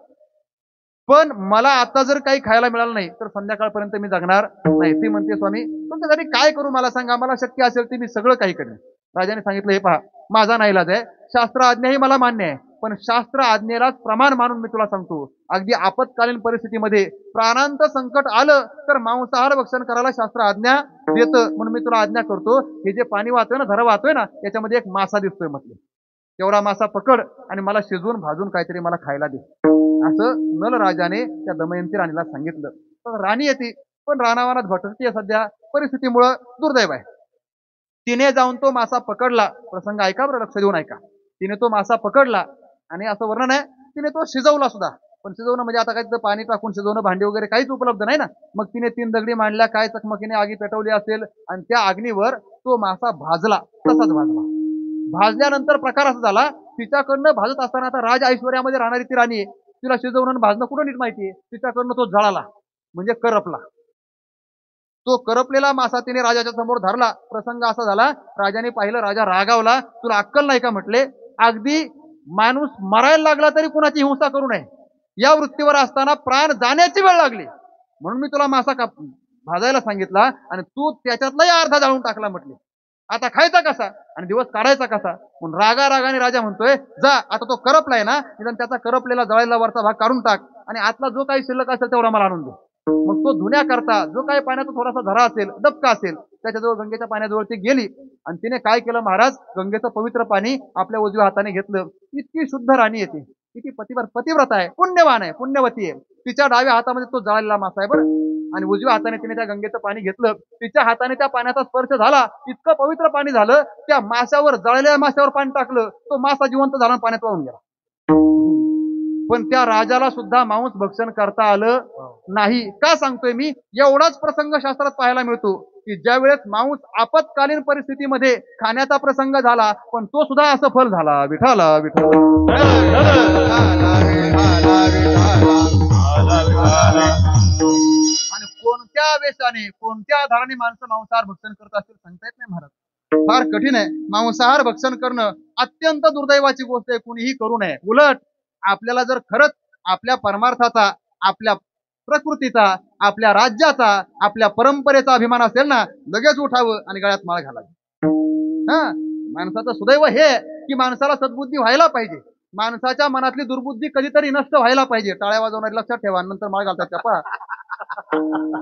पण मला आता जर काही खायला मिळालं नाही तर संध्याकाळपर्यंत मी जगणार नाही. ती म्हणते, स्वामी तुमच्यासाठी काय करू मला सांगा, मला शक्य असेल ते मी सगळं काही करेन. राजाने सांगितलं, हे पहा, माझा नाईलाज आहे, शास्त्र आज्ञाही मला मान्य आहे, पण शास्त्र आज्ञेलाच प्रमाण मानून मी तुला सांगतो, अगदी आपत्कालीन परिस्थितीमध्ये प्राणांत संकट आलं तर मांसाहार भक्षण करायला शास्त्र आज्ञा देतं, म्हणून मी तुला आज्ञा करतो, हे जे पाणी वाहतोय ना, झरा वाहतोय ना, याच्यामध्ये एक मासा दिसतोय म्हटलं, तेवढा मासा पकड आणि मला शिजवून भाजून काहीतरी मला खायला दे. असं नलराजाने त्या दमयंती राणीला सांगितलं. तर राणी येते, पण रानावनात भटकतीये सध्या, परिस्थितीमुळं दुर्दैव आहे. तिने जाऊन तो मासा पकडला. प्रसंग ऐका बरं, लक्ष देऊन ऐका. तिने तो मासा पकडला आणि असं वर्णन आहे, तिने तो शिजवला सुद्धा. पण शिजवणं म्हणजे आता काय पाणी टाकून शिजवणं, भांडी वगैरे काहीच उपलब्ध नाही ना. मग तिने 3 दगडी मांडल्या, काय चकमकीने आगी पेटवली असेल आणि त्या अग्नीवर तो मासा भाजला, तसाच भाजला. भाजल्यानंतर प्रकार असा झाला, तिच्याकडनं भाजत असताना, आता राज ऐश्वर्यामध्ये राहणारी ती राणी आहे, तिला शिजवणं आणि भाजणं कुठं नीट माहितीये, तिच्याकडनं तो जळाला, म्हणजे करपला. तो करपलेला मासा तिने राजाच्या समोर धरला. प्रसंग असा झाला, राजाने पाहिलं, राजा रागावला, तुला अक्कल नाही का म्हटले, अगदी माणूस मरायला लागला तरी कुणाची हिंसा करू नये, या वृत्तीवर असताना प्राण जाण्याची वेळ लागली म्हणून मी तुला मासा भाजायला सांगितला आणि तू त्याच्यातलाही अर्धा जाळून टाकला म्हटले. आता खायचा कसा आणि दिवस काढायचा कसा? म्हणून रागाने राजा म्हणतोय, जा, आता तो करपलाय ना, निदान त्याचा करपलेला जळायला वरचा भाग काढून टाक आणि आतला जो काही शिल्लक असेल तेवढा मला आणून दे. मग तो धुण्याकरता जो काही पाण्याचा थोडासा झरा असेल, डबका असेल, त्याच्याजवळ गंगेच्या पाण्याजवळ ती गेली आणि तिने काय केलं महाराज, गंगेचं पवित्र पाणी आपल्या उजव्या हाताने घेतलं. इतकी शुद्ध राणी येते, किती पतिव्रता आहे, पुण्यवान आहे, पुण्यवती आहे. तिच्या डाव्या हातामध्ये तो जळालेला मासा आहे बरं, आणि उजव्या हाताने तिने त्या गंगेचं पाणी घेतलं. तिच्या हाताने त्या पाण्याचा स्पर्श झाला, इतकं पवित्र पाणी झालं, त्या माशावर, जळलेल्या माशावर पाणी टाकलं, तो मासा जिवंत झाला, पाण्यात वाहून गेला. पण त्या राजाला सुद्धा मांस भक्षण करता आलं नाही. का सांगतोय मी? एवढाच प्रसंग शास्त्रात पाहायला मिळतो की ज्या वेळेस मांस आपत्कालीन परिस्थितीमध्ये खाण्याचा प्रसंग झाला, पण तो सुद्धा असं फल झाला. विठाला विठ्ठल. आणि कोणत्या वेशाने, कोणत्या आधाराने माणसं मांसाहार भक्षण करत असतील सांगता येत नाही महाराज. फार कठीण आहे. मांसाहार भक्षण करणं अत्यंत दुर्दैवाची गोष्ट आहे, कुणीही करू नये. उलट आपल्याला जर खरंच आपल्या परमार्थाचा, आपल्या प्रकृतीचा, आपल्या राज्याचा, आपल्या परंपरेचा अभिमान असेल ना, लगेच उठावं आणि गळ्यात माळ घालावी. माणसाचं सुदैव हे की माणसाला सद्बुद्धी व्हायला पाहिजे. माणसाच्या मनातली दुर्बुद्धी कधीतरी नष्ट व्हायला पाहिजे. टाळ्या वाजवणारी लक्षात ठेवा, नंतर माळ घालतात त्या पहा.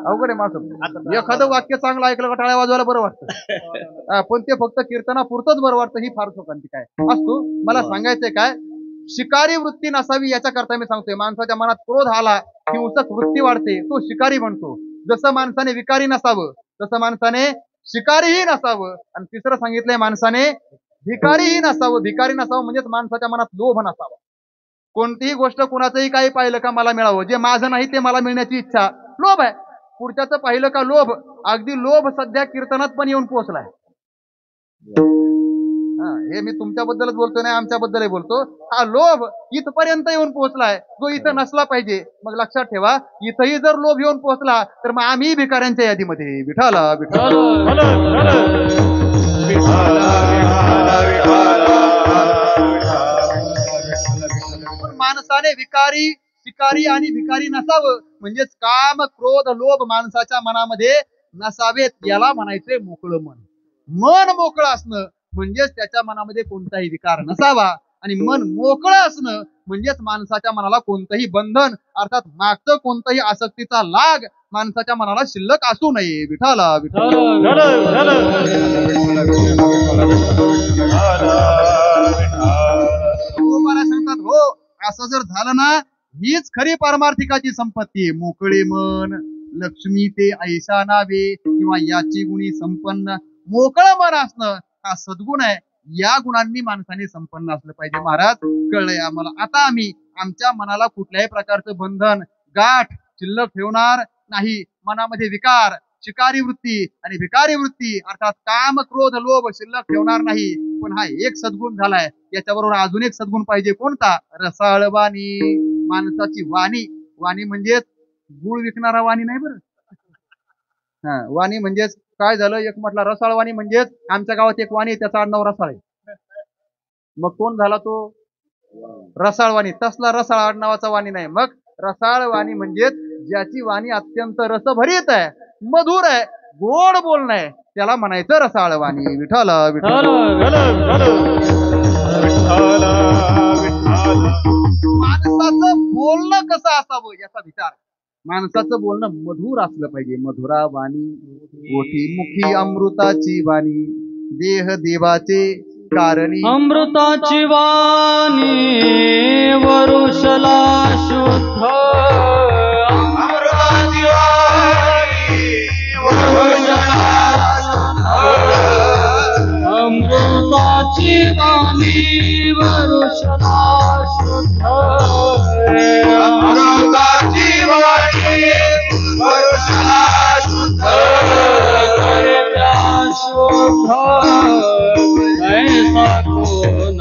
अवघड आहे माणसं. एखादं वाक्य चांगलं ऐकलं का टाळ्या वाजवायला बरं वाटतं, पण ते फक्त कीर्तनापुरतच बरं वाटतं, ही फार चोखांती काय असतो. मला सांगायचंय काय, शिकारी वृत्ती नसावी याच्याकरता मी सांगतोय. माणसाच्या मनात क्रोध आला, हिंसक वृत्ती वाढते, तो शिकारी बनतो. जसं माणसाने विकारी नसावं तसं माणसाने शिकारीही नसावं. आणि तिसरं सांगितलंय, माणसाने भिकारीही नसावं. भिकारी नसावं म्हणजेच माणसाच्या मनात लोभ नसावा. कोणतीही गोष्ट कुणाचंही काही पाहिलं का मला मिळावं, जे माझं नाही ते मला मिळण्याची इच्छा, लोभ आहे. पुढच्याचं पाहिलं का लोभ. अगदी लोभ सध्या कीर्तनात पण येऊन पोहोचलाय. हा, हे मी तुमच्याबद्दलच बोलतो नाही, आमच्याबद्दलही बोलतो. हा लोभ इथपर्यंत येऊन पोहोचलाय, जो इथं नसला पाहिजे. मग लक्षात ठेवा, इथंही जर लोभ येऊन पोहोचला तर मग आम्ही भिकाऱ्यांच्या यादीमध्ये. विठाला विठाला पण माणसाने विकारी आणि भिकारी नसावं, म्हणजेच काम क्रोध लोभ माणसाच्या मनामध्ये नसावेत. याला म्हणायचंय मोकळं मन. मन मोकळं असणं म्हणजेच त्याच्या मनामध्ये कोणताही विकार नसावा, आणि मन मोकळं असणं म्हणजेच माणसाच्या मनाला कोणतंही बंधन अर्थात मागचं कोणतंही आसक्तीचा लाग माणसाच्या मनाला शिल्लक असू नये. विठाला विठाला तुकोबाला सांगतात, हो असं जर झालं ना, हीच खरी पारमार्थिकाची संपत्ती आहे. मोकळे मन, लक्ष्मी ते ऐशा नावे, किंवा याची गुणी संपन्न. मोकळं मन असणं हा सद्गुण आहे. या गुणांनी माणसाने संपन्न असलं पाहिजे. महाराज कळलंय आम्हाला. आता आम्ही आमच्या मनाला कुठल्याही प्रकारचं बंधन गाठ शिल्लक ठेवणार नाही. मनामध्ये विकार, शिकारी वृत्ती आणि भिकारी वृत्ती अर्थात काम क्रोध लोभ शिल्लक ठेवणार नाही. पण हा एक सद्गुण झालाय. याच्याबरोबर अजून एक सद्गुण पाहिजे. कोणता? रसाळ वाणी. माणसाची वाणी. वाणी म्हणजेच गुळ विकणारा वाणी नाही बरं. हा, वाणी म्हणजेच काय झालं, एक म्हटला रसाळ वाणी म्हणजेच आमच्या गावात एक वाणी, त्याचा आडनाव रसाळ आहे. मग कोण झाला तो? रसाळ वाणी. तसला रसाळ आडनावाचा वाणी नाही. मग रसाळ वाणी म्हणजेच ज्याची वाणी अत्यंत रसभरीत आहे, मधुर आहे, गोड बोलणं आहे, त्याला म्हणायचं रसाळ वाणी. विठ्ठल विठ्ठल माणसाचं बोलणं कसं असावं याचा विचार. माणसाचं बोलणं मधुर असलं पाहिजे. मधुरा वाणी ओठी मुखी अमृताची वाणी, देह देवाचे कारणी. अमृताची वाणी वरुषला शुद्ध, अमृताची वाणी वरुषला अमृताची वाणी वरुषला शुद्ध, अमृताची वाणी वरुषला शुद्ध, करत्या शुद्ध ऐसा कोण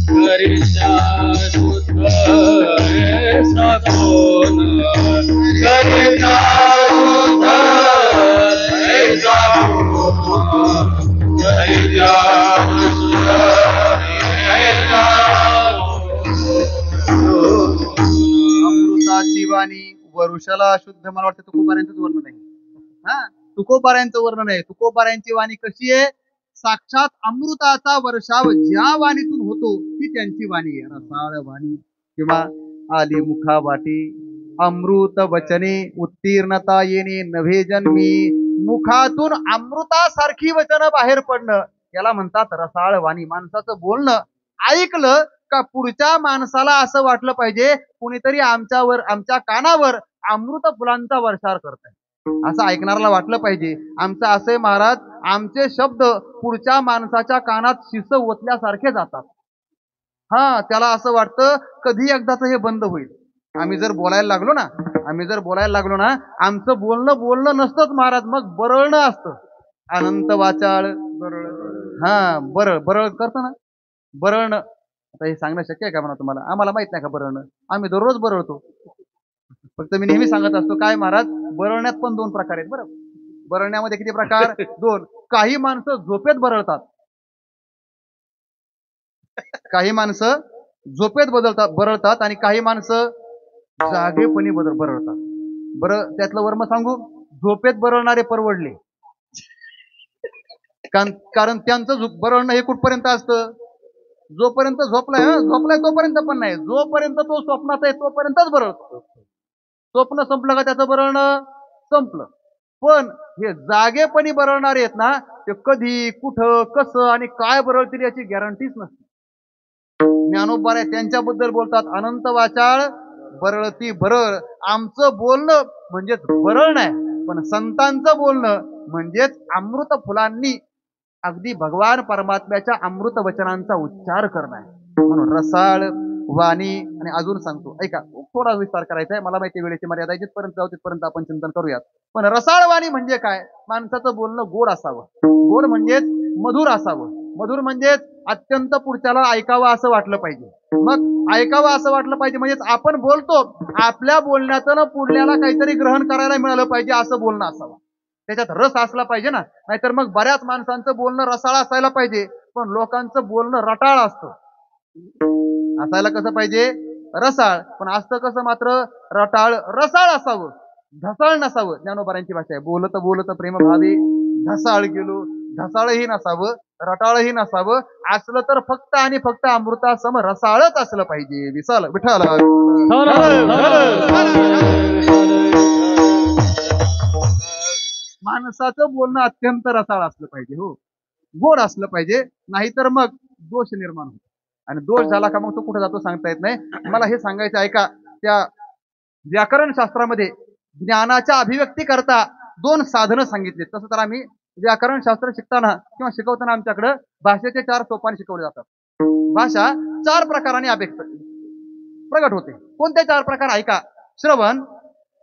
करत्या शुद्ध, ऐसा कोण करता शुद्ध ऐसा कोण, करता शुद्ध ऐसा अमृताची वाणी वरुषला शुद्ध. मला वाटतं तुकोबाऱ्यांचंच वर्णन आहे. हा, तुकोबाऱ्यांचं वर्णन आहे. तुकोबाऱ्यांची वाणी कशी आहे? साक्षात अमृताचा वर्षाव ज्या वाणीतून होतो ती त्यांची वाणी आहे. रसाळ वाणी. किंवा आली मुखा वाटी अमृत वचने उत्तीर्णता येणे नव्हे जन्मी. मुखातून अमृतासारखी वचनं बाहेर पडणं याला म्हणतात रसाळ वाणी. माणसाचं बोलणं ऐकलं का पुढच्या माणसाला असं वाटलं पाहिजे कुणीतरी आमच्या कानावर अमृत फुलांचा वर्षार करताय, असं ऐकणाऱ्याला वाटलं पाहिजे. आमचं असे महाराज, आमचे शब्द पुढच्या माणसाच्या कानात शिस ओतल्यासारखे जातात. हा, त्याला असं वाटतं कधी एकदाच हे बंद होईल. आम्ही जर बोलायला लागलो ना, आमचं बोलणं नसतंच महाराज, मग बरळणं असतं. अनंत वाचाळ हा, बरळ करतो ना, बरळणं. आता हे सांगणं शक्य आहे का म्हणा तुम्हाला? आम्हाला माहित नाही का बरळणं? आम्ही दररोज बरळतो. फक्त मी नेहमी सांगत असतो काय महाराज, बरळण्यात पण 2 प्रकार आहेत बरं. बरळण्यामध्ये किती प्रकार? 2. काही माणसं झोपेत बरळतात, काही माणसं झोपेत बरळतात आणि काही माणसं जागेपणी बरळतात. बरं, त्यातलं वर्म सांगू. झोपेत बरळणारे परवडले, कारण त्यांचं बरळणं हे कुठपर्यंत असतं? जोपर्यंत झोपलाय तोपर्यंत पण नाही, जोपर्यंत तो स्वप्नात आहे तोपर्यंतच बरळतो. स्वप्न संपलं का त्याचं बरळणं संपलं. पण हे जागेपणी बरळणारे आहेत ना, ते कधी कुठं कसं आणि काय बरळतील याची गॅरंटीच नसते. ज्ञानोबा त्यांच्याबद्दल बोलतात, अनंत वाचाळ बरळती बरळ. आमचं बोलणं म्हणजेच बरळण आहे, पण संतांचं बोलणं म्हणजेच अमृत फुलांनी अगदी भगवान परमात्म्याच्या अमृत वचनांचा उच्चार करणं आहे. म्हणून रसाळ वाणी. आणि अजून सांगतो ऐका, थोडा विस्तार करायचा आहे, मला माहिती वेळेची मर्यादा आहे, जिथपर्यंत जाऊ तिथपर्यंत आपण चिंतन करूयात. पण रसाळ वाणी म्हणजे काय? माणसाचं बोलणं गोड असावं. गोड म्हणजेच मधुर असावं. मधुर म्हणजेच अत्यंत पुढच्याला ऐकावं असं वाटलं पाहिजे. मग ऐकावं असं वाटलं पाहिजे म्हणजेच आपण बोलतो, आपल्या बोलण्यातून पुढल्याला काहीतरी ग्रहण करायला मिळालं पाहिजे असं बोलणं असावं. त्याच्यात रस असला पाहिजे ना. नाहीतर मग बऱ्याच माणसांचं बोलणं रसाळ असायला पाहिजे, पण लोकांचं बोलणं रटाळ असतं. असायला कसं पाहिजे? रसाळ. पण असतं कसं मात्र? रटाळ रसाळ असावं, ढसाळ नसावं. ज्ञानोबारांची भाषा आहे. बोलत बोलत प्रेम भावे ढसाळ गेलो. ढसाळही नसावं, रटाळही नसावं. असलं तर फक्त आणि फक्त अमृतासम रसाळच असलं पाहिजे. विठ्ठल माणसाचं बोलणं अत्यंत रसाळ असलं पाहिजे. हो, गोड असलं पाहिजे. नाहीतर मग दोष निर्माण होतो. आणि दोष झाला का मग तो कुठे जातो सांगता येत नाही. मला हे सांगायचं ऐका, त्या व्याकरण शास्त्रामध्ये ज्ञानाच्या अभिव्यक्ती करता 2 साधनं सांगितली. तसं तर आम्ही व्याकरण शास्त्र शिकताना किंवा शिकवताना आमच्याकडे भाषेचे 4 सोपान शिकवले जातात. भाषा 4 प्रकाराने अभिव्यक्त प्रगट होते. कोणते 4 प्रकार ऐका? श्रवण,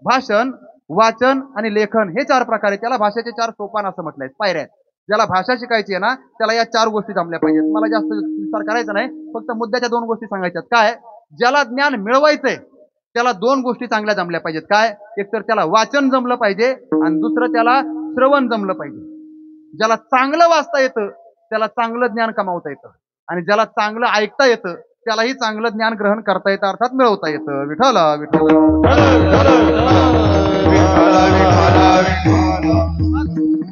भाषण, वाचन आणि लेखन हे 4 प्रकार आहेत. त्याला भाषेचे 4 सोपान असं म्हटलंय, पायऱ्या आहेत. ज्याला भाषा शिकायची आहे ना, त्याला या 4 गोष्टी जमल्या पाहिजेत. मला जास्त विस्तार करायचा नाही, फक्त मुद्द्याच्या 2 गोष्टी सांगायच्यात. काय? ज्याला ज्ञान मिळवायचंय त्याला 2 गोष्टी चांगल्या जमल्या पाहिजेत. काय? एक तर त्याला वाचन जमलं पाहिजे आणि दुसरं त्याला श्रवण जमलं पाहिजे. ज्याला चांगलं वाचता येतं त्याला चांगलं ज्ञान कमावता येतं, आणि ज्याला चांगलं ऐकता येतं त्यालाही चांगलं ज्ञान ग्रहण करता येतं, अर्थात मिळवता येतं. विठ्ठल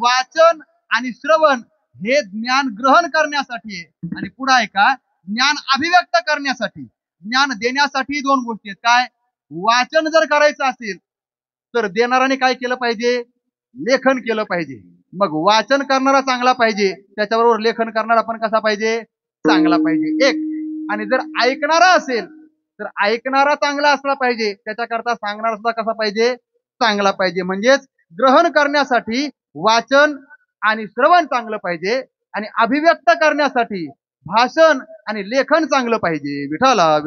वाचन आणि श्रवण हे ज्ञान ग्रहण करण्यासाठी आहे, आणि पुढे ऐका, ज्ञान अभिव्यक्त करण्यासाठी, ज्ञान देण्यासाठी 2 गोष्टी आहेत. काय? वाचन जर करायचं असेल तर देणाऱ्याने काय केलं पाहिजे? लेखन केलं पाहिजे. मग वाचन करणारा चांगला पाहिजे, त्याच्याबरोबर लेखन करणारा पण कसा पाहिजे? चांगला पाहिजे. एक. आणि जर ऐकणारा असेल तर ऐकणारा चांगला असला पाहिजे, त्याच्याकरता सांगणारा सुद्धा कसा पाहिजे? चांगला पाहिजे. म्हणजेच ग्रहण करण्यासाठी वाचन आणि श्रवण चांगलं पाहिजे, आणि अभिव्यक्त करण्यासाठी भाषण आणि लेखन चांगलं पाहिजे. विठ्ठला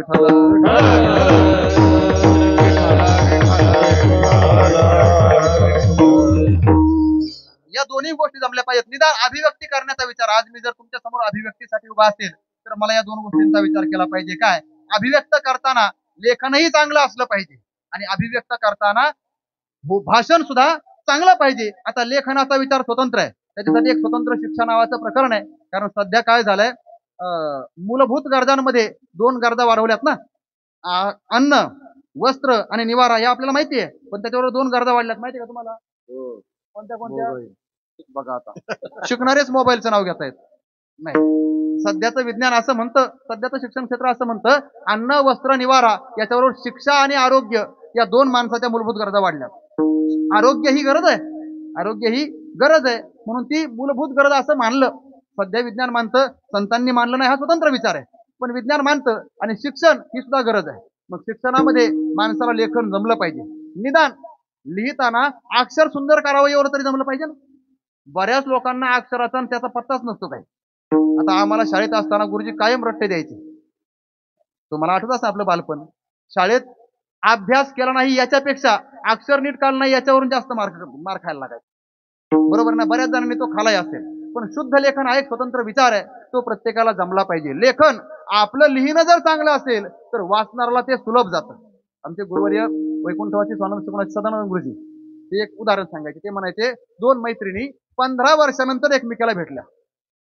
या दोन्ही गोष्टी जमल्या पाहिजेत. निदान अभिव्यक्ती करण्याचा विचार, आज मी जर तुमच्या समोर अभिव्यक्तीसाठी उभा असेल तर मला या 2 गोष्टींचा विचार केला पाहिजे. काय? अभिव्यक्त करताना लेखनही चांगलं असलं पाहिजे, आणि अभिव्यक्त करताना भाषण सुद्धा चांगलं पाहिजे. आता लेखनाचा विचार स्वतंत्र आहे, त्याच्यासाठी एक स्वतंत्र शिक्षा नावाचं प्रकरण आहे. कारण सध्या काय झालंय, मूलभूत गरजांमध्ये 2 गरजा वाढवल्यात ना, अन्न, वस्त्र आणि निवारा, या आपल्याला माहिती आहे. पण त्याच्यावर 2 गरजा वाढल्यात, माहिती आहे का तुम्हाला? कोणत्या कोणत्या? बघा, आता शिकणारेच मोबाईलचं नाव घेतायत. नाही, सध्याचं विज्ञान असं म्हणतं, सध्याचं शिक्षण क्षेत्र असं म्हणतं, अन्न, वस्त्र, निवारा याच्याबरोबर शिक्षा आणि आरोग्य या 2 माणसाच्या मूलभूत गरजा वाढल्यात. आरोग्य ही गरज आहे, आरोग्य ही गरज आहे, म्हणून ती मूलभूत गरज असं मानलं. सध्या विज्ञान मानतं, संतांनी मानलं नाही, हा स्वतंत्र विचार आहे. पण विज्ञान मानतं, आणि शिक्षण ही सुद्धा गरज आहे. मग शिक्षणामध्ये माणसाला लेखन जमलं पाहिजे. निदान लिहिताना अक्षर सुंदर करावं एवढं तरी जमलं पाहिजे ना. बऱ्याच लोकांना अक्षराचा आणि त्याचा पत्ताच नसतो काय. आता आम्हाला शाळेत असताना गुरुजी कायम रट्टे द्यायचे. तुम्हाला आठवत असं आपलं बालपण. शाळेत अभ्यास केला नाही याच्यापेक्षा अक्षर नीट काढलं नाही याच्यावरून जास्त मार्क खायला लागायचा. बरोबर ना? बऱ्याच जणांनी तो खालाय असेल. पण शुद्ध लेखन हा एक स्वतंत्र विचार आहे, तो प्रत्येकाला जमला पाहिजे. लेखन आपलं लिहिणं जर चांगलं असेल तर वाचणाऱ्याला ते सुलभ जातं. आमचे गुरुवर्य वैकुंठवासी स्वानंद सुकुमार सदानंद गुरुजी ते एक उदाहरण सांगायचे. ते म्हणायचे, 2 मैत्रिणी 15 वर्षानंतर एकमेकाला भेटल्या.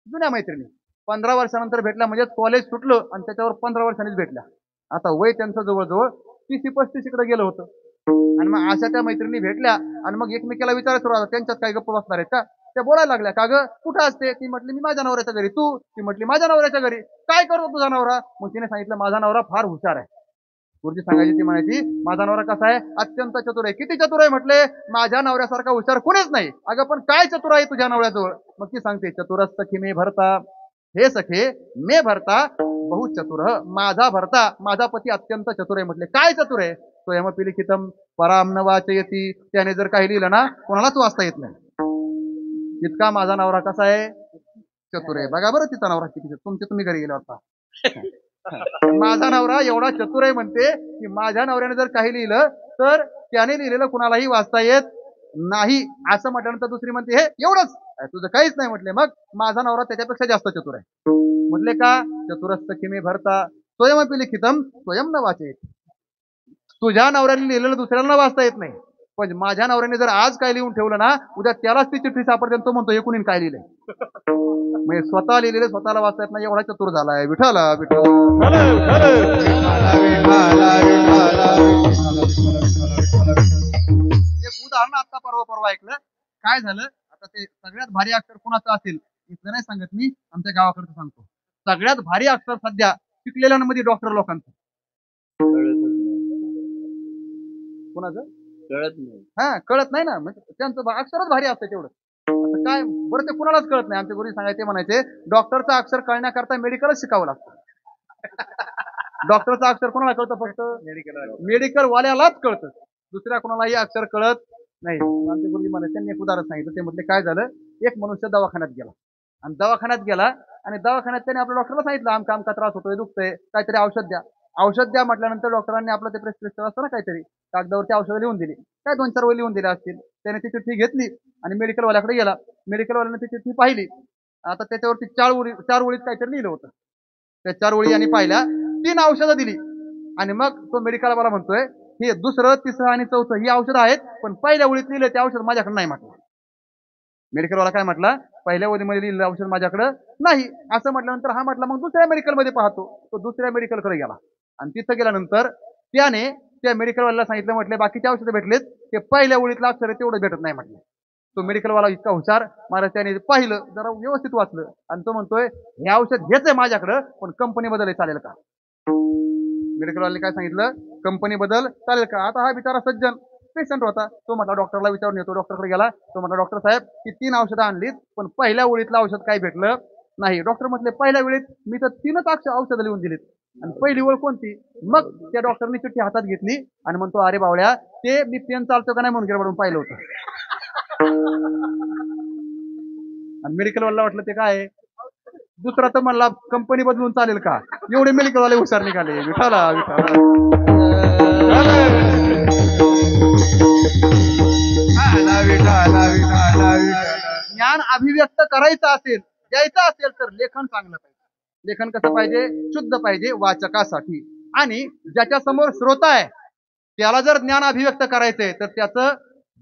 जुन्या मैत्रिणी 15 वर्षानंतर भेटल्या, म्हणजे कॉलेज सुटलं आणि त्याच्यावर 15 वर्षांनीच भेटल्या. आता वय त्यांचं जवळजवळ 30-35 इकडे गेलं होतं. आणि मग अशा त्या मैत्रिणी भेटल्या, आणि मग एकमेकाला विचारायचं सुरू झालं, त्यांच्यात काय गप्प बसणार आहेत का? त्या बोलायला लागल्या, का ग कुठं असते? ती म्हटली, मी माझ्या नवऱ्याच्या घरी. तू? ती म्हटली, माझ्या नवऱ्याच्या घरी. काय करतो तुझा नवरा? मग तिने सांगितलं, माझा नवरा फार हुशार आहे. गुरुजी सांगायची, ती म्हणायची, माझा नवरा कसा आहे? अत्यंत चतुर आहे. किती चतुर आहे? म्हटले, माझ्या नवऱ्यासारखा हुशार कोणीच नाही. अगं पण काय चतुर आहे तुझ्या नवऱ्याजवळ? मग ती सांगते, चतुरस्त की मे भरता, हे सखे मे भरता बहु चतुर, माझा भरता, माझा पती अत्यंत चतुर आहे. म्हटले, काय चतुर आहे? स्वयंपी लिखितम पराम न वाचयती, त्याने जर काही लिहिलं ना कोणालाच वाचता येत नाही, इतका माझा नवरा कसा आहे? चतुर आहे. बघा बरं तिचा नवरा किती. तुम्ही घरी गेला होता. माझा नवरा एवढा चतुर आहे म्हणते की माझ्या नवऱ्याने जर काही लिहिलं तर त्याने लिहिलेलं कुणालाही वाचता येत नाही असं म्हटल्यानंतर दुसरी म्हणते हे एवढंच तुझं काहीच नाही. म्हटले मग माझा नवरा त्याच्यापेक्षा जास्त चतुर आहे. म्हटले का? चतुरस्थ किमे भरता स्वयंपी लिखितम स्वयं न वाचे. तुझ्या नवऱ्याने लिहिलेलं दुसऱ्याला वाचता येत नाही, पण माझ्या नवऱ्याने जर आज काय लिहून ठेवलं ना, उद्या त्यालाच ती चिठ्ठी सापडते तो म्हणतो एकूण काय लिहिलंय. म्हणजे स्वतः लिहिलेलं स्वतःला वाचता येत नाही एवढा चतुर झालाय. विठ्ठल विठ्ठल. एक उदाहरण आता परवा ऐकलं. काय झालं, आता ते सगळ्यात भारी अक्षर कुणाचं असेल इथलं नाही सांगत मी, आमच्या गावाकडचं सांगतो. सगळ्यात भारी अक्षर सध्या शिकलेल्यांमध्ये डॉक्टर लोकांचं. कोणाचं कळत नाही ना, म्हणजे त्यांचं अक्षरच भारी असतं तेवढं. आता काय बरं ते कुणालाच कळत नाही. आमच्या गुरु सांगायचे म्हणायचे डॉक्टरचं अक्षर कळण्याकरता मेडिकलच शिकावं लागतं. डॉक्टरचं अक्षर कोणाला कळतं? फक्त मेडिकल वाल्यालाच कळतं, दुसऱ्या कोणालाही अक्षर कळत नाही. आमचे गुरुजी म्हणाले, त्यांनी एक उदाहरण सांगितलं. ते म्हटले काय झालं, एक मनुष्य दवाखान्यात गेला आणि दवाखान्यात त्याने आपल्या डॉक्टरला सांगितलं आमका आमका त्रास होतोय, दुखतोय, काहीतरी औषध द्या. औषध द्या म्हटल्यानंतर डॉक्टरांनी आपलं ते प्रेस्क्रिप्शन असतं ना काहीतरी, कागदावरती औषधं लिहून दिली. काय 2-4 वही लिहून दिले असतील. त्याने ती चिठ्ठी घेतली आणि मेडिकलवाल्याकडे गेला. मेडिकलवाल्याने ती चिठ्ठी पाहिली. आता त्याच्यावरती 4 ओळीत काहीतरी लिहिलं होतं. त्या 4 ओळी यांनी पाहिल्या, 3 औषधं दिली आणि मग तो मेडिकलवाला म्हणतोय हे दुसरं, तिसरं आणि चौथं ही औषधं आहेत, पण पहिल्या ओळीत लिहिलं ते औषध माझ्याकडे नाही म्हटलं. मेडिकलवाला काय म्हटला, पहिल्या ओळीमध्ये लिहिलेलं औषध माझ्याकडे नाही. असं म्हटल्यानंतर हा म्हटला मग दुसऱ्या मेडिकलमध्ये पाहतो. तो दुसऱ्या मेडिकलकडे गेला आणि तिथं गेल्यानंतर त्याने त्या मेडिकलवाल्याला सांगितलं, म्हटले बाकीचे औषधं भेटलेत, ते पहिल्या ओळीतलं अक्षर आहे तेवढं भेटत नाही म्हटलं. तो मेडिकलवाला इतका हुशार, मला त्याने पाहिलं, जरा व्यवस्थित वाचलं आणि तो म्हणतोय हे औषध घ्यायचंय माझ्याकडं, पण कंपनी बदल चालेल का? मेडिकलवाल्याने काय सांगितलं, कंपनी बदल चालेल का? आता हा बिचारा सज्जन पेशंट होता, तो म्हटला डॉक्टरला विचारून येतो. डॉक्टरकडे गेला. तो म्हटला डॉक्टर साहेब ती 3 औषधं आणलीत, पण पहिल्या ओळीतलं औषध काही भेटलं नाही. डॉक्टर म्हटले पहिल्या वेळेत मी तर 3च औषधं लिहून दिलीत आणि पहिली ओळ कोणती? मग त्या डॉक्टरनी चिठ्ठी हातात घेतली आणि म्हणतो अरे बावळ्या, ते मी पेन चालतो का नाही म्हणून गिरवाडून पाहिलं होतं. आणि मेडिकलवाला वाटलं ते काय दुसरा तर म्हणला कंपनी बदलून चालेल का? एवढे मेडिकलवाले हुशार निघाले. विठाला ज्ञान अभिव्यक्त करायचं असेल, द्यायचं असेल तर लेखन चांगलं पाहिजे. लेखन कसं पाहिजे? शुद्ध पाहिजे वाचकासाठी. आणि ज्याच्या समोर श्रोता आहे त्याला जर ज्ञान अभिव्यक्त करायचंय तर त्याचं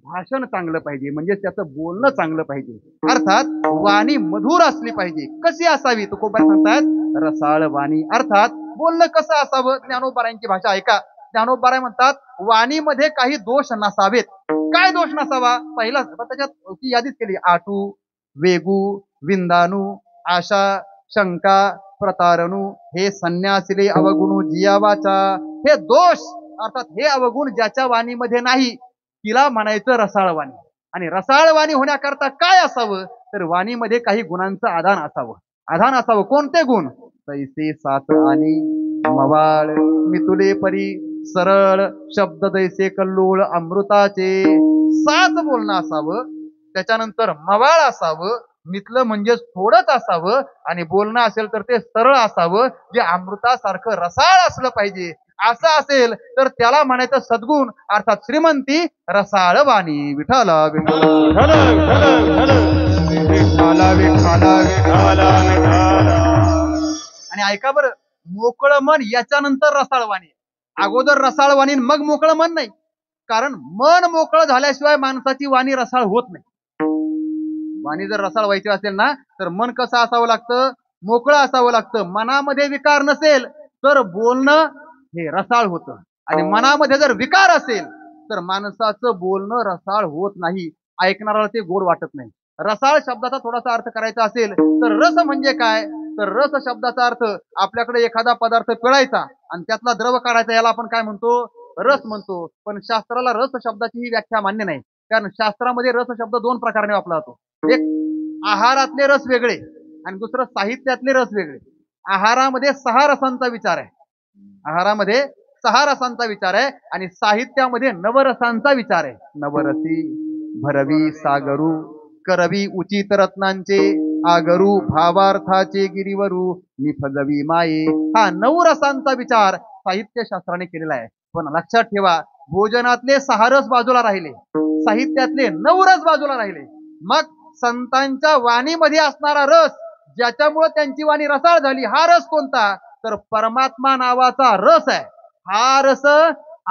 भाषण चांगलं पाहिजे, म्हणजे त्याचं बोलणं चांगलं पाहिजे. अर्थात वाणी मधुर असली पाहिजे. कशी असावी? तुकोबाराय सांगतात रसाळ वाणी. अर्थात बोलणं कसं असावं? ज्ञानोबारायांची भाषा ऐका. ज्ञानोबाराय म्हणतात वाणीमध्ये काही दोष नसावेत. काय दोष नसावा? पहिला त्याच्यात ती यादीच केली, आटू, वेगू, विंदाणू, आशा, शंका, प्रतारणू, हे संन्यासिले अवगुणू जिया वाचा. हे दोष अर्थात हे अवगुण ज्याच्या वाणीमध्ये नाही तिला म्हणायचं रसाळ वाणी. आणि रसाळ वाणी होण्याकरता काय असावं? तर वाणीमध्ये काही गुणांचं आधान असावं. आधान असावं. कोणते गुण? तैसे सात आणि मवाळ मितुले परी सरळ शब्द दैसे कल्लोळ अमृताचे. 7 बोलणं असावं, त्याच्यानंतर मवाळ असावं, मितलं म्हणजे थोडंच असावं, आणि बोलणं असेल तर ते सरळ असावं, जे अमृतासारखं रसाळ असलं पाहिजे. असं असेल तर त्याला म्हणायचं सद्गुण अर्थात श्रीमंती रसाळ वाणी. विठाला आणि ऐका बरं, मोकळं मन याच्यानंतर रसाळ वाणी. अगोदर रसाळ वाणी मग मोकळं मन नाही, कारण मन मोकळं झाल्याशिवाय माणसाची वाणी रसाळ होत नाही. वाणी जर रसाळ व्हायची असेल ना तर मन कसं असावं लागतं? मोकळं असावं लागतं. मनामध्ये विकार नसेल तर बोलणं हे रसाळ होतं, आणि मनामध्ये जर विकार असेल तर माणसाचं बोलणं रसाळ होत नाही, ऐकणाऱ्याला ते गोड वाटत नाही. रसाळ शब्दाचा थोडासा अर्थ करायचा असेल तर रस म्हणजे काय? तर रस शब्दाचा अर्थ आपल्याकडे एखादा पदार्थ पिळायचा आणि त्यातला द्रव काढायचा, याला आपण काय म्हणतो? रस म्हणतो. पण शास्त्राला रस शब्दाची ही व्याख्या मान्य नाही, कारण शास्त्रामध्ये रस शब्द 2 प्रकाराने वापरला जातो. एक आहारातले रस वेगळे आणि दुसरं साहित्यातले रस वेगळे. आहारामध्ये 6 रसांचा विचार आहे. आहारामध्ये 6 रसांचा विचार आहे आणि साहित्यामध्ये 9 रसांचा विचार आहे. नवरसी भरवी सागरू करवी उचित रत्नांचे आगरू भावार्थाचे गिरीवरू निफजवी माये. हा 9 रसांचा विचार साहित्यशास्त्राने केलेला आहे. पण लक्षात ठेवा, भोजनातले 6 रस बाजूला राहिले, साहित्यातले 9 रस बाजूला राहिले. मग संतांच्या वाणीमध्ये असणारा रस, ज्याच्यामुळे त्यांची वाणी रसाळ झाली, हा रस कोणता? तर परमात्मा नावाचा रस आहे. हा रस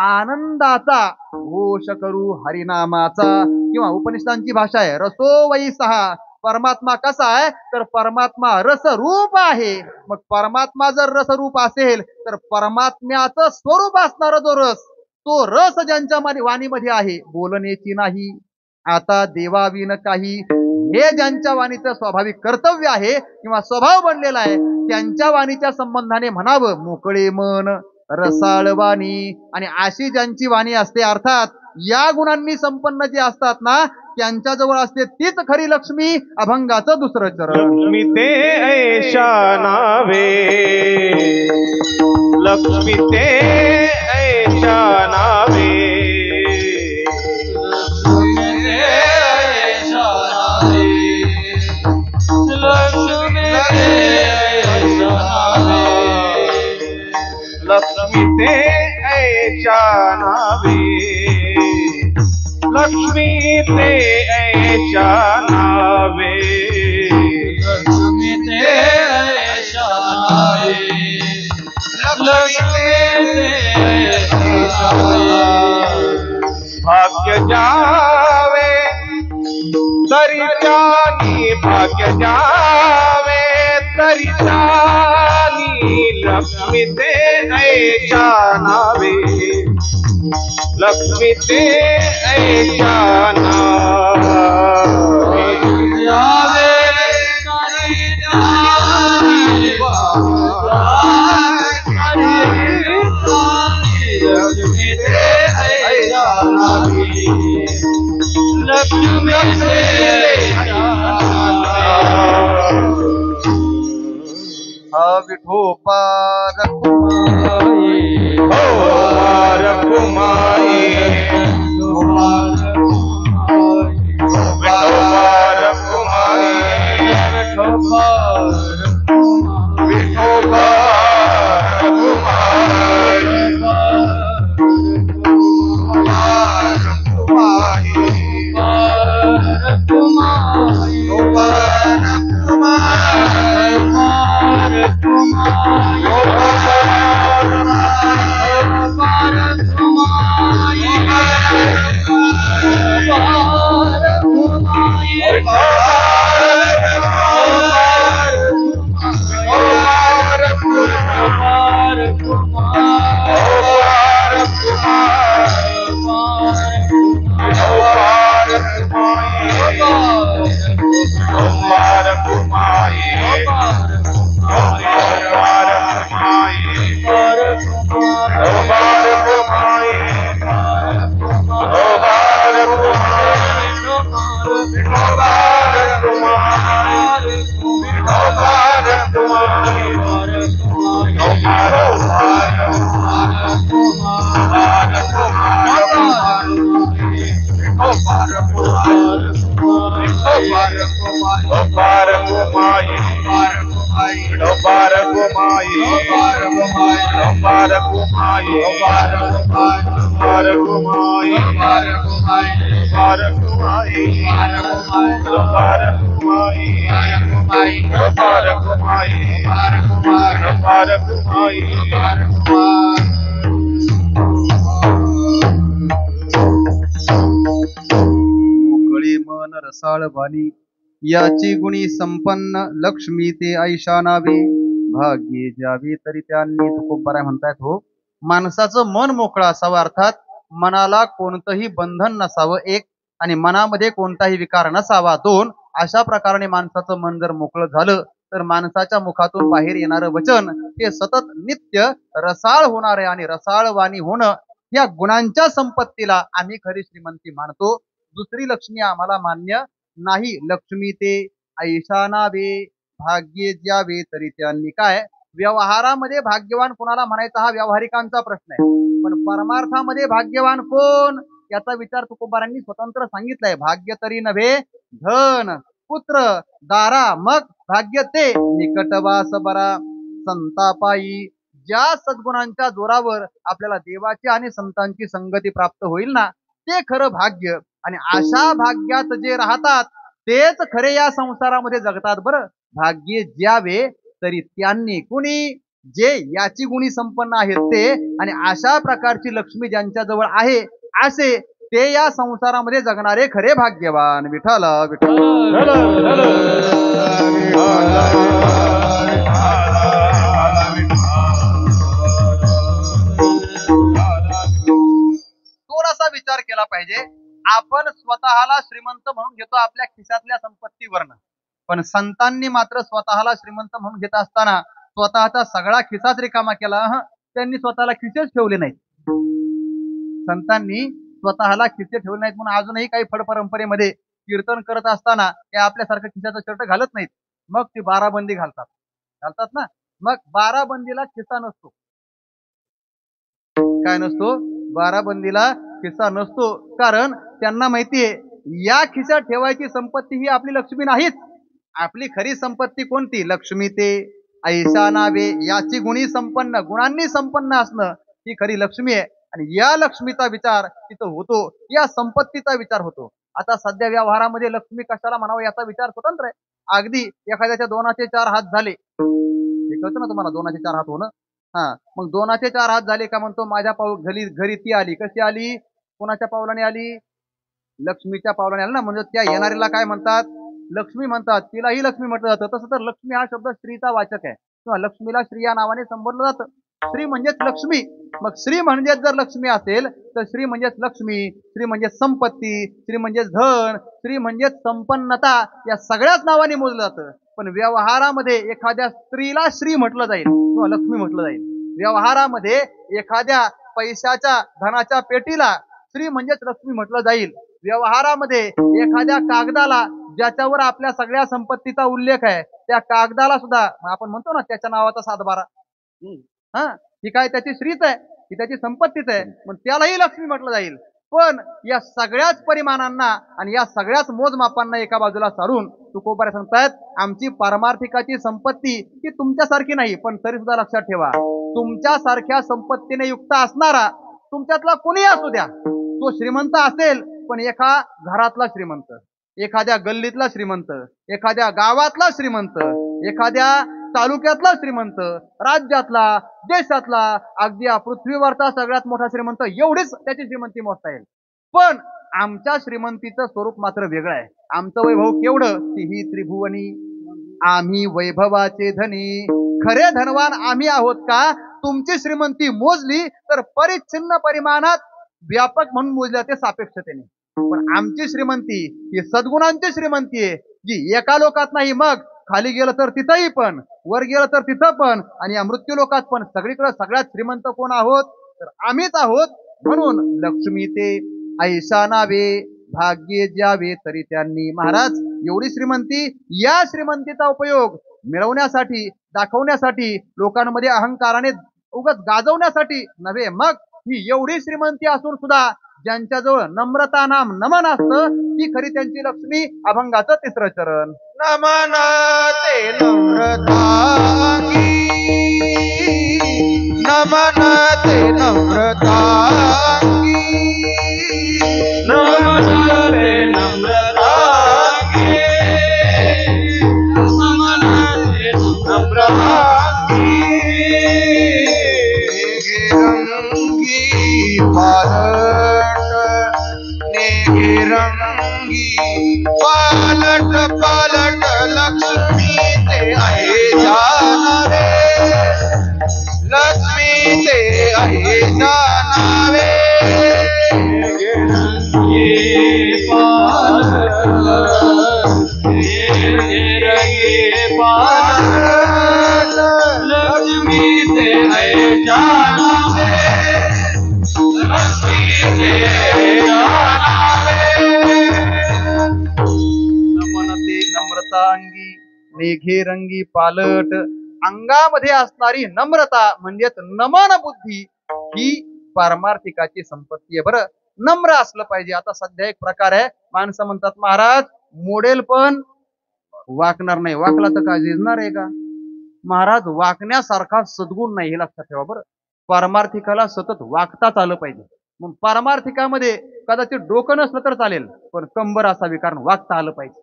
आनंदाचा, घोष करू हरिनामाचा, किंवा उपनिषदांची भाषा आहे रसो वै सहा. परमात्मा कसा आहे? तर परमात्मा रसरूप आहे. मग परमात्मा जर रसरूप असेल तर परमात्म्याचं स्वरूप असणारा जो रस, तो रस ज्यांच्या वाणीमध्ये आहे, बोलण्याची नाही, आता देवाविन काही, हे ज्यांच्या वाणीचं स्वाभाविक कर्तव्य आहे किंवा स्वभाव बनलेला आहे, त्यांच्या वाणीच्या संबंधाने म्हणावं मोकळे मन, रसाळ वाणी. आणि अशी ज्यांची वाणी असते, अर्थात या गुणांनी संपन्न जे असतात ना, त्यांच्याजवळ असते तीच खरी लक्ष्मी. अभंगाचं दुसरं चरण. लक्ष्मी ते ऐशा नावे, लक्ष्मी ते ऐशा नावे, लक्ष्मी ते ऐशा नावे, लक्ष्मी ते ऐशा नावे, लक्ष्मी ते ऐशा नावे, लक्ष्मी ते ऐशा नावे. भाग्य जावे तरी जानी, भाग्य जावे तरी जानी, लक्ष्मी ते ऐशा नावे, लक्ष्मी ते ऐशा नावे. जावे तरी जानी, लक्ष्मी ते ऐशा नावे, लक्ष्मी ते ऐशा नावे. हा विठोपार हो रघुमाई, विठोबा रघुमाई, विठोबा मोकळे मन रसाळ वाणी, याची गुणी संपन्न लक्ष्मी ते ऐशा नावे. भाग्ये ज्यावे तरी त्यांनी, तुकोबाराय म्हणतायत हो, माणसाचं मन मोकळं असावं, अर्थात मनाला कोणतंही बंधन नसावं एक, आणि मनामध्ये कोणताही विकार नसावा दोन. अशा प्रकारे माणसाचं मन जर मोकळं झालं तर माणसाच्या मुखातून बाहेर येणारं वचन हे सतत नित्य रसाळ होणार आहे. आणि रसाळ वाणी होणं या गुणांच्या संपत्तीला आम्ही खरी श्रीमंती मानतो. दुसरी लक्ष्मी आम्हाला मान्य नाही. लक्ष्मी ते ऐशा नावे, भाग्ये ज्यावे तरी त्यांनी. काय व्यवहारामध्ये भाग्यवान कोणाला म्हणायचा हा व्यावहारिकांचा प्रश्न आहे, पण परमार्थामध्ये भाग्यवान कोण याचा विचार तुकोबारांनी स्वतंत्र सांगितलाय. भाग्य तरी नव्हे धन पुत्र दारा, मग भाग्य ते निकटवास बरा, संतापायी ज्या सद्गुणांच्या जोरावर आपल्याला देवाची आणि संतांची संगती प्राप्त होईल ना, ते खरं भाग्य. आणि अशा भाग्यात जे राहतात तेच खरे या संसारामध्ये जगतात. बरं, भाग्य ज्यावे तरी त्यांनी, कुणी, जे याची गुणी संपन्न आहेत ते, आणि अशा प्रकारची लक्ष्मी ज्यांच्या जवळ आहे असे ते या संसारामध्ये जगणारे खरे भाग्यवान. विठ्ठल विठ्ठल. थोडासा विचार केला पाहिजे. आपण स्वतःला श्रीमंत म्हणून घेतो आपल्या खिशातल्या संपत्तीवरनं, पण संतांनी मात्र स्वतःला श्रीमंत म्हणून घेत असताना स्वतःचा सगळा खिसाच रिकामा केला. त्यांनी स्वतःला खिसेच ठेवले नाहीत. संतांनी स्वतःला खिसे ठेवले नाहीत म्हणून अजूनही काही फड परंपरेमध्ये कीर्तन करत असताना ते आपल्यासारखं खिशाचा शर्ट घालत नाहीत. मग ती बाराबंदी घालतात ना. मग बाराबंदीला खिसा नसतो. काय नसतो? बाराबंदीला खिसा नसतो. कारण त्यांना माहितीये या खिशात ठेवायची संपत्ती ही आपली लक्ष्मी नाहीच. आपली खरी संपत्ती कोणती? लक्ष्मी ते ऐशा नावे, याची गुणी संपन्न, गुणांनी संपन्न असणं ही खरी लक्ष्मी आहे. आणि या लक्ष्मीचा विचार तिथं होतो, या संपत्तीचा विचार होतो. आता सध्या व्यवहारामध्ये लक्ष्मी कशाला म्हणावं याचा विचार स्वतंत्र आहे. अगदी एखाद्याच्या 2चे 4 हात झाले, हे कळतं ना तुम्हाला 2चे 4 हात होणं. मग 2चे 4 हात झाले का म्हणतो माझ्या घरी ती आली. कशी आली? कोणाच्या पावलाने आली? लक्ष्मीच्या पावलाने आली ना. म्हणजे त्या येणारीला काय म्हणतात? लक्ष्मी म्हणतात. तिलाही लक्ष्मी म्हटलं जातं. तसं तर लक्ष्मी हा शब्द स्त्रीचा वाचक आहे, किंवा लक्ष्मीला स्त्री या नावाने संबोधलं जातं. श्री म्हणजेच लक्ष्मी. मग श्री म्हणजेच जर लक्ष्मी असेल तर श्री म्हणजेच लक्ष्मी, श्री म्हणजेच संपत्ती, श्री म्हणजेच धन, श्री म्हणजेच संपन्नता, या सगळ्याच नावाने मोजलं जातं. पण व्यवहारामध्ये एखाद्या स्त्रीला श्री म्हटलं जाईल किंवा लक्ष्मी म्हटलं जाईल. व्यवहारामध्ये एखाद्या पैशाच्या धनाच्या पेटीला श्री म्हणजेच लक्ष्मी म्हटलं जाईल. व्यवहारामध्ये एखाद्या कागदाला ज्याच्यावर आपल्या सगळ्या संपत्तीचा उल्लेख आहे त्या कागदाला सुद्धा आपण म्हणतो ना त्याच्या नावाचा 7/12, ही काय त्याची श्रीच आहे, ही त्याची संपत्तीच आहे, मग त्यालाही लक्ष्मी म्हटलं जाईल. पण या सगळ्याच परिमाणांना आणि या सगळ्याच मोजमापांना एका बाजूला सारून तुकोबारे सांगतायत आमची पारमार्थिकाची संपत्ती ही तुमच्यासारखी नाही. पण तरी सुद्धा लक्षात ठेवा, तुमच्यासारख्या संपत्तीने युक्त असणारा तुमच्यातला कोणी असू द्या, तो श्रीमंत असेल, पण एका घरातला श्रीमंत, एखाद्या गल्लीतला श्रीमंत, एखाद्या गावातला श्रीमंत, एखाद्या तालुक्यातला श्रीमंत, राज्यातला, देशातला, अगदी या पृथ्वीवरचा सगळ्यात मोठा श्रीमंत, एवढीच त्याची श्रीमंती मोजता येईल. पण आमच्या श्रीमंतीचं स्वरूप मात्र वेगळं आहे. आमचं वैभव केवढं? ही त्रिभुवनी आम्ही वैभवाचे धनी. खरे धनवान आम्ही आहोत का? तुमची श्रीमंती मोजली तर परिच्छिन्न परिमाणात व्यापक म्हणून मोजली जाते सापेक्षतेने. पण आमची श्रीमंती ही सद्गुणांची श्रीमंती आहे, जी एका लोकात नाही, मग खाली गेलं तर तिथंही पण, वर गेलं तर तिथं पण, आणि या मृत्यू लोकात पण सगळीकडे सगळ्यात श्रीमंत कोण आहोत? तर आम्हीच आहोत. म्हणून लक्ष्मी ते ऐशा नावे, भाग्ये ज्यावे तरी त्यांनी. महाराज, एवढी श्रीमंती, या श्रीमंतीचा उपयोग मिळवण्यासाठी, दाखवण्यासाठी, लोकांमध्ये अहंकाराने उगाच गाजवण्यासाठी नव्हे. मग ही एवढी श्रीमंती असून सुद्धा ज्यांच्याजवळ नम्रता नाम नमन असतं ती खरी त्यांची लक्ष्मी. अभंगाचं 3रं चरण. नमन ते नम्रतांगी, नमन ते नम्रतांगी, नमन ते नम्रतांगी, नमन ते नम्रतांगी. रंगी पालट नेगे रंगी पालट पालट लक्ष्मी ते आहे जाणारे, लक्ष्मी ते आहे जाणारे. रंगी पालट रंगी पालट लक्ष्मी ते आहे जाणारे, नमनते नम्रतांगी मेघे रंगी पालट. अंगामध्ये असणारी नम्रता म्हणजेच नमन बुद्धी ही पारमार्थिकाची संपत्ती आहे. बरं, नम्र असलं पाहिजे. आता सध्या एक प्रकार आहे, माणसं म्हणतात महाराज मोडेल पण वाकणार नाही. वाकला तर काय झिजणार आहे का? महाराज वाकण्यासारखा सद्गुण नाही, हे लक्षात ठेवा बरं. पारमार्थिकाला सतत वाकताच आलं पाहिजे. मग पारमार्थिकामध्ये कदाचित डोकं नसलं तर चालेल, पण कंबर असावी, कारण वागता आलं पाहिजे.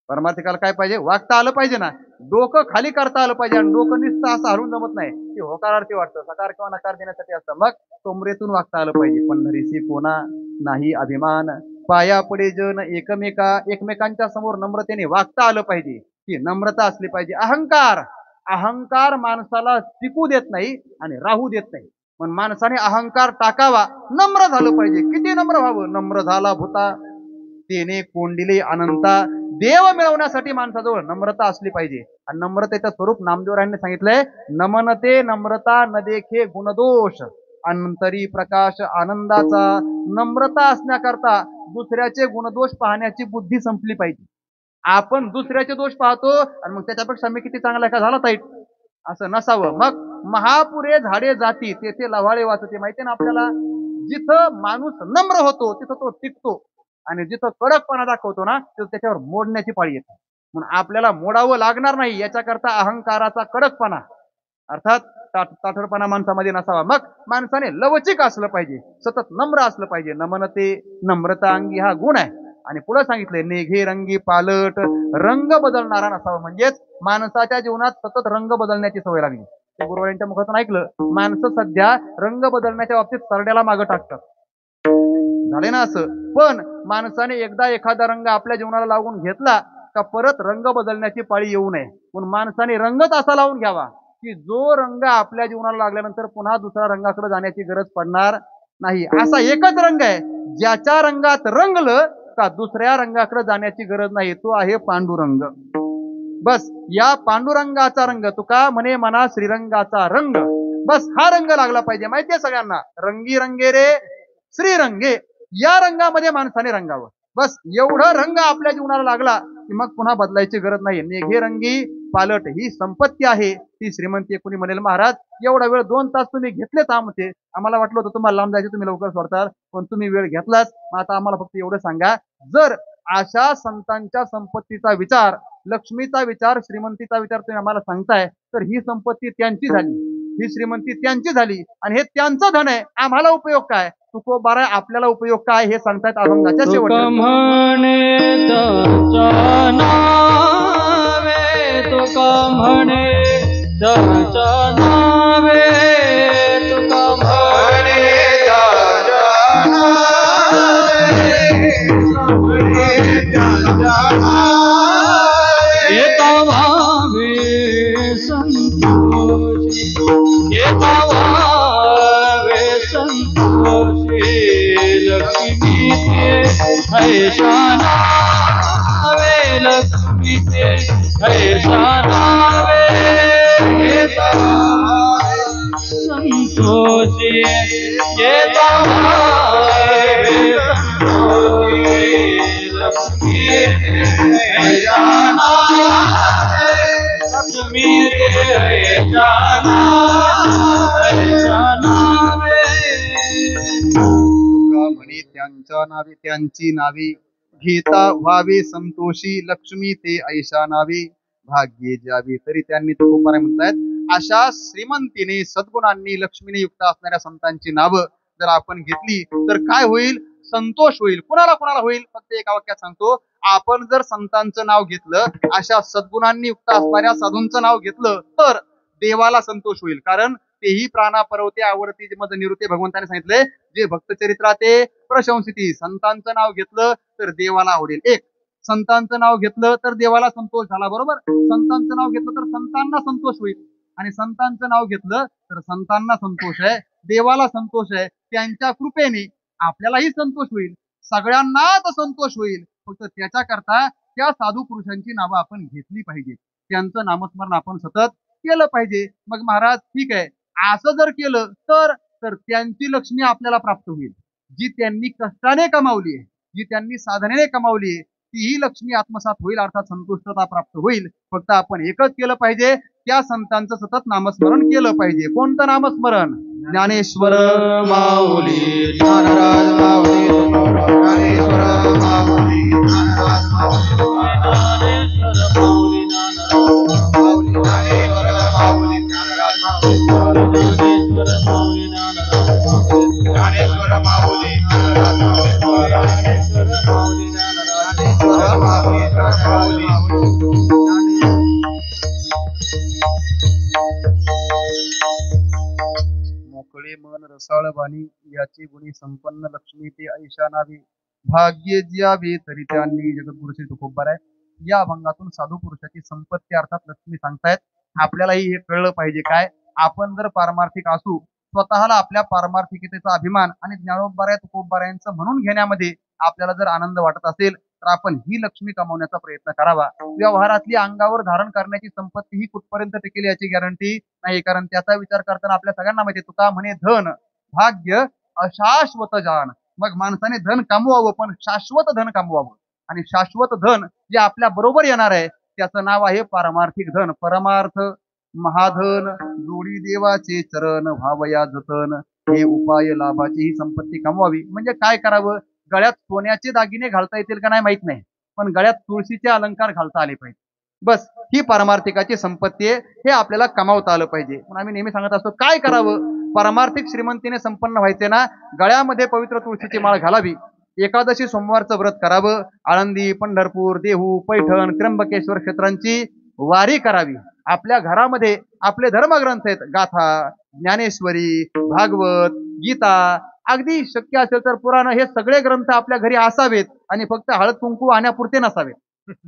परमार्थिकाला काय पाहिजे? वागता आलं पाहिजे ना, डोकं खाली करता आलं पाहिजे. आणि डोकं नुसतं असं हरून जमत नाही, ते होकारार्थी वाटतं, सकार किंवा नकार देण्यासाठी असतं. मग कमरेतून वागता आलं पाहिजे. पंढरीसी कोणा नाही अभिमान, पाया पडे जन एकमेकांच्या समोर नम्रतेने वागता आलं पाहिजे. ही नम्रता असली पाहिजे. अहंकार माणसाला टिकू देत नाही आणि राहू देत नाही. पण माणसाने अहंकार टाकावा, नम्र झालं पाहिजे. किती नम्र व्हावं? नम्र झाला भूता तेने कोंडिले अनंता. देव मिळवण्यासाठी माणसाजवळ नम्रता असली पाहिजे. आणि नम्रतेचं स्वरूप नामदेवरायांनी सांगितलंय, नमनते नम्रता न देखे गुणदोष, अंतरी प्रकाश आनंदाचा. नम्रता असण्याकरता दुसऱ्याचे गुणदोष पाहण्याची बुद्धी संपली पाहिजे. आपण दुसऱ्याचे दोष पाहतो आणि मग त्याच्यापेक्षा मी किती चांगला का झाला ताईट, असं नसावं. मग महापुरे झाडे जाती तेथे लव्हाळे वाचते. माहिती ना आपल्याला, जिथं माणूस नम्र होतो तिथं तो टिकतो, आणि जिथं कडकपणा दाखवतो ना तिथं त्याच्यावर मोडण्याची पाळी येते. म्हणून आपल्याला मोडावं लागणार नाही. याच्याकरता अहंकाराचा कडकपणा अर्थात ताठरपणा माणसामध्ये नसावा. मग माणसाने लवचिक असलं पाहिजे, सतत नम्र असलं पाहिजे. नमनते नम्रता अंगी हा गुण आहे. आणि पुढे सांगितलंय, नेघे रंगी पालट, रंग बदलणारा नसावा. म्हणजेच माणसाच्या जीवनात सतत रंग बदलण्याची सवय लागली. गुरुवार यांच्या मुखातून ऐकलं, माणसं सध्या रंग बदलण्याच्या बाबतीत सरड्याला मागं टाकतात. झाले ना असं. पण माणसाने एकदा एखादा रंग आपल्या जीवनाला लावून घेतला का परत रंग बदलण्याची पाळी येऊ नये. पण माणसाने रंगच असा लावून घ्यावा की जो रंग आपल्या जीवनाला लागल्यानंतर पुन्हा दुसऱ्या रंगाकडे जाण्याची गरज पडणार नाही. असा एकच रंग आहे ज्याच्या रंगात रंगलं का दुसऱ्या रंगाकडे जाण्याची गरज नाही. तो आहे पांडुरंग. बस या पांडुरंगाचा रंग, तुका म्हणे मना श्रीरंगाचा रंग, बस हा रंग लागला पाहिजे. माहितीये सगळ्यांना, रंगी रंगे रे श्रीरंगे, या रंगामध्ये माणसाने रंगावं. बस एवढं रंग आपल्या जीवनाला लागला की मग पुन्हा बदलायची गरज नाही. नेघे रंगी पालट ही संपत्ती आहे, ती श्रीमंती. कोणी म्हणेल महाराज एवढा वेळ 2 तास तुम्ही घेतलेच आमचे, आम्हाला वाटलं होतं तुम्हाला लांब जायचे, तुम्ही लवकर सोडताल, पण तुम्ही वेळ घेतलाच. आता आम्हाला फक्त एवढं सांगा, जर अशा संतांच्या संपत्तीचा विचार, लक्ष्मीचा विचार, श्रीमंतीचा विचार तुम्ही आम्हाला सांगताय, तर ही संपत्ती त्यांची झाली, ही श्रीमंती त्यांची झाली, आणि हे त्यांचं धन आहे. आम्हाला उपयोग काय? तुकोबारा आपल्याला उपयोग काय हे सांगतायत अभंगाच्या शेवटी. म्हणे त्याच्या नावे, तुका म्हणे त्याच्या नावे, तुका म्हणे त्याच्या नावे, येता भावे संतोषी, येता भावे संतोषी, लक्ष्मी ऐशा नावे, लक्ष्मी ऐशा नावे, येता संतोषी, येता भावे संतोषी, लक्ष्मी ऐशा नावे, लक्ष्मी ऐशा नावे. म्हणे त्यांच्या नावे, त्यांची नावे, घेता व्हावे संतोषी, लक्ष्मी ते ऐशा नावे, भाग्ये ज्यावे तरी त्यांनी. तुकोबारा म्हणतायत, अशा श्रीमंतीने, सद्गुणांनी, लक्ष्मीने युक्त असणाऱ्या संतांची नावं जर आपण घेतली तर काय होईल? संतोष होईल. कुणाला कुणाला होईल? फक्त एका वाक्यात सांगतो, आपण जर संतांचं नाव घेतलं, अशा सद्गुणांनी युक्त असणाऱ्या साधूंचं नाव घेतलं तर देवाला संतोष होईल. कारण तेही प्राणा परवते आवडती मद निवृत्ते, भगवंताने सांगितले, जे भक्तचरित्राते प्रशंसिती. संतांचं नाव घेतलं तर देवाला आवडेल. एक, संतांचं नाव घेतलं तर देवाला संतोष झाला, बरोबर. संतांचं नाव घेतलं तर संतांना संतोष होईल, आणि संतांचं नाव घेतलं तर संतांना संतोष आहे, देवाला संतोष आहे. त्यांच्या कृपेने आपल्यालाही संतोष होईल, सगळ्यांनाच संतोष होईल. फक्त त्याच्याकरता त्या साधू पुरुषांची नावं आपण घेतली पाहिजे, त्यांचं नामस्मरण आपण सतत केलं पाहिजे. मग महाराज ठीक आहे, असं जर केलं तर त्यांची लक्ष्मी आपल्याला प्राप्त होईल, जी त्यांनी कष्टाने कमावली आहे, जी त्यांनी साधनेने कमावली आहे, तीही लक्ष्मी आत्मसात होईल, अर्थात संतुष्टता प्राप्त होईल. फक्त आपण एकच केलं पाहिजे, त्या संतांचं सतत नामस्मरण केलं पाहिजे. कोणतं नामस्मरण? ज्ञानेश्वर माऊली ज्ञानराज माऊली, ज्ञानेश्वर माऊली ज्ञानराज माऊली, ज्ञानेश्वर माऊली ज्ञानराज माऊली. बाळबाणी याची गुणी संपन्न लक्ष्मी ते ऐशा नावी भाग्य ज्यावे तरी त्यांनी जगद्गुरु श्री तुकोबाराय या अभंगातून साधू पुरुषाची संपत्ती अर्थात लक्ष्मी सांगतायत. आपल्यालाही हे कळलं पाहिजे काय आपण जर पारमार्थिक असू स्वतःला आपल्या पारमार्थिकतेचा अभिमान आणि ज्ञानोबाराय तुकोबारायांचं म्हणून घेण्यामध्ये आपल्याला जर आनंद वाटत असेल तर आपण ही लक्ष्मी कमवण्याचा प्रयत्न करावा. व्यवहारातली अंगावर धारण करण्याची संपत्ती ही कुठपर्यंत टिकेल याची गॅरंटी नाही, कारण त्याचा विचार करताना आपल्या सगळ्यांना माहिती तुका म्हणे धन भाग्य अशाश्वत जान. मग माणसाने धन कमवावं पण शाश्वत धन कमवावं आणि शाश्वत धन जे आपल्या बरोबर येणार आहे त्याचं नाव आहे पारमार्थिक धन. परमार्थ महाधन जोडी देवाचे चरण व्हावया जतन हे उपाय लाभाची ही संपत्ती कमवावी. म्हणजे काय करावं गळ्यात सोन्याचे दागिने घालता येतील का नाही माहित नाही पण गळ्यात तुळशीचे अलंकार घालता आले पाहिजे. बस ही पारमार्थिकाची संपत्ती आहे हे आपल्याला कमावता आलं पाहिजे. पण आम्ही नेहमी सांगत असतो काय करावं पारमार्थिक श्रीमंतीने संपन्न व्हायचे ना गळ्यामध्ये पवित्र तुळशीची माळ घालावी. एकादशी सोमवारचं व्रत करावं. आळंदी पंढरपूर देहू पैठण त्र्यंबकेश्वर क्षेत्रांची वारी करावी. आपल्या घरामध्ये आपले धर्मग्रंथ आहेत गाथा ज्ञानेश्वरी भागवत गीता अगदी शक्य असेल तर पुराण हे सगळे ग्रंथ आपल्या घरी असावेत आणि फक्त हळद कुंकू आणण्यापुरते नसावेत.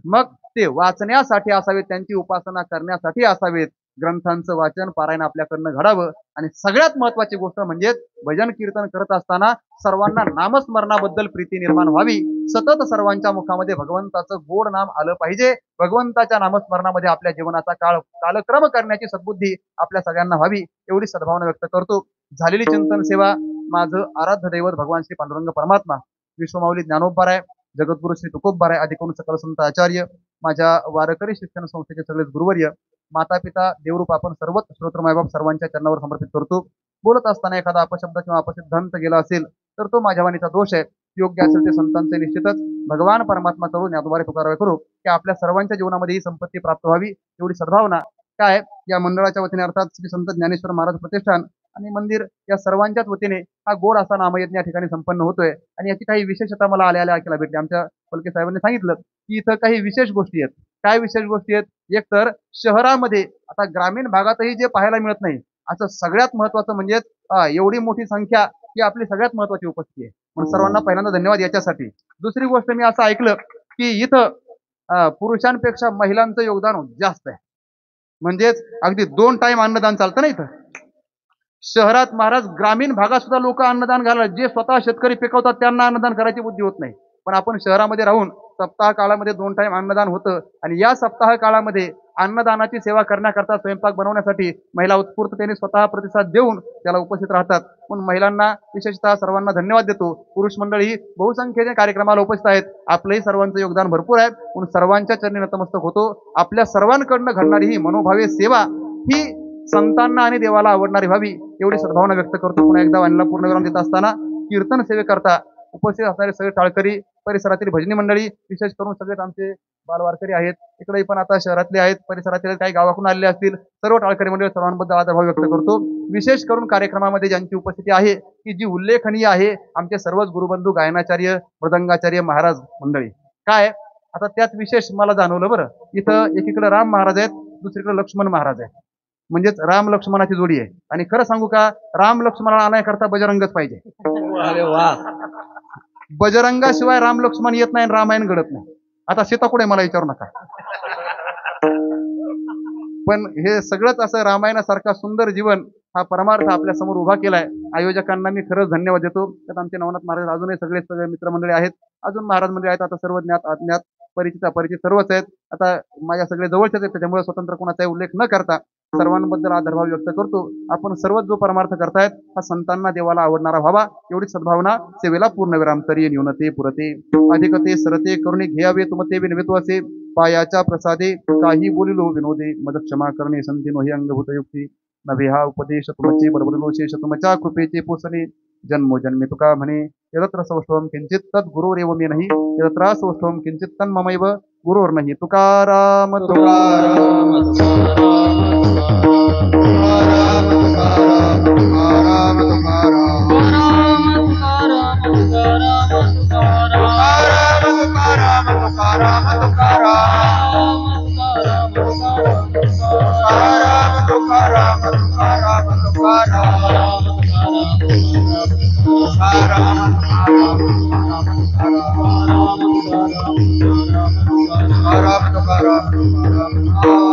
मग ते वाचण्यासाठी असावेत त्यांची उपासना करण्यासाठी असावेत. ग्रंथांचं वाचन पारायण आपल्याकडनं घडावं आणि सगळ्यात महत्वाची गोष्ट म्हणजे भजन कीर्तन करत असताना सर्वांना नामस्मरणाबद्दल प्रीती निर्माण व्हावी. सतत सर्वांच्या मुखामध्ये भगवंताचं गोड नाम आलं पाहिजे. भगवंताच्या नामस्मरणामध्ये आपल्या जीवनाचा कालक्रम करण्याची सद्बुद्धी आपल्या सगळ्यांना व्हावी एवढी सद्भावना व्यक्त करतो. झालेली चिंतन सेवा माझं आराध्य दैवत भगवान श्री पांडुरंग परमात्मा विश्वमाऊली ज्ञानोबाराय जगद्गुरु श्री तुकोबाराय अधिकून सकल संत आचार्य माझ्या वारकरी शिक्षण संस्थेचे सगळेच गुरुवर्य माता पिता देवरूप आपण सर्वच श्रोत्र मायबाप सर्वांच्या चरणावर समर्पित करतो. बोलत असताना एखादा अपशब्द किंवा अपसिद्धांत गेला असेल तर तो माझ्या वाणीचा दोष आहे. योग्य असेल ते संतांचे निश्चितच भगवान परमात्मा करून याद्वारे तुकाराय करू की आपल्या सर्वांच्या जीवनामध्ये ही संपत्ती प्राप्त व्हावी एवढी सद्भावना काय या मंडळाच्या वतीने अर्थात श्री संत ज्ञानेश्वर महाराज प्रतिष्ठान आणि मंदिर या सर्वांच्याच वतीने हा गोड असा नामयज्ञ या ठिकाणी संपन्न होतोय. आणि याची काही विशेषता मला आल्या ऐकायला भेटली. आमच्या फलके साहेबांनी सांगितलं की इथं काही विशेष गोष्टी आहेत. काय विशेष गोष्टी आहेत एक तर शहरामध्ये आता ग्रामीण भागातही जे पाहायला मिळत नाही असं सगळ्यात महत्वाचं म्हणजे एवढी मोठी संख्या ही आपली सगळ्यात महत्वाची उपस्थिती आहे. म्हणून सर्वांना पहिल्यांदा धन्यवाद याच्यासाठी. दुसरी गोष्ट मी असं ऐकलं की इथं पुरुषांपेक्षा महिलांचं योगदान जास्त आहे. म्हणजेच अगदी 2 टाइम अन्नदान चालतं ना इथं. शहरात महाराज ग्रामीण भागात सुद्धा लोक अन्नदान घालतात. जे स्वतः शेतकरी पिकवतात त्यांना अन्नदान करायची बुद्धी होत नाही. पण आपण शहरामध्ये राहून सप्ताह काळामध्ये 2 टाइम अन्नदान होतं आणि या सप्ताह काळामध्ये अन्नदानाची सेवा करण्याकरता स्वयंपाक बनवण्यासाठी महिला उत्स्फूर्ततेने स्वतः प्रतिसाद देऊन त्याला उपस्थित राहतात. म्हणून महिलांना विशेषतः सर्वांना धन्यवाद देतो. पुरुष मंडळी बहुसंख्येने कार्यक्रमाला उपस्थित आहेत. आपलंही सर्वांचं योगदान भरपूर आहे. म्हणून सर्वांच्या चरणी नतमस्तक होतो. आपल्या सर्वांकडनं घडणारी ही मनोभावे सेवा ही संतांना आणि देवाला आवडणारी व्हावी एवढी सद्भावना व्यक्त करतो. पुन्हा एकदा वाणीला पूर्णविराम देत असताना कीर्तन सेवेकरता उपस्थित असणारे सगळे टाळकरी परिसरातील भजनी मंडळी विशेष करून सगळेच आमचे बालवारकरी आहेत. इकडेही पण आता शहरातले आहेत परिसरातील काही गावाकडून आलेले असतील सर्व टाळकरी मंडळी सर्वांबद्दल आदरभाव व्यक्त करतो. विशेष करून कार्यक्रमामध्ये ज्यांची उपस्थिती आहे की जी उल्लेखनीय आहे आमचे सर्वच गुरुबंधू गायनाचार्य मृदंगाचार्य महाराज मंडळी. काय आता त्यात विशेष मला जाणवलं बरं इथं एकीकडे राम महाराज आहेत दुसरीकडे लक्ष्मण महाराज आहेत. म्हणजेच राम लक्ष्मणाची जोडी आहे. आणि खरं सांगू का राम लक्ष्मणाला आणण्याकरता बजरंगच पाहिजे. अरे वा बजरंगाशिवाय राम लक्ष्मण येत नाही रामायण घडत नाही. आता सीता कुठे मला विचारू नका. पण हे सगळंच असं रामायणासारखा सुंदर जीवन हा परमार्थ आपल्या समोर उभा केलाय. आयोजकांना मी खरंच धन्यवाद देतो. त्यात आमचे नवनाथ महाराज अजूनही सगळे मित्रमंडळी आहेत. अजून महाराज मंडळी आहेत. आता सर्व ज्ञात अज्ञात परिचित अपरिचित सर्वच आहेत. आता माझ्या सगळे जवळचेच आहेत त्याच्यामुळे स्वतंत्र कोणाचाही उल्लेख न करता सर्वांबद्दल आदरभाव व्यक्त करतो. आपण सर्वच जो परमार्थ करतायत हा संतांना देवाला आवडणारा व्हावा एवढी सद्भावना सेवेला पूर्णविराम तरी न्यूनते पुरते अधिकते सरते करुणे घ्यावे तुमते विनवितो असे पायाच्या प्रसादे काही बोलिलो विनोदे मद क्षमा करणे संधी नोही अंगभूत युक्ती नव्हे हा उपदेश तुमचे बरोबर शेष तुमच्या कृपेचे पोसणे जन्मोजन्मे तुका म्हणे यदत्र सौष्ठवम किंचित तद गुरुरेव मे नाही यदत्र सौष्ठवम किंचित तन्ममैव गुरुर नाही. तुकाराम तुकाराम तुकाराम परब्रह्म